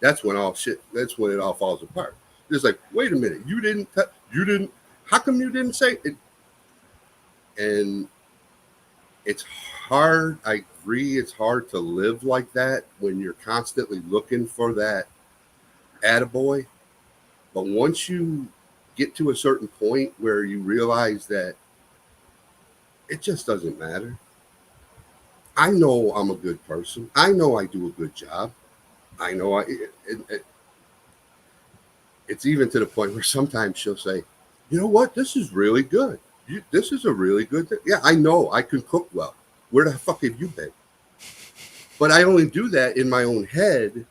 that's when all shit. That's when it all falls apart. It's like, wait a minute, you didn't. How come you didn't say it? And it's hard. I agree. It's hard to live like that when you're constantly looking for that attaboy. But once you get to a certain point where you realize that it just doesn't matter. I know I'm a good person. I know I do a good job. I know it's even to the point where sometimes she'll say, you know what, this is really good. This is a really good thing. Yeah, I know I can cook well. Where the fuck have you been? But I only do that in my own head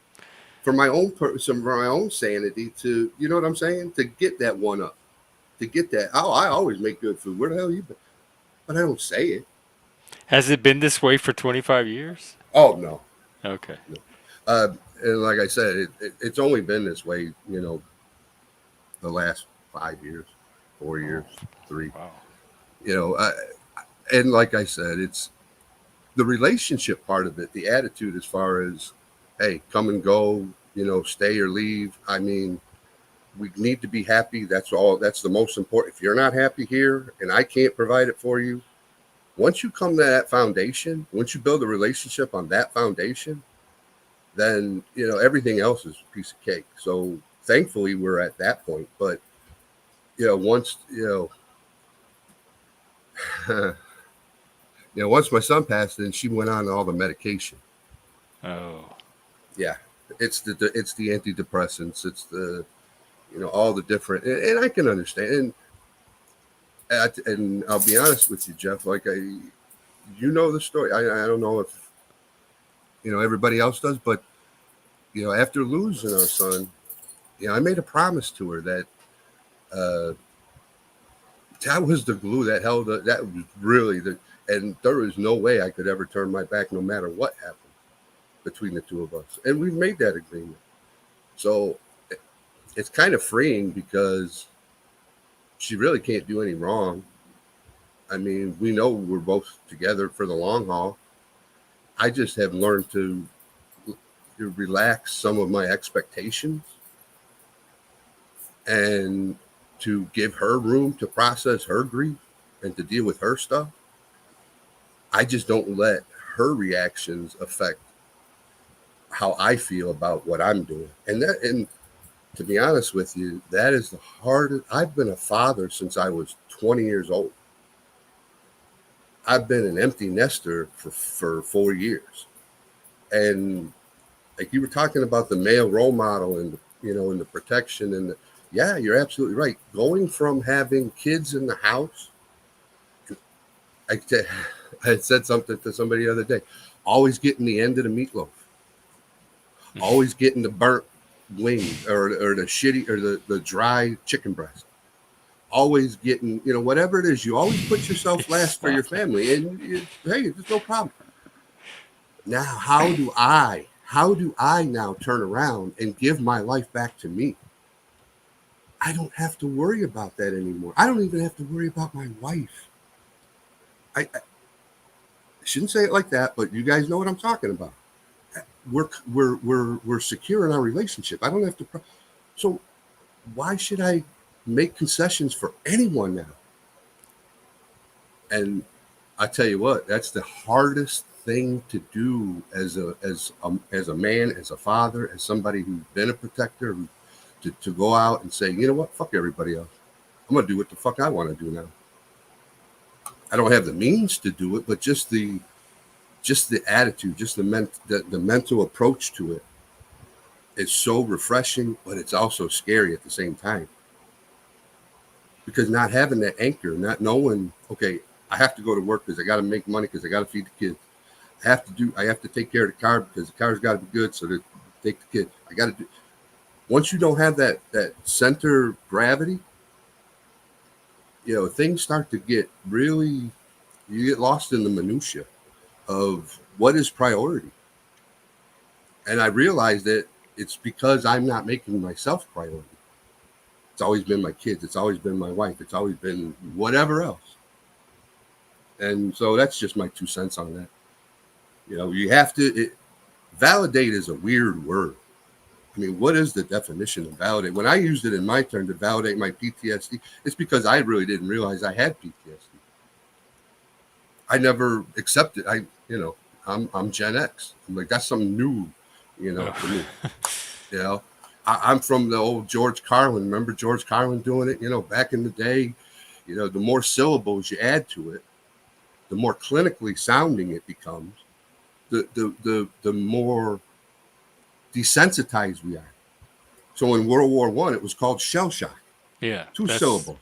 for my own person, for my own sanity, to, you know what I'm saying? To get that one up. To get that, oh, I always make good food. Where the hell have you been? But I don't say it. Has it been this way for 25 years? Oh, no. Okay. No. And like I said, it's only been this way, the last 5 years, 4 years, 3. Wow. And like I said, it's the relationship part of it, the attitude as far as, hey, come and go, stay or leave. I mean, we need to be happy. That's all. That's the most important. If you're not happy here and I can't provide it for you, once you come to that foundation, once you build a relationship on that foundation, then, everything else is a piece of cake. So thankfully we're at that point. But, once, once my son passed, then she went on all the medication. Oh. Yeah. It's the antidepressants. It's the, all the different, and I can understand. And I'll be honest with you, Jeff, like the story. I don't know if, everybody else does, but, after losing our son, I made a promise to her that, that was the glue that held it. That was really and there was no way I could ever turn my back no matter what happened between the two of us. And we've made that agreement. So it's kind of freeing because she really can't do any wrong. I mean, we know we're both together for the long haul. I just have learned to relax some of my expectations and to give her room to process her grief and to deal with her stuff. I just don't let her reactions affect how I feel about what I'm doing. And to be honest with you, that is the hardest. I've been a father since I was 20 years old. I've been an empty nester for 4 years. And like you were talking about the male role model and, and the protection and yeah, you're absolutely right. Going from having kids in the house, I had said something to somebody the other day, always getting the end of the meatloaf, always getting the burnt wing or the shitty or the dry chicken breast, always getting, whatever it is, you always put yourself last for your family. And hey, there's no problem. Now, how do I now turn around and give my life back to me? I don't have to worry about that anymore. I don't even have to worry about my wife. I shouldn't say it like that, but you guys know what I'm talking about. We're secure in our relationship. I don't have to. So why should I make concessions for anyone now? And I tell you what, that's the hardest thing to do as a man, as a father, as somebody who's been a protector, to go out and say, you know what, fuck everybody else. I'm gonna do what the fuck I want to do now. I don't have the means to do it, but just the attitude, just the mental approach to it is so refreshing, but it's also scary at the same time. because not having that anchor, not knowing, okay, I have to go to work because I got to make money because I got to feed the kids. I have to take care of the car because the car's got to be good so to take the kid. I got to do. Once you don't have that center of gravity, things start to get really. You get lost in the minutia of what is priority. And I realized that it's because I'm not making myself priority. It's always been my kids. It's always been my wife. It's always been whatever else. And so that's just my 2 cents on that. You have to validate is a weird word. I mean, what is the definition of validate? When I used it in my turn to validate my PTSD, it's because I really didn't realize I had PTSD. I never accepted. I'm Gen X. I'm like, that's something new, to me. I'm from the old George Carlin. Remember George Carlin doing it? Back in the day, the more syllables you add to it, the more clinically sounding it becomes. The more desensitized we are. So in World War I, it was called shell shock. Yeah, 2 that's syllables.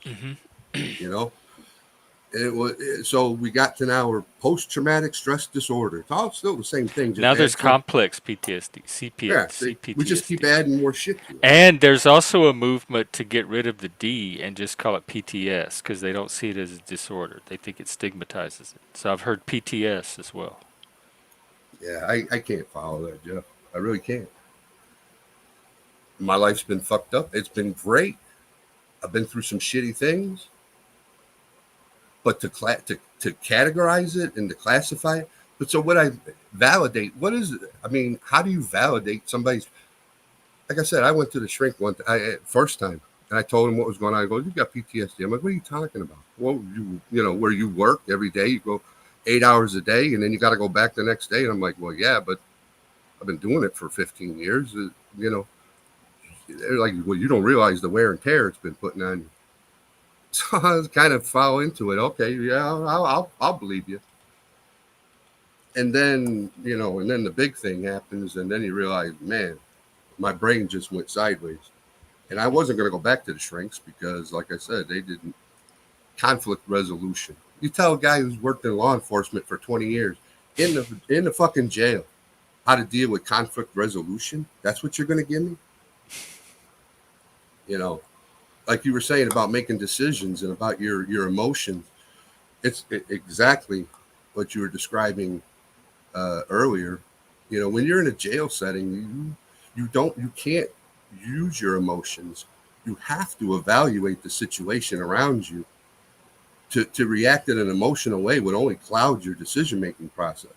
And it was so we got to now we're post-traumatic stress disorder. It's all still the same thing. Just now there's add some. complex PTSD, Yeah, see, we just keep CPTSD. adding more shit to it. And there's also a movement to get rid of the D and just call it PTS because they don't see it as a disorder. They think it stigmatizes it. So I've heard PTS as well. Yeah, I can't follow that, Jeff. I really can't. My life's been fucked up. It's been great. I've been through some shitty things. But to categorize it and to classify it. But so what I validate, what is it? I mean, how do you validate somebody's? Like I said, I went to the shrink first time, and I told him what was going on. I go, you got PTSD. I'm like, what are you talking about? Well, where you work every day, you go 8 hours a day, and then you got to go back the next day. And I'm like, well, yeah, but I've been doing it for 15 years. They're like, well, you don't realize the wear and tear it's been putting on you. So I was kind of fall into it. Okay, yeah, I'll believe you. And then the big thing happens, and then you realize, man, my brain just went sideways. And I wasn't going to go back to the shrinks because, like I said, they didn't conflict resolution. You tell a guy who's worked in law enforcement for 20 years in the fucking jail how to deal with conflict resolution. That's what you're going to give me. Like you were saying about making decisions and about your emotions. It's exactly what you were describing earlier. When you're in a jail setting, you can't use your emotions. You have to evaluate the situation around you. To react in an emotional way would only cloud your decision-making process.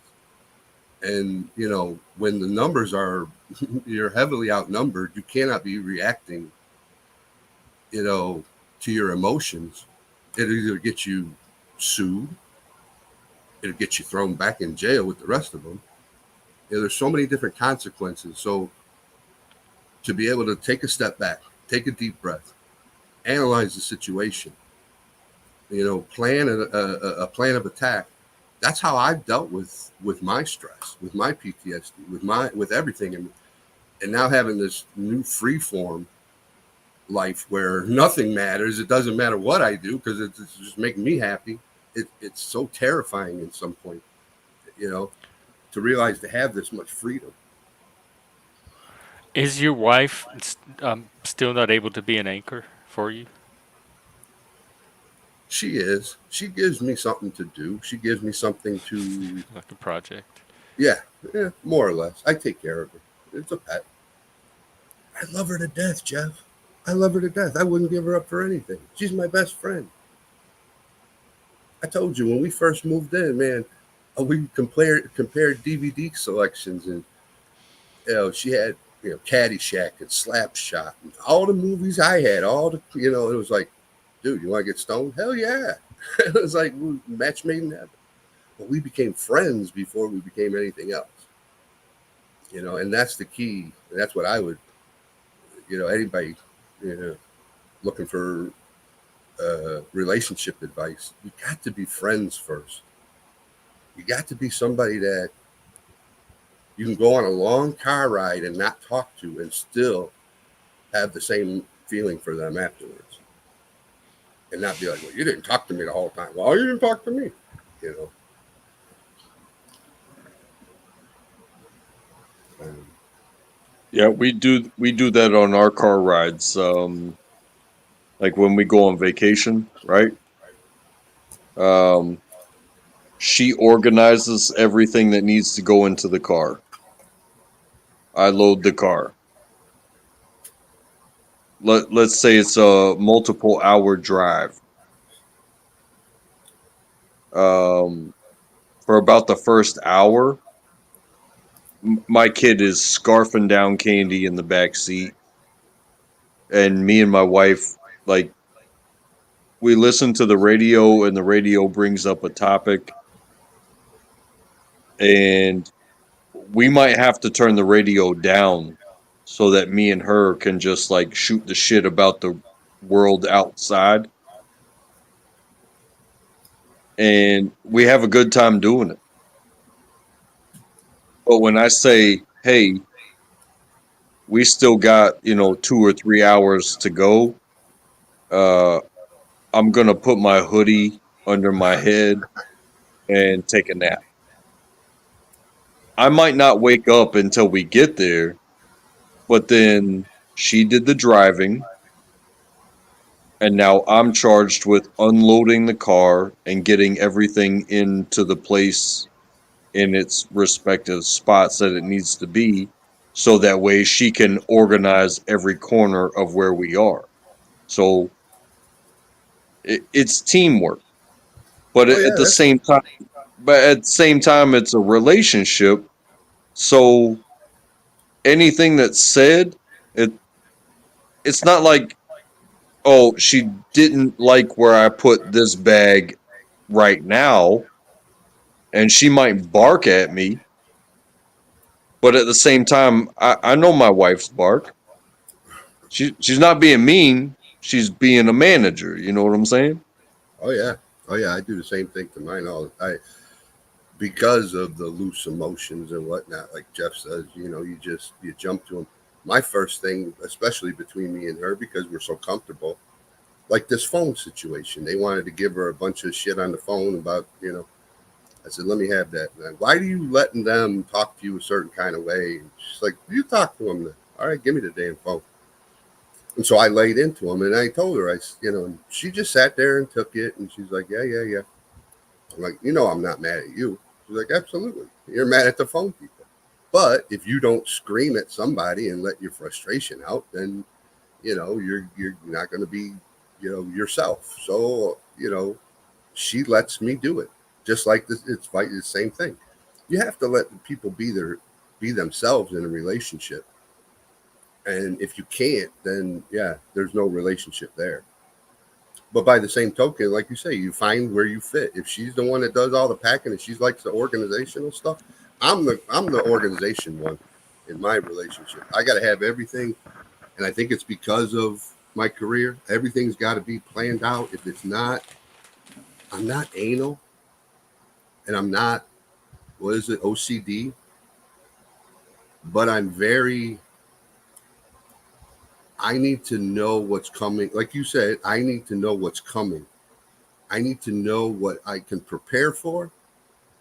And, when the numbers are, you're heavily outnumbered, you cannot be reacting, to your emotions. It'll either get you sued, it'll get you thrown back in jail with the rest of them. There's so many different consequences. So to be able to take a step back, take a deep breath, analyze the situation, plan a plan of attack. That's how I've dealt with my stress, with my PTSD, with everything. And now having this new free form life where nothing matters. It doesn't matter what I do because it's just making me happy. It's so terrifying at some point, to realize to have this much freedom. Is your wife still not able to be an anchor for you? She is. She gives me something to do. She gives me something to, Like a project? yeah, more or less. I take care of her. It's a pet. I love her to death, Jeff. I love her to death. I wouldn't give her up for anything. She's my best friend. I told you when we first moved in, man, we compared DVD selections, and she had Caddyshack and Slapshot and all the movies I had. All the it was like, dude, you want to get stoned? Hell yeah! It was like match made in heaven. But we became friends before we became anything else. And that's the key. That's what I would, anybody, looking for relationship advice. You got to be friends first. You got to be somebody that you can go on a long car ride and not talk to and still have the same feeling for them afterwards. and not be like, well, you didn't talk to me the whole time. Well, you didn't talk to me, you know. Um, Yeah, we do that on our car rides. Like when we go on vacation, right? Um, she organizes everything that needs to go into the car. I load the car. Let's say it's a multiple hour drive. Um, for about the first hour, my kid is scarfing down candy in the back seat, and me and my wife, like, we listen to the radio, and the radio brings up a topic, and we might have to turn the radio down so that me and her can just like shoot the shit about the world outside, and we have a good time doing it. But when I say, hey, we still got, 2 or 3 hours to go, uh I'm gonna put my hoodie under my head and take a nap. I might not wake up until we get there, but then she did the driving, and now I'm charged with unloading the car and getting everything into the place in its respective spots that it needs to be, so that way she can organize every corner of where we are. So it's teamwork, but oh yeah, at the that's same time, it's a relationship. So anything that's said, it it's not like, oh, she didn't like where I put this bag right now, and she might bark at me, but at the same time, I know my wife's bark. She's not being mean, she's being a manager, you know what I'm saying? oh yeah, oh yeah. I do the same thing to mine. All I because of the loose emotions and whatnot. Like Jeff says, you jump to them. My first thing, especially between me and her, because we're so comfortable, like this phone situation. They wanted to give her a bunch of shit on the phone about, I said, let me have that. And why are you letting them talk to you a certain kind of way? And she's like, you talk to them then. All right, give me the damn phone. And so I laid into him and I told her, and she just sat there and took it. And she's like, yeah, yeah, yeah. I'm like, I'm not mad at you. She's like, absolutely. You're mad at the phone people. But if you don't scream at somebody and let your frustration out, then, you're not going to be, yourself. So, she lets me do it. Just like this, it's like the same thing. You have to let people be themselves in a relationship. And if you can't, then yeah, there's no relationship there. But by the same token, like you say, you find where you fit. If she's the one that does all the packing and she likes the organizational stuff, I'm the organization one in my relationship. I got to have everything, and I think it's because of my career. Everything's got to be planned out. If it's not, I'm not anal, and I'm not, what is it, OCD, but I'm very. I need to know what's coming. Like you said, I need to know what's coming. I need to know what I can prepare for,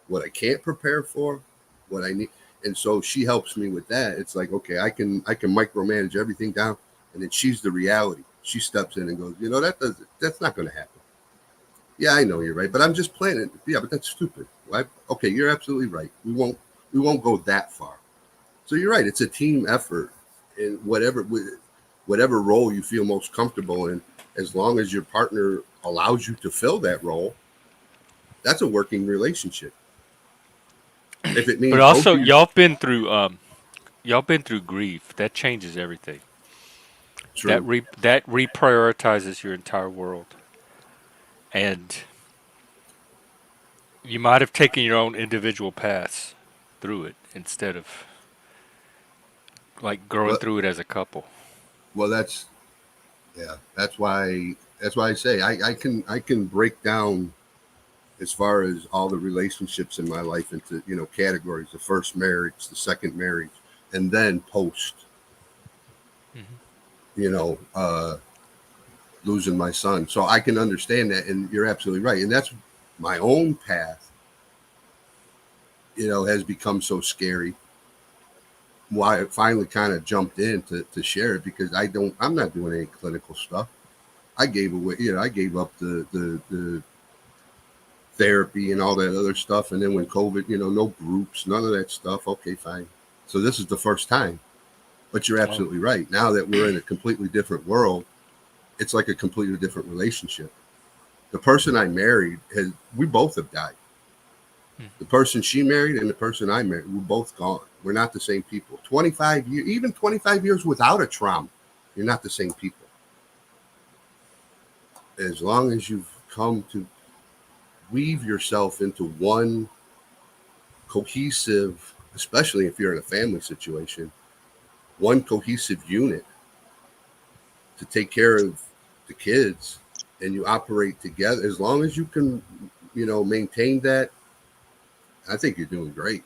what I can't prepare for, what I need. And so she helps me with that. It's like, okay, I can micromanage everything down, and then she's the reality. She steps in and goes, that's not going to happen. Yeah, I know you're right, but I'm just planning. Yeah, but that's stupid. Right? Okay, you're absolutely right. We won't go that far. So you're right. It's a team effort, in whatever role you feel most comfortable in. As long as your partner allows you to fill that role, that's a working relationship. If it But means both also, of you, y'all been through grief. That changes everything. true. That reprioritizes your entire world, and you might have taken your own individual paths through it instead of like growing Well, through it as a couple. well, yeah. That's why I say I can break down as far as all the relationships in my life into categories: the first marriage, the second marriage, and then post. Hmm. You know, uh, losing my son. So I can understand that, and you're absolutely right. And that's my own path, has become so scary. Why I finally kind of jumped in to share it, because I'm not doing any clinical stuff. I gave away, I gave up the therapy and all that other stuff. And then when COVID, no groups, none of that stuff. Okay, fine. So this is the first time. But you're Oh, absolutely right. Now that we're in a completely different world, it's like a completely different relationship. The person I married we both have died. hmm. The person she married and the person I married, we're both gone. We're not the same people. 25 years, even 25 years without a trauma, you're not the same people. As long as you've come to weave yourself into one cohesive, especially if you're in a family situation, one cohesive unit to take care of the kids, and you operate together, as long as you can, maintain that, I think you're doing great.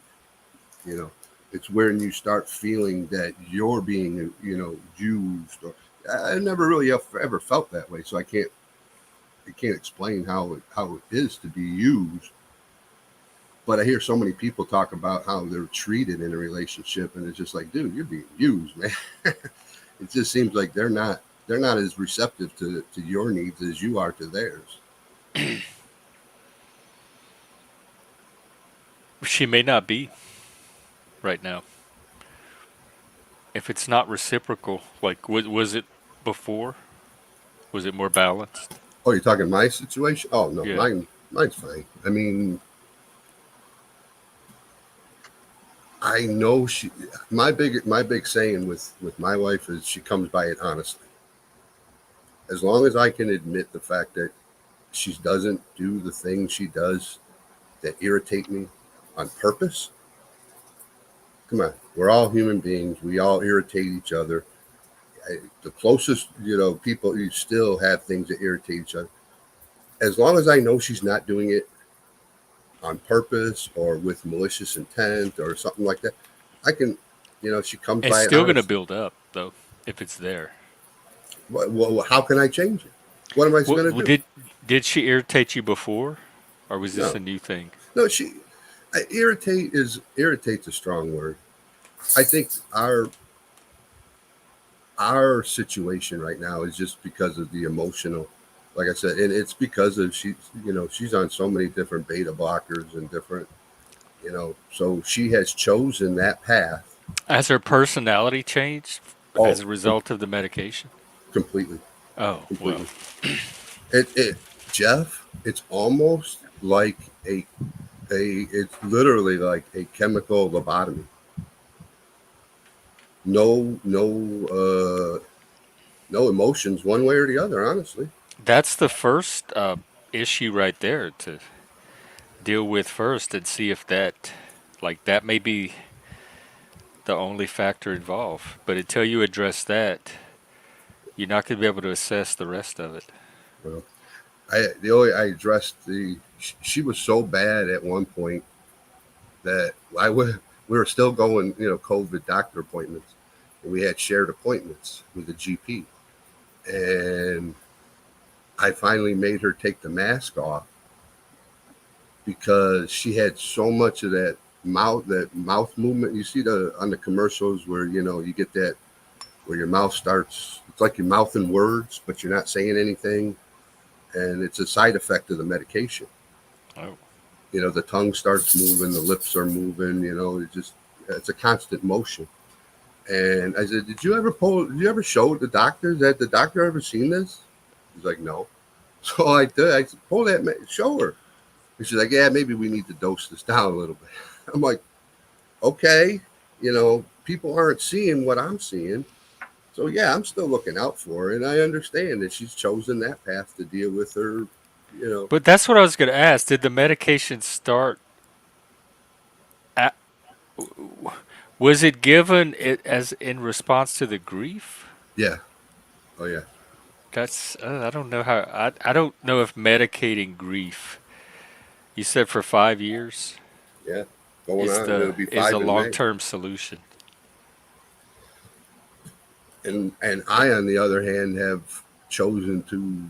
You know, it's when you start feeling that you're being, used. Or I never really ever felt that way, so I can't explain how it is to be used. But I hear so many people talk about how they're treated in a relationship, and it's just like, dude, you're being used, man. It just seems like they're not as receptive to your needs as you are to theirs. She may not be right now. If it's not reciprocal, like was it before? Was it more balanced? Oh, you're talking my situation? Oh no, Yeah. mine's fine. I mean, I know my big saying with my wife is she comes by it honestly. As long as I can admit the fact that she doesn't do the things she does that irritate me on purpose. Come on, we're all human beings. We all irritate each other. The closest, people, you still have things that irritate each other. As long as I know she's not doing it on purpose or with malicious intent or something like that, I can, she comes It's by it still going to honestly. build up though if it's there. Well, how can I change it? What am I What going to do? did she irritate you before, or was this No, a new thing? no. Irritate's a strong word. I think our situation right now is just because of the emotional, like I said, and it's because of she's on so many different beta blockers and different, so she has chosen that path. Has her personality changed Oh, as a result of the medication? completely, Oh well. completely. It Jeff, it's almost like it's literally like a chemical lobotomy. No emotions one way or the other, honestly. That's the first issue right there to deal with first and see if that may be the only factor involved. But until you address that, you're not going to be able to assess the rest of it. Well, I addressed she was so bad at one point that we were still going, COVID doctor appointments, and we had shared appointments with the GP, and I finally made her take the mask off because she had so much of that mouth movement. You see on the commercials where you get that where your mouth starts. It's like you're mouthing words, but you're not saying anything, and it's a side effect of the medication. Oh. The tongue starts moving, the lips are moving. It's a constant motion. And I said, did you ever show the doctor? Had the doctor ever seen this? He's like, no. So I did. I said, pull that, show her. And she's like, yeah, maybe we need to dose this down a little bit. I'm like, okay, people aren't seeing what I'm seeing. So yeah, I'm still looking out for her, and I understand that she's chosen that path to deal with her. You know, But that's what I was going to ask. Did the medication start at, was it given as in response to the grief? yeah, oh yeah, That's I don't know how I don't know if medicating grief. You said for 5 years yeah, going on. It'll be is a 5 in long May. term solution. And I, on the other hand, have chosen to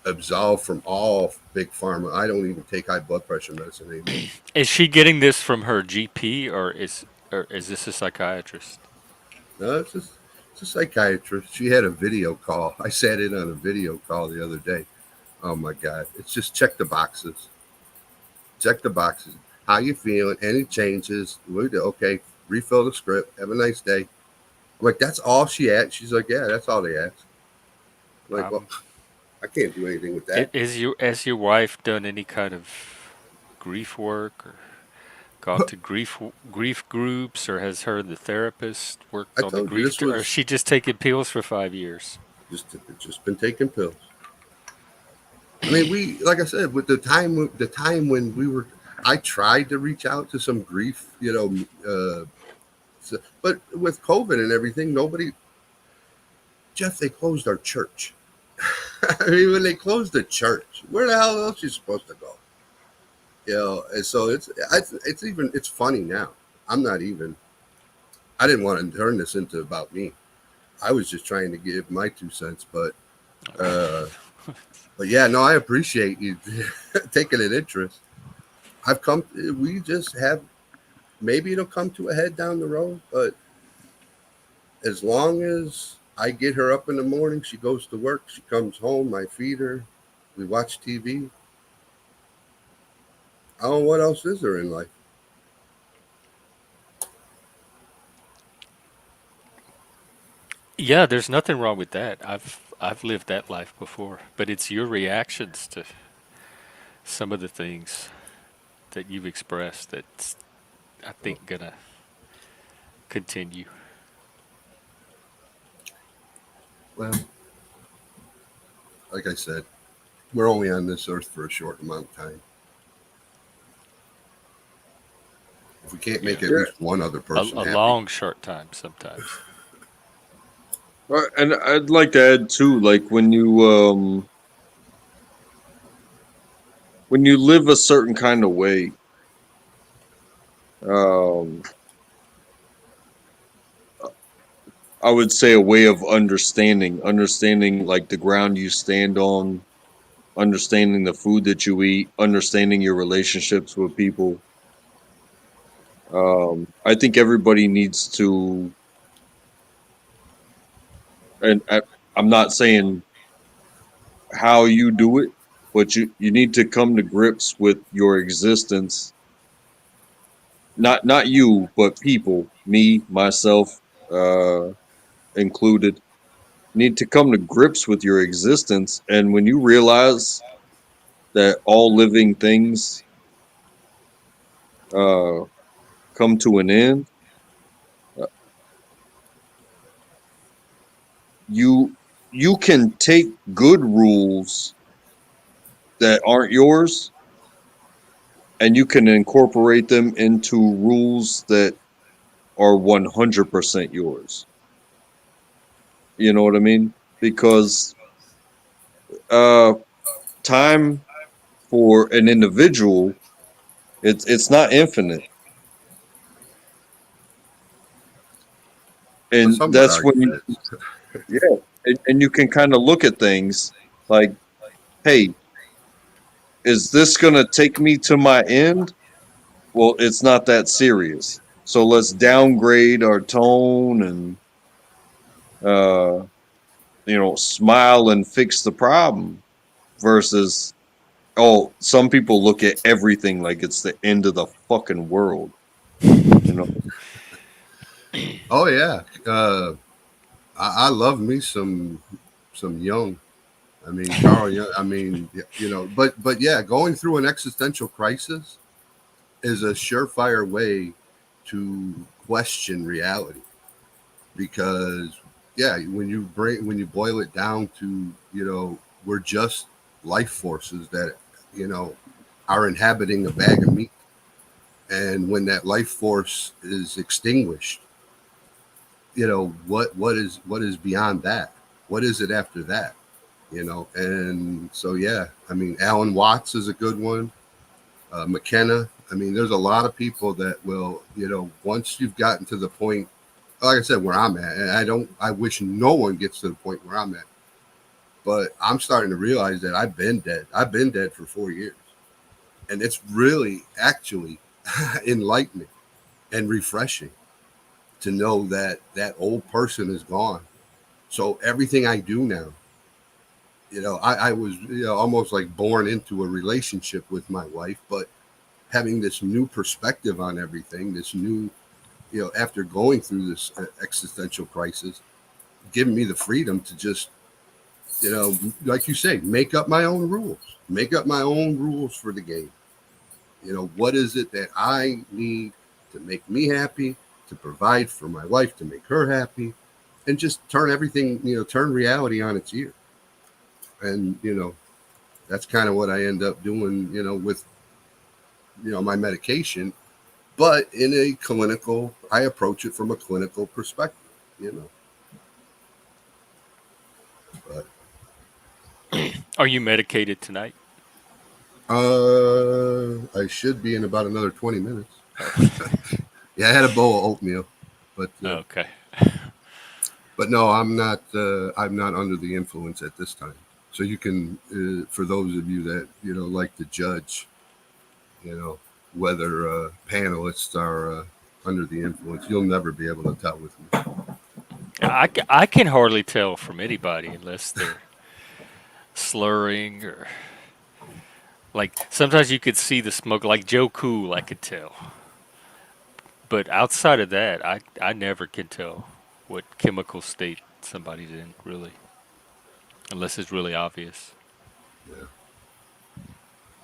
absolve from all big pharma. I don't even take high blood pressure medicine anymore. Is she getting this from her GP or is this a psychiatrist? No, it's a psychiatrist. She had a video call. I sat in on a video call the other day. Oh my God. It's just check the boxes. Check the boxes. How you feeling? Any changes? Okay, refill the script. Have a nice day. I'm like, that's all she asked. She's like, yeah, that's all they asked. I'm like, well, Um, I can't do anything with that. has your wife done any kind of grief work or gone to grief groups, or has her the therapist I worked on the told you grief, this or is was she just taking pills for 5 years? just been taking pills. I mean, we like I said, with the time when we were, I tried to reach out to some grief, but with COVID and everything, nobody. Jeff, they closed our church. I mean, when they closed the church, where the hell else you supposed to go? And so it's funny now. I'm not even. I didn't want to turn this into about me. I was just trying to give my 2 cents, uh, but yeah, no, I appreciate you taking an interest. We just have, maybe it'll come to a head down the road, but as long as I get her up in the morning, she goes to work, she comes home, I feed her, we watch TV. I don't know what else is there in life. Yeah, there's nothing wrong with that. I've lived that life before, but it's your reactions to some of the things that you've expressed that's, I think, gonna continue. Well, like I said, we're only on this earth for a short amount of time. If we can't make Yeah, at least one other person a happy, long, short time sometimes. And I'd like to add too, like when you live a certain kind of way, um, I would say a way of understanding like the ground you stand on, understanding the food that you eat, understanding your relationships with people. I think everybody needs to, and I'm not saying how you do it, but you need to come to grips with your existence. Not you, but people, me, myself, uh, included, need to come to grips with your existence. And when you realize that all living things uh, come to an end, uh, you you can take good rules that aren't yours and you can incorporate them into rules that are 100% yours. You know what I mean? Because uh, time for an individual, it's not infinite, but and some would that's when argue you, it is. yeah, and you can kind of look at things like, hey, is this gonna take me to my end? Well, it's not that serious, so let's downgrade our tone and uh, smile and fix the problem. Versus, oh, some people look at everything like it's the end of the fucking world. You know, Oh yeah, I love me some Young. I mean, Carl Young. I mean, but yeah, going through an existential crisis is a surefire way to question reality because yeah, when you boil it down to we're just life forces that you know are inhabiting a bag of meat, and when that life force is extinguished, what is beyond that? What is it after that? And so yeah, I mean, Alan Watts is a good one. McKenna. I mean, there's a lot of people that will, once you've gotten to the point, like I said, where I'm at, and I wish no one gets to the point where I'm at. But I'm starting to realize that I've been dead. I've been dead for 4 years. And it's really actually enlightening and refreshing to know that that old person is gone. So everything I do now, I was almost like born into a relationship with my wife, but having this new perspective on everything, this new, after going through this existential crisis, giving me the freedom to just, like you say, make up my own rules for the game. What is it that I need to make me happy, to provide for my wife, to make her happy, and just turn everything, turn reality on its ear. And, that's kind of what I end up doing, with, my medication. But I approach it from a clinical perspective, But Are you medicated tonight? I should be in about another 20 minutes. Yeah, I had a bowl of oatmeal, but Okay. but no, I'm not. I'm not under the influence at this time. So you can, for those of you that like to judge, whether panelists are under the influence, you'll never be able to tell with me. I can hardly tell from anybody unless they're slurring or like sometimes you could see the smoke. Like Joe Cool, I could tell. But outside of that, I never can tell what chemical state somebody's in, really, unless it's really obvious.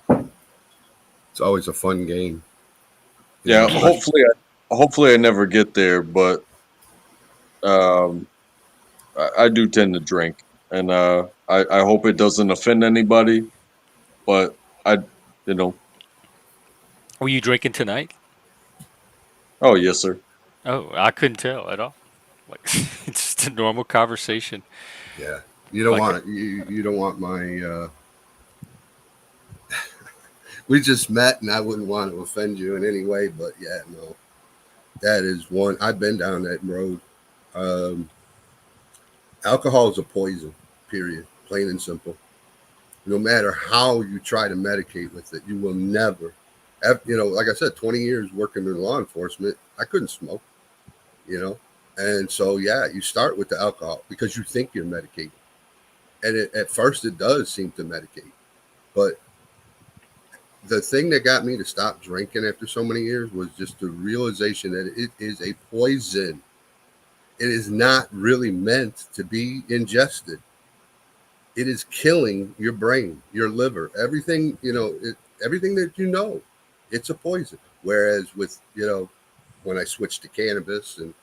Yeah. It's always a fun game. Yeah, Especially- hopefully I never get there, but um, I do tend to drink, and I hope it doesn't offend anybody. But I, you know, Were you drinking tonight? oh yes, sir. Oh, I couldn't tell at all. Like it's just a normal conversation. yeah, you don't Like, want you don't want my. We just met, and I wouldn't want to offend you in any way, but yeah, no, that is one. I've been down that road. Um, Alcohol is a poison. Period. Plain and simple. No matter how you try to medicate with it, you will never. Like I said, 20 years working in law enforcement, I couldn't smoke. You know, and so yeah, you start with the alcohol because you think you're medicated, and at first it does seem to medicate, but the thing that got me to stop drinking after so many years was just the realization that it is a poison. It is not really meant to be ingested. It is killing your brain, your liver, everything, everything that it's a poison. Whereas with, when I switched to cannabis and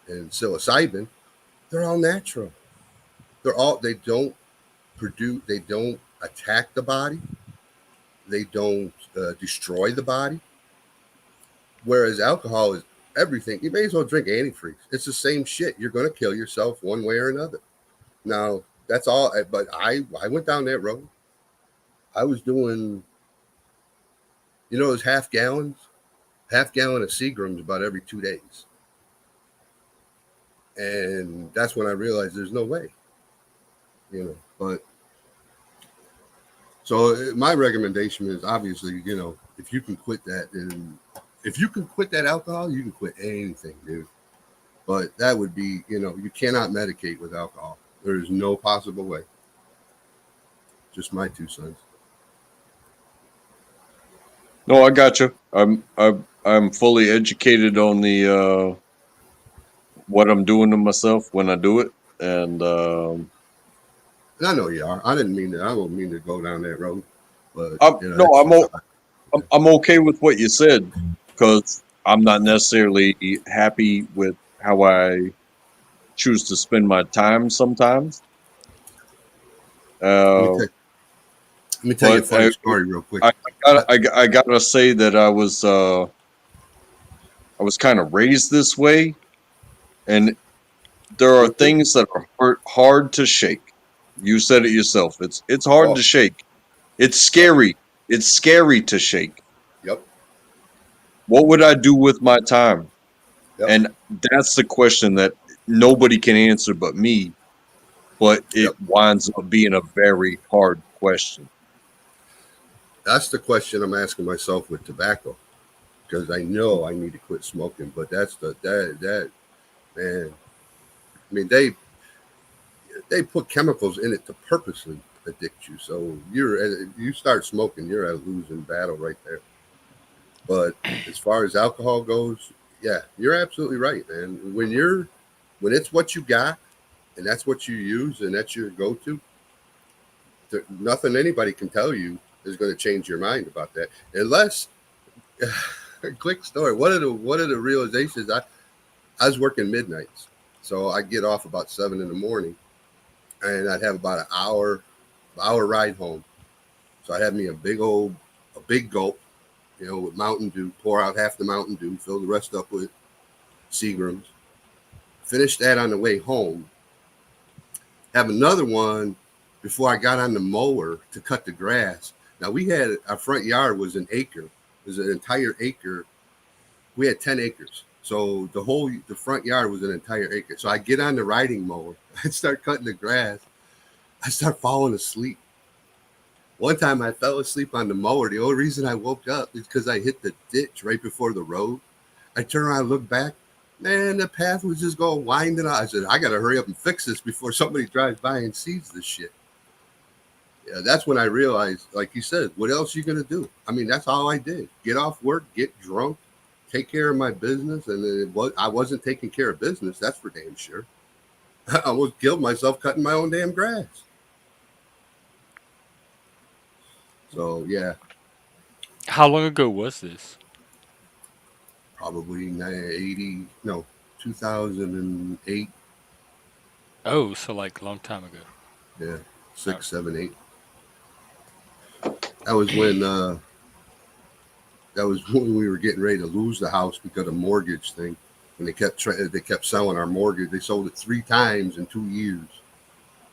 psilocybin, they're all natural. They don't they don't attack the body, they don't destroy the body. Whereas alcohol is everything. You may as well drink antifreeze. It's the same shit. You're going to kill yourself one way or another. Now, that's all. But I went down that road. I was doing, it was half gallon of Seagram's about every 2 days. And that's when I realized there's no way, But so my recommendation is obviously, if you can quit that, and if you can quit that alcohol, you can quit anything, dude. But that would be, you cannot medicate with alcohol. There is no possible way. Just my 2 cents. No, I got you. I'm fully educated on the what I'm doing to myself when I do it, and And I know you are. I didn't mean that. I don't mean to go down that road. But no, I'm okay with what you said because I'm not necessarily happy with how I choose to spend my time sometimes. let me, let me tell you a But funny story real quick. I gotta say that I was kind of raised this way, and there are things that are hard to shake. You said it yourself. It's hard to shake. It's scary. It's scary to shake. Yep. What would I do with my time? Yep. And that's the question that nobody can answer but me. but it Yep. winds up being a very hard question. That's the question I'm asking myself with tobacco, because I know I need to quit smoking. But that's that man. I mean, they put chemicals in it to purposely addict you. So you start smoking, you're at a losing battle right there. But as far as alcohol goes, yeah, you're absolutely right, man. When it's what you got and that's what you use and that's your go-to, nothing anybody can tell you is going to change your mind about that, unless a quick story. One of the realizations I was working midnights, so I get off about 7 in the morning, and I'd have about an hour ride home. So I had me a big gulp, with Mountain Dew. Pour out half the Mountain Dew, fill the rest up with Seagrams. Finish that on the way home. Have another one before I got on the mower to cut the grass. Now we had our front yard was an acre. It was an entire acre. We had 10 acres. So the front yard was an entire acre. So I get on the riding mower. I start cutting the grass. I start falling asleep. One time I fell asleep on the mower. The only reason I woke up is because I hit the ditch right before the road. I turn around and look back. Man, the path was just going winding out. I said, I got to hurry up and fix this before somebody drives by and sees this shit. Yeah, that's when I realized, like you said, what else are you going to do? I mean, that's all I did. Get off work, get drunk, take care of my business. And I wasn't taking care of business. That's for damn sure. I almost killed myself cutting my own damn grass. So, yeah, How long ago was this? probably 80, no, 2008. Oh, so like a long time ago. Yeah, Oh, 6, 7, 8. That was when we were getting ready to lose the house because of mortgage thing. And they kept selling our mortgage. They sold it 3 times in 2 years,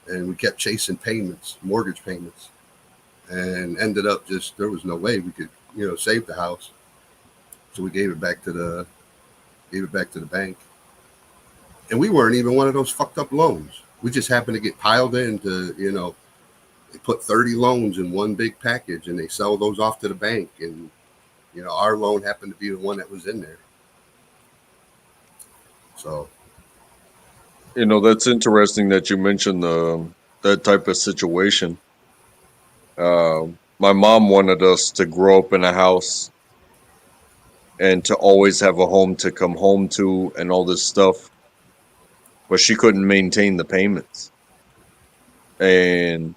and we kept chasing payments, mortgage payments, and ended up just there was no way we could save the house. So we gave it back to the bank, and we weren't even one of those fucked up loans. We just happened to get piled into they put 30 loans in one big package, and they sell those off to the bank, and our loan happened to be the one that was in there. So That's interesting that you mentioned that type of situation. My mom wanted us to grow up in a house and to always have a home to come home to and all this stuff, but she couldn't maintain the payments. And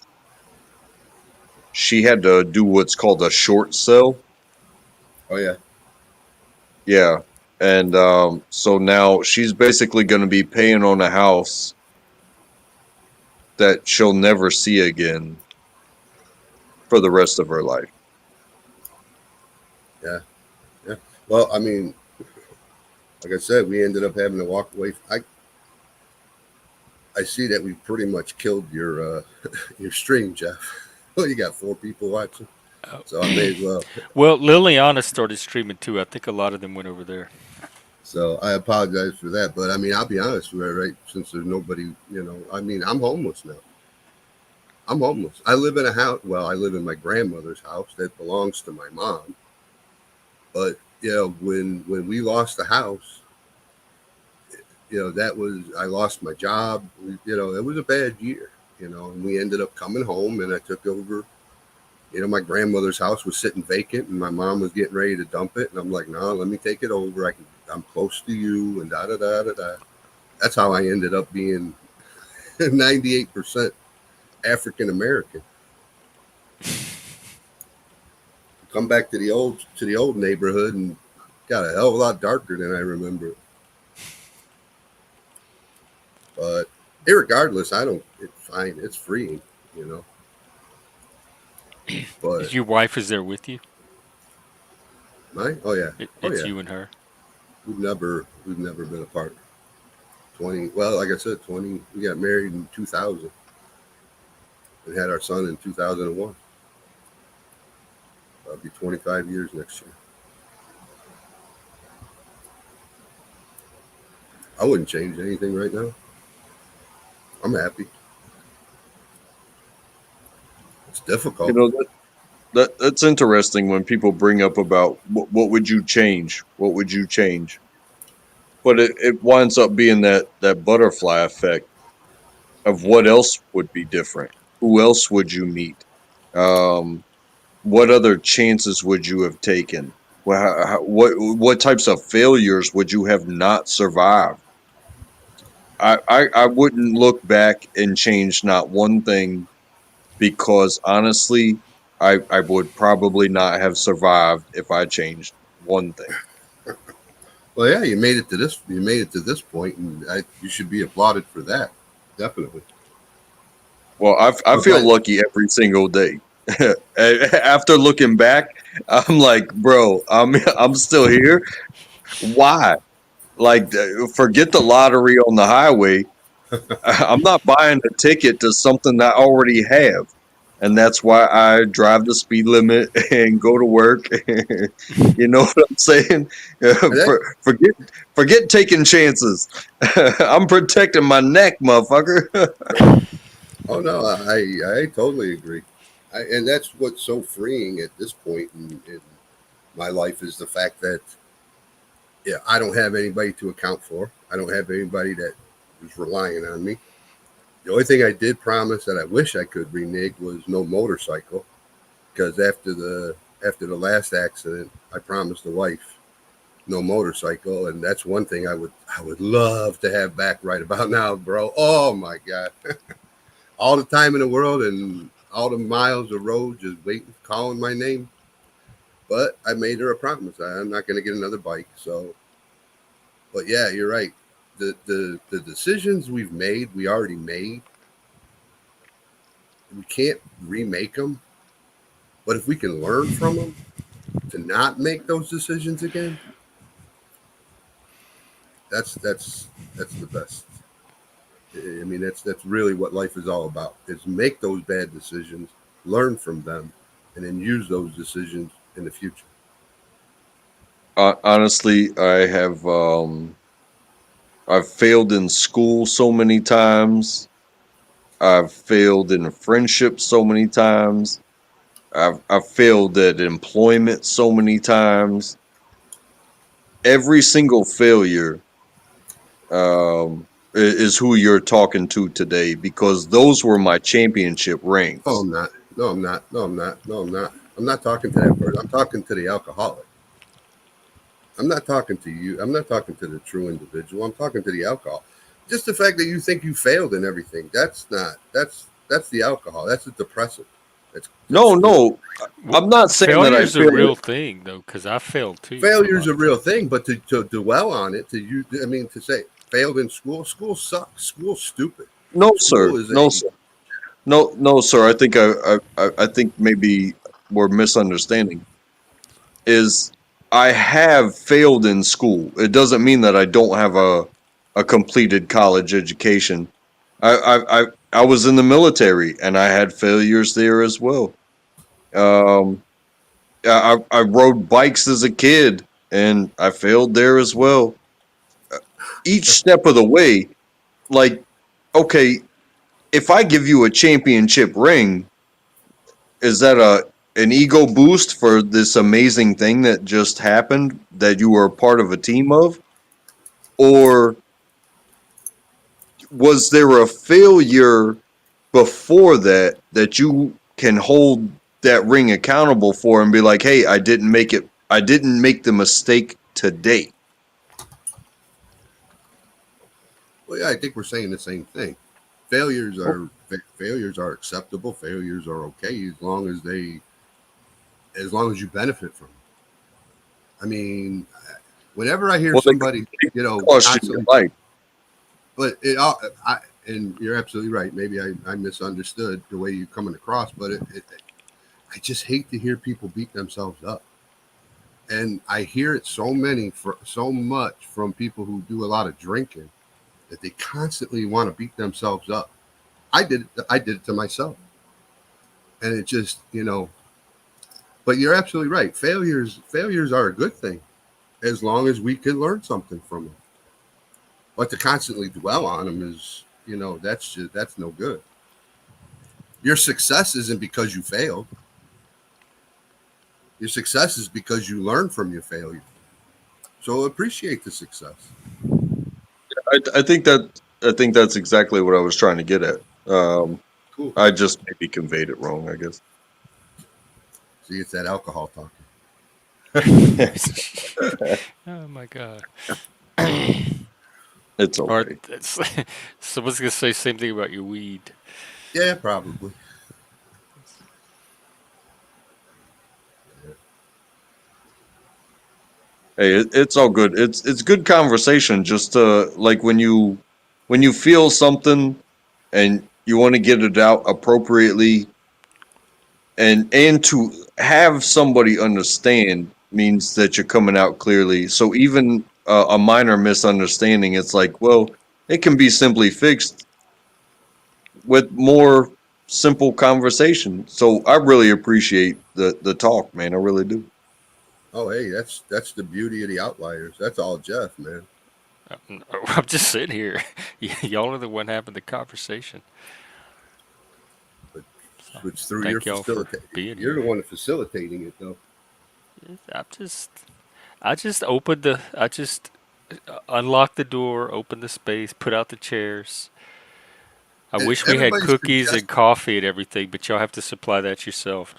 she had to do what's called a short sale. oh yeah, Yeah. And so now she's basically going to be paying on a house that she'll never see again for the rest of her life. yeah, yeah. Well, I mean, like I said, we ended up having to walk away. I see that we pretty much killed your your stream, Jeff. Well, you got 4 people watching, oh. so I may as well. Well, Liliana started streaming too. I think a lot of them went over there. So I apologize for that, but I mean, I'll be honest with you, right? Since there's nobody, I mean, I'm homeless now. I'm homeless. I live in a house. Well, I live in my grandmother's house that belongs to my mom. But when we lost the house, that was I lost my job. It was a bad year. And we ended up coming home, and I took over. My grandmother's house was sitting vacant, and my mom was getting ready to dump it, and I'm like, no, let me take it over. I'm close to you, and da da da da da. That's how I ended up being 98% African American. Come back to the old neighborhood and got a hell of a lot darker than I remember. But irregardless, I don't. It's fine. It's freeing, you know. But Your wife is there with you? oh yeah, oh It's yeah. you and her. We've never been apart. 20. Well, like I said, 20. We got married in 2000 and had our son in 2001. That'll be 25 years next year. I wouldn't change anything right now. I'm happy. It's difficult. You know, that's interesting when people bring up about what would you change? What would you change? But it winds up being that butterfly effect of what else would be different? Who else would you meet? Um, what other chances would you have taken? What types of failures would you have not survived? I wouldn't look back and change not one thing because honestly, I would probably not have survived if I changed one thing. Well, yeah, you made it to this. You made it to this point, and you should be applauded for that. Definitely. Well, I But feel lucky every single day. After looking back, I'm like, bro, I'm still here. Why? Like, forget the lottery on the highway. I'm not buying a ticket to something I already have, and that's why I drive the speed limit and go to work. You know what I'm saying? that, Forget taking chances. I'm protecting my neck, motherfucker. oh no, I totally agree. And that's what's so freeing at this point in my life is the fact that yeah, I don't have anybody to account for. I don't have anybody that is relying on me. The only thing I did promise that I wish I could renege was no motorcycle, because after the last accident, I promised the wife no motorcycle, and that's one thing I would love to have back right about now, bro. Oh my god, all the time in the world and all the miles of road just waiting, calling my name. But I made her a promise. I'm not going to get another bike. So, but yeah, you're right. The decisions we've made, we already made. We can't remake them. But if we can learn from them to not make those decisions again, that's the best. I mean, that's really what life is all about: is make those bad decisions, learn from them, and then use those decisions in the future. Honestly, I've failed in school so many times. I've failed in friendship so many times. I've failed at employment so many times. Every single failure is who you're talking to today because those were my championship Oh, rings. I'm not. No, I'm not. No, I'm not. No, I'm not. I'm not talking to that person. I'm talking to the alcoholic. I'm not talking to you. I'm not talking to the true individual. I'm talking to the alcohol. Just the fact that you think you failed in everything. That's not. That's the alcohol. That's a depressant. That's No, no, Well, I'm not saying that I failure's a failed. real thing though, because I failed too a failure's lot a of real times. thing, but to dwell on it, to you, I mean, to say failed in school, school sucks. School's stupid. No, School sir. is No, a sir. No, no, sir. I think maybe we're misunderstanding. Is I have failed in school. It doesn't mean that I don't have a completed college education. I was in the military and I had failures there as well. Um, I rode bikes as a kid and I failed there as well. Each step of the way, like, okay, if I give you a championship ring, is that an ego boost for this amazing thing that just happened that you were a part of a team of? Or was there a failure before that you can hold that ring accountable for and be like, hey, I didn't make it. I didn't make the mistake today. well, yeah, I think we're saying the same thing. Failures are acceptable. Failures are okay as long as you benefit from them. I mean, whenever I hear Well, somebody, they cost you your constantly, life. but it all, I, and you're absolutely right. Maybe I misunderstood the way you're coming across, but I just hate to hear people beat themselves up. And I hear it so much from people who do a lot of drinking that they constantly want to beat themselves up. I did it to myself, and it just But you're absolutely right. Failures are a good thing as long as we can learn something from them. But to constantly dwell on them is that's no good. Your success isn't because you failed. Your success is because you learn from your failure. So appreciate the success. I think that's exactly what I was trying to get at. Cool. I just maybe conveyed it wrong, I guess. See, it's that alcohol talking. Oh my god. It's Or okay. someone's gonna say same thing about your weed. Yeah, probably. Hey, it's all good. It's good conversation. Just like when you feel something and you want to get it out appropriately, and to have somebody understand means that you're coming out clearly. So even a minor misunderstanding, it's like, well, it can be simply fixed with more simple conversation. So I really appreciate the talk, man. I really do. Oh, hey, that's the beauty of the Outliers. That's all Jeff, man. I'm just sitting here. Y'all are the one having the conversation. But So, it's through your thank y'all for facilitating. being You're the here. one facilitating it, though. I just unlocked the door, opened the space, put out the chairs. I And wish we had everybody's cookies and suggesting. coffee and everything, but y'all have to supply that yourself.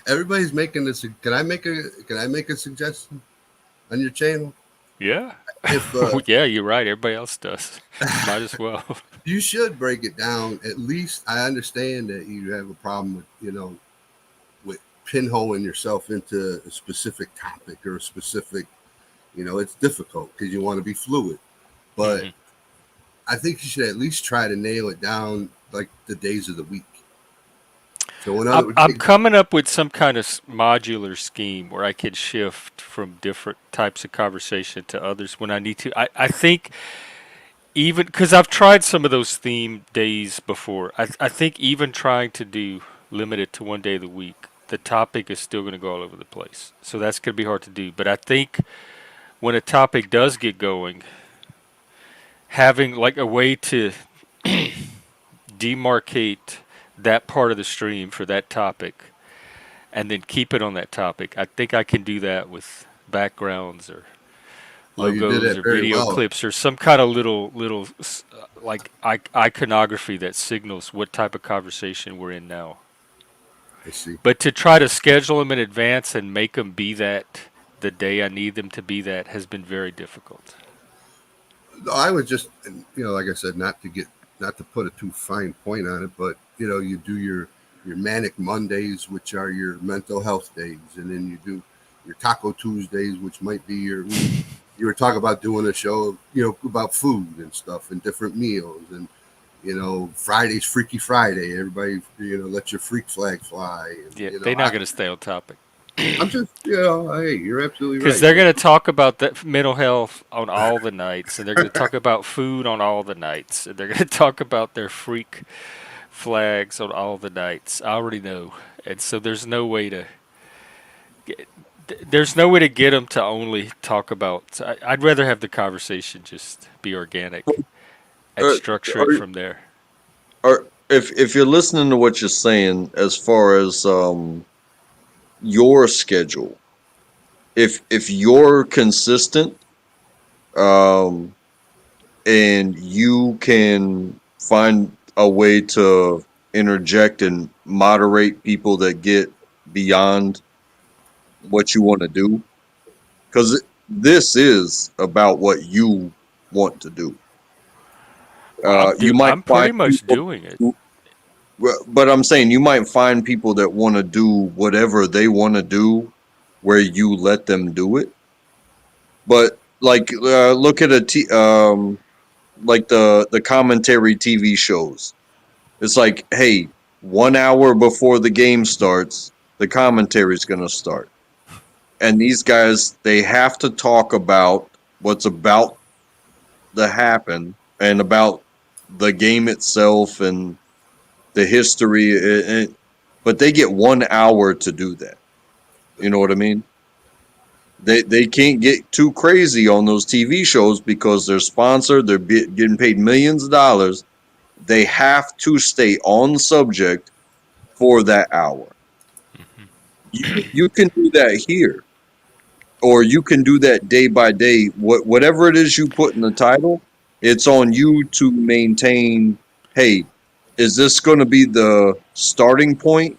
Everybody's making this. Can I make a suggestion on your channel? Yeah. If Yeah, you're right. Everybody else does. Might as well. you should break it down, at least I understand that you have a problem with with pinholing yourself into a specific topic or a specific. It's difficult because you want to be fluid, but hmm I think you should at least try to nail it down like the days of the week. So in other words, I'm coming up with some kind of modular scheme where I could shift from different types of conversation to others when I need to. I think even because I've tried some of those theme days before, I think even trying to do limited to one day of the week, the topic is still going to go all over the place. So that's going to be hard to do. But I think when a topic does get going, having like a way to demarcate that part of the stream for that topic and then keep it on that topic. I think I can do that with backgrounds or oh, you did logos it or very video well. clips or some kind of little like iconography that signals what type of conversation we're in now. I see. But to try to schedule them in advance and make them be that the day I need them to be that has been very difficult. I would just, like I said, not to put a too fine point on it, but you do your manic Mondays, which are your mental health days, and then you do your Taco Tuesdays, which might be you were talking about doing a show, about food and stuff and different meals, and Friday's Freaky Friday. Everybody, let your freak flag fly. And, Yeah, they're not going to stay on topic. I'm just, hey, you're absolutely Because right. they're going to talk about that mental health on all the nights, and they're going to talk about food on all the nights, and they're going to talk about their freak flags on all the nights. I already know, and so there's no way to get them to only talk about. I'd rather have the conversation just be organic and Uh, structure it are, from there. if you're listening to what you're saying, as far as your schedule, if you're consistent, um, and you can find a way to interject and moderate people that get beyond what you want to do, because this is about what you want to do. Well, You might I'm find pretty much people, doing it. but I'm saying you might find people that want to do whatever they want to do, where you let them do it. But like, look at like the commentary TV shows. It's like, hey, 1 hour before the game starts, the commentary is going to start. And these guys, they have to talk about what's about to happen and about the game itself and the history. But they get 1 hour to do that. You know what I mean? They can't get too crazy on those TV shows because they're sponsored. They're getting paid millions of dollars. they have to stay on subject for that hour. You can do that here, or you can do that day by day. Whatever it is you put in the title, it's on you to maintain. Hey, is this going to be the starting point,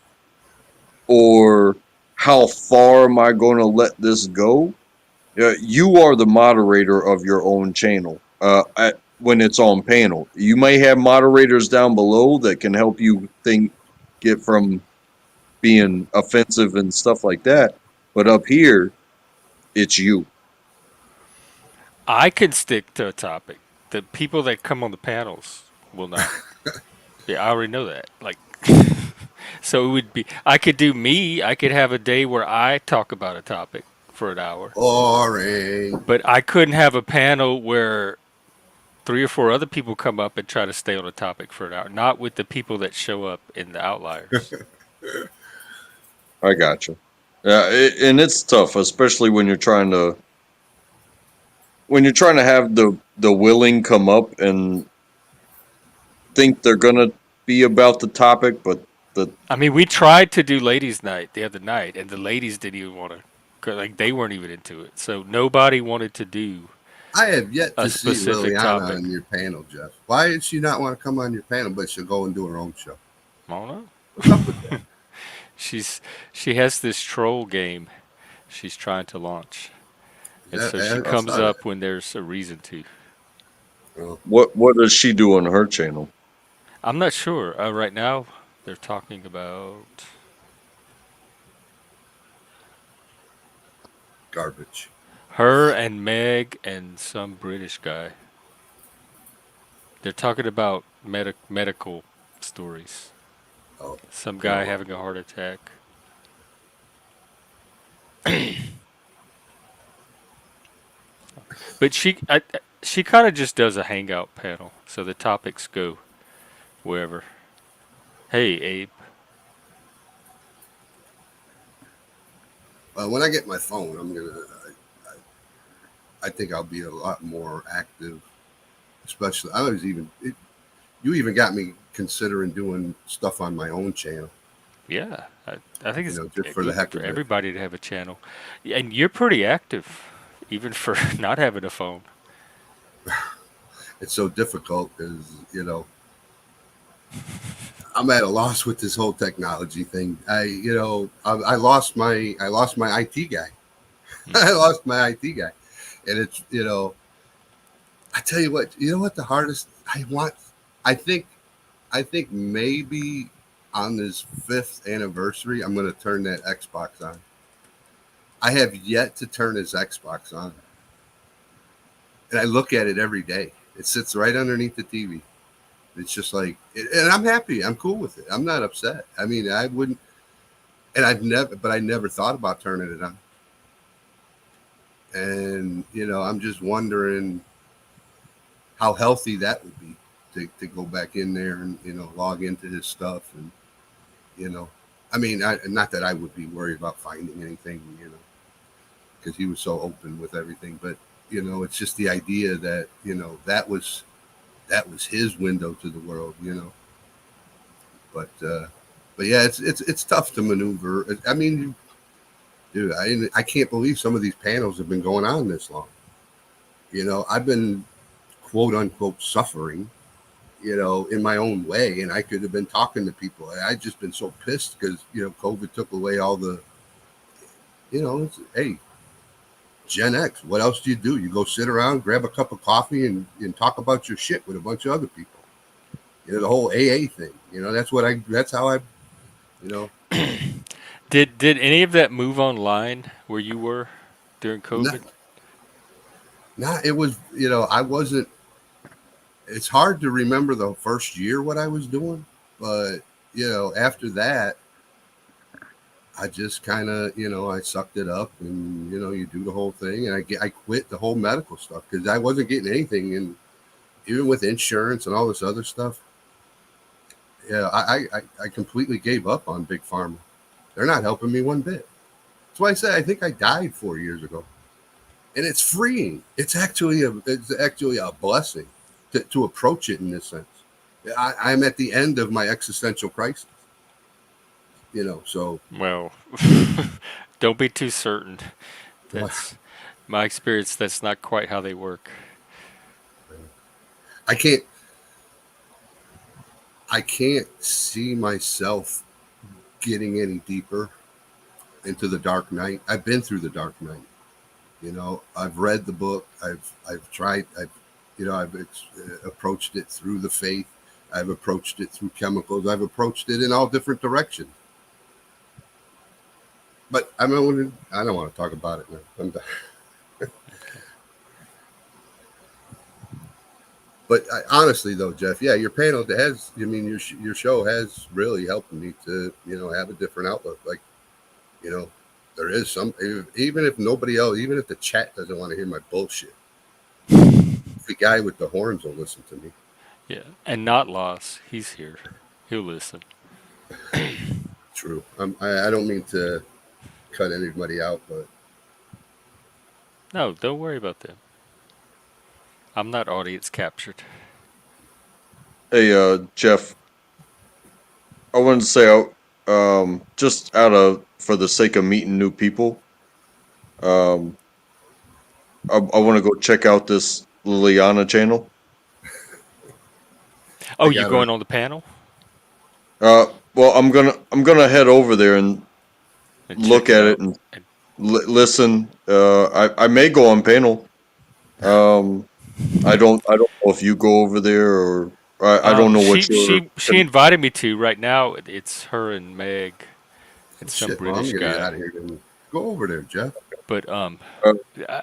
or how far am I going to let this go? You are the moderator of your own channel. When it's on panel, you may have moderators down below that can help you get from being offensive and stuff like that. But up here, it's you. I can stick to a topic. The people that come on the panels will not. Yeah, I already know that. Like, so it would be. I could do me. I could have a day where I talk about a topic for an hour, Boring. but I couldn't have a panel where three or four other people come up and try to stay on a topic for an hour. Not with the people that show up in the outliers. I got you. Yeah, and it's tough, especially when you're trying to have the willing come up and think they're gonna be about the topic, but I mean, we tried to do ladies' night the other night, and the ladies didn't even want to. Like, they weren't even into it. So nobody wanted to do I have yet a to see specific Liliana topic. on your panel, Jeff. Why did she not want to come on your panel, but she'll go and do her own show? I don't know. What's up with that? She has this troll game she's trying to launch, and so she I comes saw up when there's a reason to. that. Oh, what does she do on her channel? I'm not sure. Right now, they're talking about. garbage. Her and Meg and some British guy. They're talking about medical stories. Oh, Some guy no. having a heart attack. But she kind of just does a hangout panel, so the topics go wherever. Hey, Abe. When I get my phone, I'm gonna. I think I'll be a lot more active. Especially, you even got me considering doing stuff on my own channel. Yeah, I think You it's know, just for the good heck for of it. everybody to have a channel. And you're pretty active, even for not having a phone. It's so difficult because I'm at a loss with this whole technology thing. I lost my IT guy. I lost my IT guy, and it's I tell you what, the hardest I want. I think maybe on this 5th anniversary, I'm going to turn that Xbox on. I have yet to turn his Xbox on, and I look at it every day. It sits right underneath the TV. It's just like, and I'm happy. I'm cool with it. I'm not upset. I mean, I wouldn't, and I never thought about turning it on. And I'm just wondering how healthy that would be to go back in there and log into his stuff and I mean, not that I would be worried about finding anything, because he was so open with everything, but it's just the idea that that was his window to the world, but yeah, it's tough to maneuver. I mean, dude, I can't believe some of these panels have been going on this long. I've been quote unquote suffering, in my own way, and I could have been talking to people. I just been so pissed because COVID took away all the, hey, Gen X, what else do? You go sit around, grab a cup of coffee, and talk about your shit with a bunch of other people. The whole AA thing. That's how I, Did any of that move online where you were during not, COVID? it was, I wasn't. It's hard to remember the first year what I was doing, but after that, I just kind of, I sucked it up, and you do the whole thing, and I quit the whole medical stuff because I wasn't getting anything, and even with insurance and all this other stuff, yeah, I completely gave up on big pharma. They're not helping me one bit. That's why I said I think I died 4 years ago, and it's freeing. It's actually a blessing to approach it in this sense. I'm at the end of my existential crisis. So Well, don't be too certain. That's my experience. That's not quite how they work. I can't I can't see myself getting any deeper into the dark night. I've been through the dark night. I've read the book. I've tried. I've approached it through the faith. I've approached it through chemicals. I've approached it in all different directions. But I don't want to talk about it now. I'm done. Okay. But honestly, though, Jeff, yeah, your panel has. I mean, your show has really helped me to have a different outlook. Like you know, there is some even if nobody else, even if the chat doesn't want to hear my bullshit, the guy with the horns will listen to me. Yeah, and not loss. He's here. He'll listen. True. I don't mean to cut anybody out, but No, don't worry about them. I'm not audience captured. Hey, Jeff, I wanted to say, just out of for the sake of meeting new people, um, I want to go check out this Liliana channel. Oh, I you got her. going on the panel Well, I'm gonna head over there and and check look it at it out? and And listen. I may go on panel. Um, I don't know if you go over there or I don't know what she your. she she invited me to. Right now, it's her and Meg and Oh, some shit. Well, I'm British gonna get guy. out of here. Then go over there, Jeff. But Uh,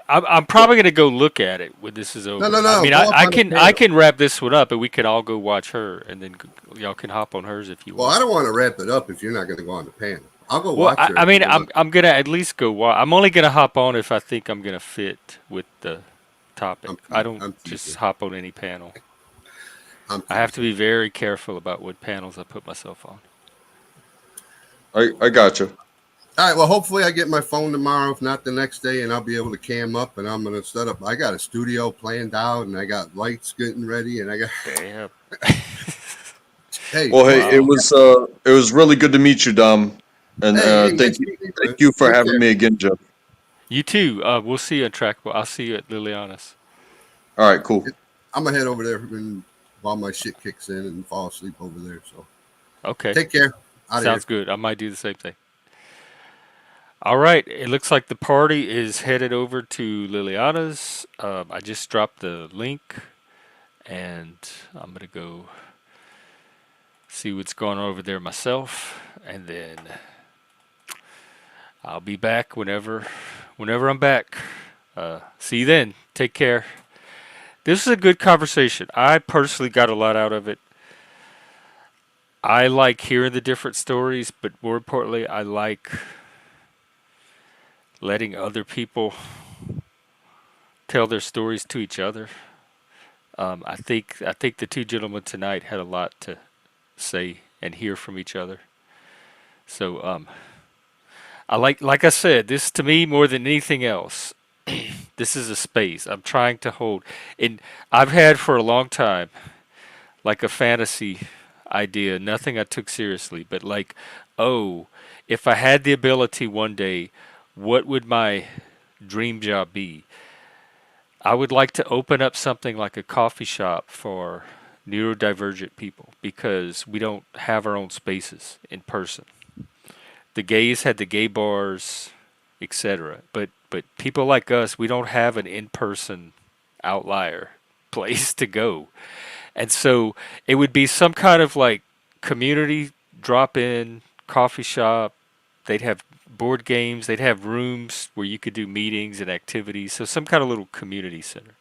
I'm probably gonna go look at it when this is No, over. no, I no. mean, Go up I on the can I panel. can wrap this one up, and we can all go watch her, and then y'all can hop on hers if you Well, I want. don't want to wrap it up if you're not going to go on the panel. I'll go Well, watch her I if you mean, go on. I'm gonna at least go watch. I'm only gonna hop on if I think I'm gonna fit with the topic. I'm I teasing. don't I'm just teasing. hop on any panel. I'm I have to teasing. be very careful about what panels I put myself on. I got you. All right. Well, hopefully I get my phone tomorrow, if not the next day, and I'll be able to cam up. And I'm going to set up. I got a studio planned out, and I got lights getting ready, and I got. Damn. Hey, Well, hey, thanks. Wow. it was really good to meet you, Dom, and Hey, thank nice you meeting you, thank man. you for Take having care. me again, Jeff. You too. We'll see you at Trackable. I'll see you at Liliana's. All right, cool. I'm gonna head over there and while my shit kicks in and fall asleep over there. So Okay. take care. Out of here. Sounds good. I might do the same thing. All right. It looks like the party is headed over to Liliana's. I just dropped the link, and I'm gonna go see what's going on over there myself, and then I'll be back whenever I'm back. See you then. Take care. This is a good conversation. I personally got a lot out of it. I like hearing the different stories, but more importantly, I like letting other people tell their stories to each other. I think the two gentlemen tonight had a lot to say and hear from each other. So I like I said, this to me more than anything else. This is a space I'm trying to hold, and I've had for a long time like a fantasy idea, nothing I took seriously, but like, oh, if I had the ability one day, what would my dream job be? I would like to open up something like a coffee shop for neurodivergent people because we don't have our own spaces in person. The gays had the gay bars, etc. But people like us, we don't have an in-person outlier place to go. And so it would be some kind of like community drop in coffee shop. They'd have board games, they'd have rooms where you could do meetings and activities. So some kind of little community center.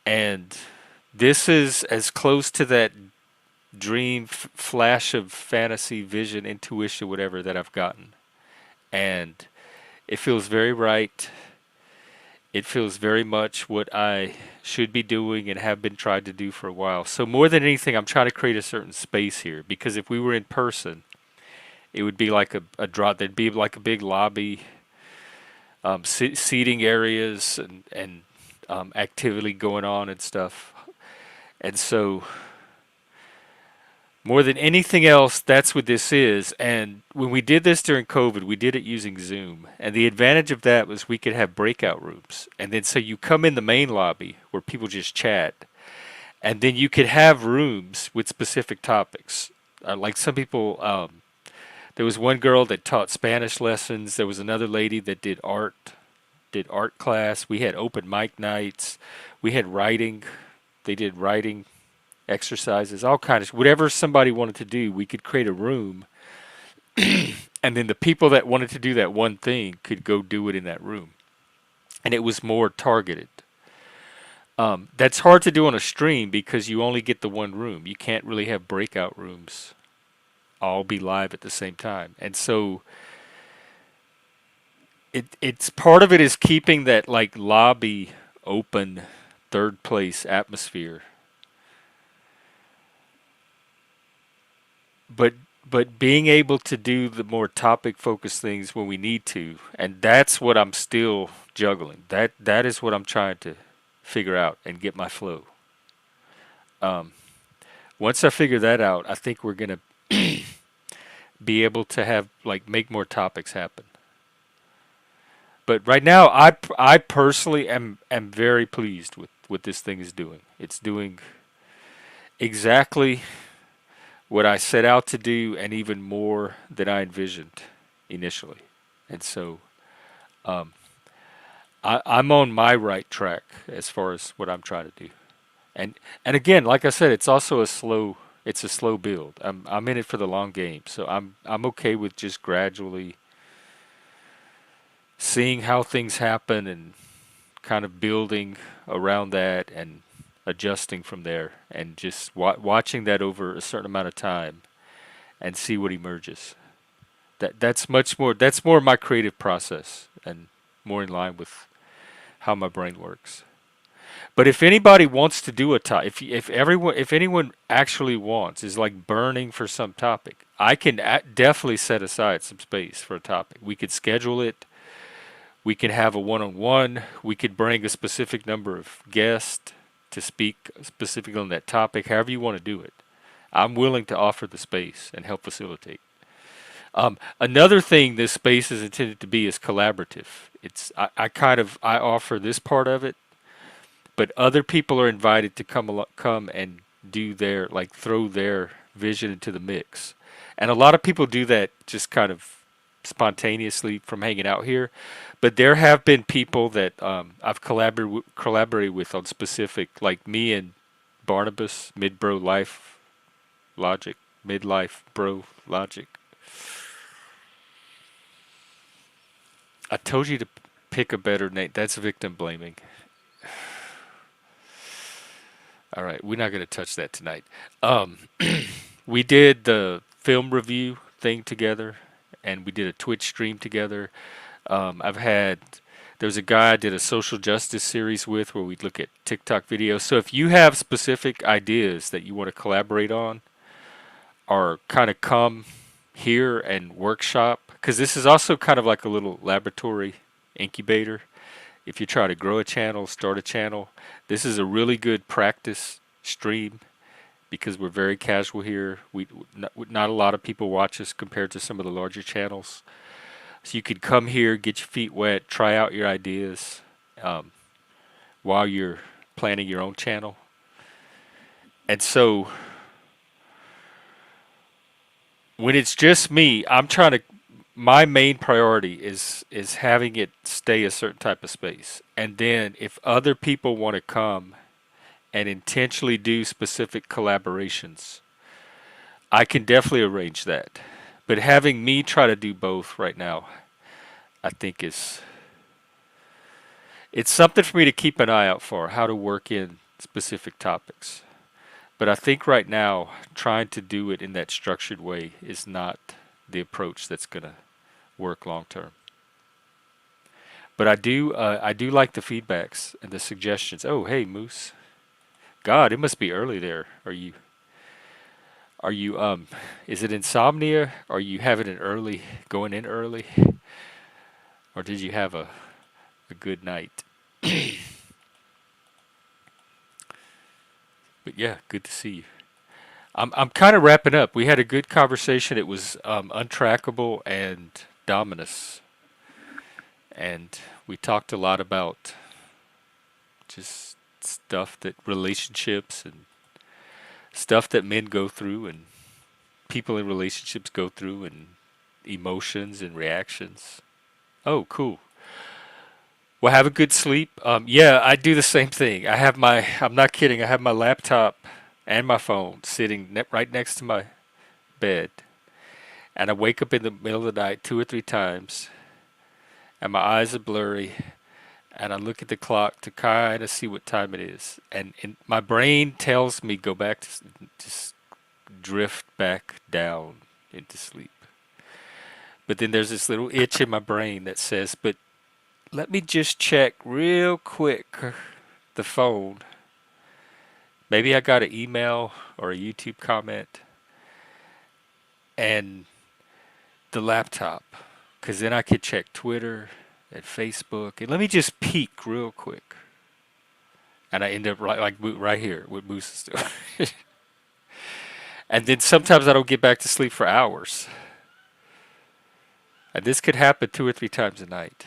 And this is as close to that dream flash of fantasy, vision, intuition, whatever that I've gotten. And it feels very right. It feels very much what I should be doing and have been trying to do for a while. So more than anything, I'm trying to create a certain space here because if we were in person, it would be like a draw. There'd be like a big lobby, seating areas, and activity going on and stuff. And so More than anything else, that's what this is. And when we did this during COVID, we did it using Zoom. And the advantage of that was we could have breakout rooms. And then so you come in the main lobby where people just chat. And then you could have rooms with specific topics. Like some people, there was one girl that taught Spanish lessons. There was another lady that did art class. We had open mic nights. We had writing. They did writing exercises, all kinds of whatever somebody wanted to do. We could create a room, and then the people that wanted to do that one thing could go do it in that room, and it was more targeted. That's hard to do on a stream because you only get the one room. You can't really have breakout rooms all be live at the same time, and so it's part of it is keeping that like lobby open third place atmosphere. But being able to do the more topic focused things when we need to, and that's what I'm still juggling. That is what I'm trying to figure out and get my flow. Um, Once I figure that out, I think we're gonna be able to have like make more topics happen. But right now, I personally am very pleased with what this thing is doing. It's doing exactly what I set out to do and even more than I envisioned initially. And so um, I'm on my right track as far as what I'm trying to do. And again, like I said, it's a slow build. I'm in it for the long game, so I'm okay with just gradually seeing how things happen and kind of building around that and adjusting from there and just watching that over a certain amount of time and see what emerges. That's more my creative process and more in line with how my brain works. But if anybody wants to do a topic, if anyone actually wants is like burning for some topic, I can definitely set aside some space for a topic. We could schedule it. We could have a one-on-one. We could bring a specific number of guests to speak specifically on that topic. However you want to do it, I'm willing to offer the space and help facilitate. Another thing this space is intended to be is collaborative. I offer this part of it, but other people are invited to come and do their like throw their vision into the mix, and a lot of people do that just kind of spontaneously from hanging out here. But there have been people that I've collaborated with on specific, like me and Barnabas, Mid Bro Life Logic, Midlife Bro Logic. I told you to pick a better name. That's victim blaming. All right, we're not going to touch that tonight. Um, we did the film review thing together, and we did a Twitch stream together. I've had there's a guy I did a social justice series with where we look at TikTok videos. So if you have specific ideas that you want to collaborate on, or kind of come here and workshop, because this is also kind of like a little laboratory incubator. If you try to grow a channel, start a channel, this is a really good practice stream because we're very casual here. Not a lot of people watch us compared to some of the larger channels. So you could come here, get your feet wet, try out your ideas um, while you're planning your own channel. And so when it's just me, I'm trying to. My main priority is having it stay a certain type of space, and then if other people want to come and intentionally do specific collaborations, I can definitely arrange that. But having me try to do both right now, I think is it's something for me to keep an eye out for how to work in specific topics. But I think right now, trying to do it in that structured way is not the approach that's going to work long term. But I do like the feedbacks and the suggestions. Oh, hey, Moose. God, it must be early there. Are you is it insomnia? Are you having an early going in early, or did you have a good night? But yeah, good to see you. I'm kind of wrapping up. We had a good conversation. It was untrackable and Dominus, and we talked a lot about just stuff that relationships and stuff that men go through and people in relationships go through and emotions and reactions. Oh, cool. Well, have a good sleep. Yeah, I do the same thing. I'm not kidding, I have my laptop and my phone sitting right next to my bed. And I wake up in the middle of the night 2 or 3 times, and my eyes are blurry, and I look at the clock to kind of see what time it is. And my brain tells me go back to just drift back down into sleep. But then there's this little itch in my brain that says, but let me just check real quick the phone. Maybe I got an email or a YouTube comment and the laptop, because then I could check Twitter and Facebook. And let me just peek real quick. And I end up right here with Moose is doing. And then sometimes I don't get back to sleep for hours. And this could happen 2 or 3 times a night.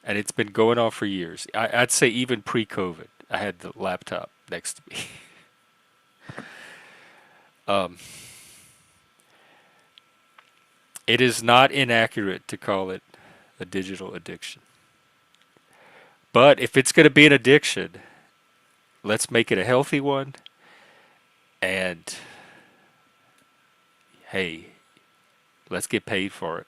And it's been going on for years. I'd say even pre-COVID, I had the laptop next to me. um, it is not inaccurate to call it a digital addiction. But if it's going to be an addiction, let's make it a healthy one. And hey, let's get paid for it.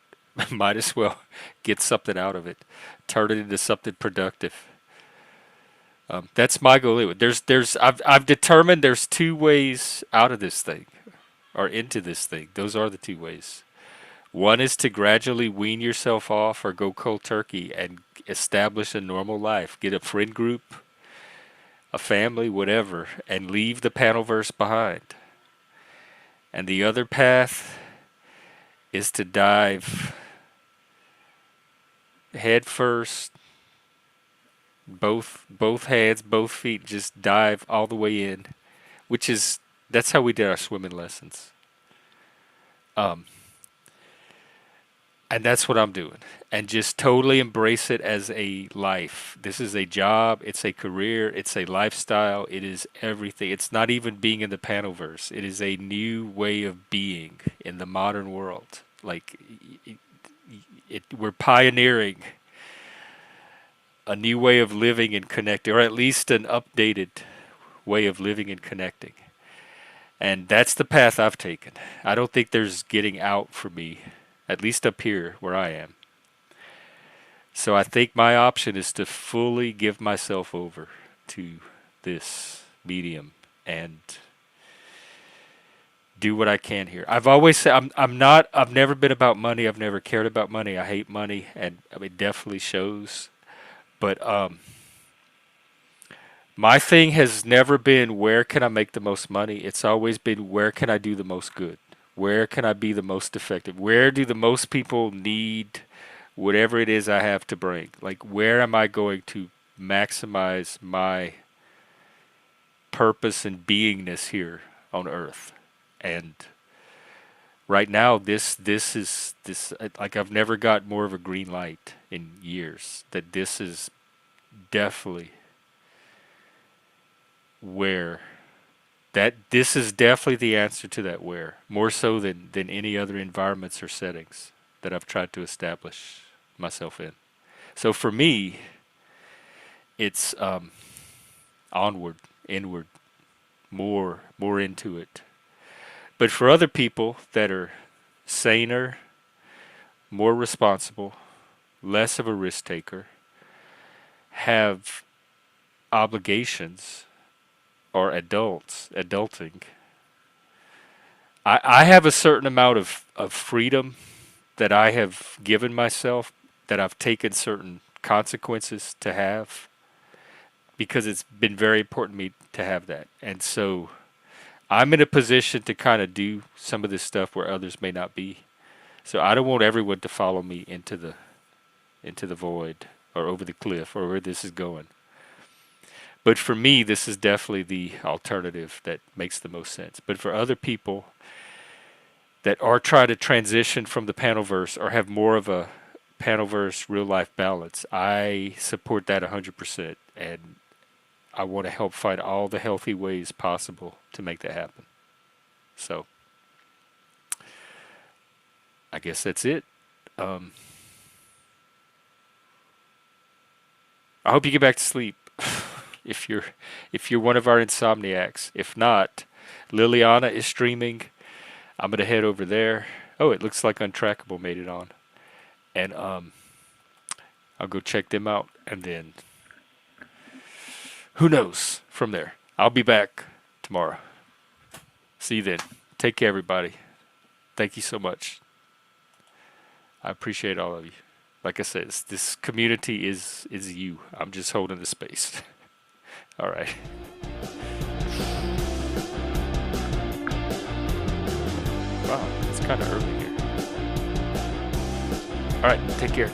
Might as well get something out of it. Turn it into something productive. That's my goal. I've determined there's 2 ways out of this thing, or into this thing. Those are the 2 ways. One is to gradually wean yourself off or go cold turkey and establish a normal life. Get a friend group, a family, whatever, and leave the panelverse behind. And the other path is to dive head first, both hands, both feet, just dive all the way in, that's how we did our swimming lessons. Um, and that's what I'm doing. And just totally embrace it as a life. This is a job, it's a career, it's a lifestyle, it is everything. It's not even being in the Panoverse. It is a new way of being in the modern world. Like, we're pioneering a new way of living and connecting, or at least an updated way of living and connecting. And that's the path I've taken. I don't think there's getting out for me, at least up here where I am. So I think my option is to fully give myself over to this medium and do what I can here. I've always said I've never been about money. I've never cared about money. I hate money, and it definitely shows. But my thing has never been where can I make the most money. It's always been where can I do the most good. Where can I be the most effective? Where do the most people need whatever it is I have to bring? Like, where am I going to maximize my purpose and beingness here on Earth? And right now, this like, I've never got more of a green light in years. That this is definitely where this is definitely the answer to that, where more so than any other environments or settings that I've tried to establish myself in. So for me, it's onward, inward, more into it. But for other people that are saner, more responsible, less of a risk taker, have obligations, or adulting, I have a certain amount of freedom that I have given myself, that I've taken certain consequences to have, because it's been very important to me to have that. And so I'm in a position to kind of do some of this stuff where others may not be. So I don't want everyone to follow me into the void or over the cliff or where this is going. But for me, this is definitely the alternative that makes the most sense. But for other people that are trying to transition from the panelverse or have more of a panelverse real life balance, I support that 100%. And I want to help find all the healthy ways possible to make that happen. So, I guess that's it. I hope you get back to sleep. if you're one of our insomniacs. If not, Liliana is streaming. I'm gonna head over there. Oh, it looks like Untrackable made it on, and I'll go check them out, and then who knows from there. I'll be back tomorrow. See you then. Take care, everybody. Thank you so much. I appreciate all of you. Like I said, this community is you. I'm just holding the space. All right. Wow, it's kind of early here. All right, take care.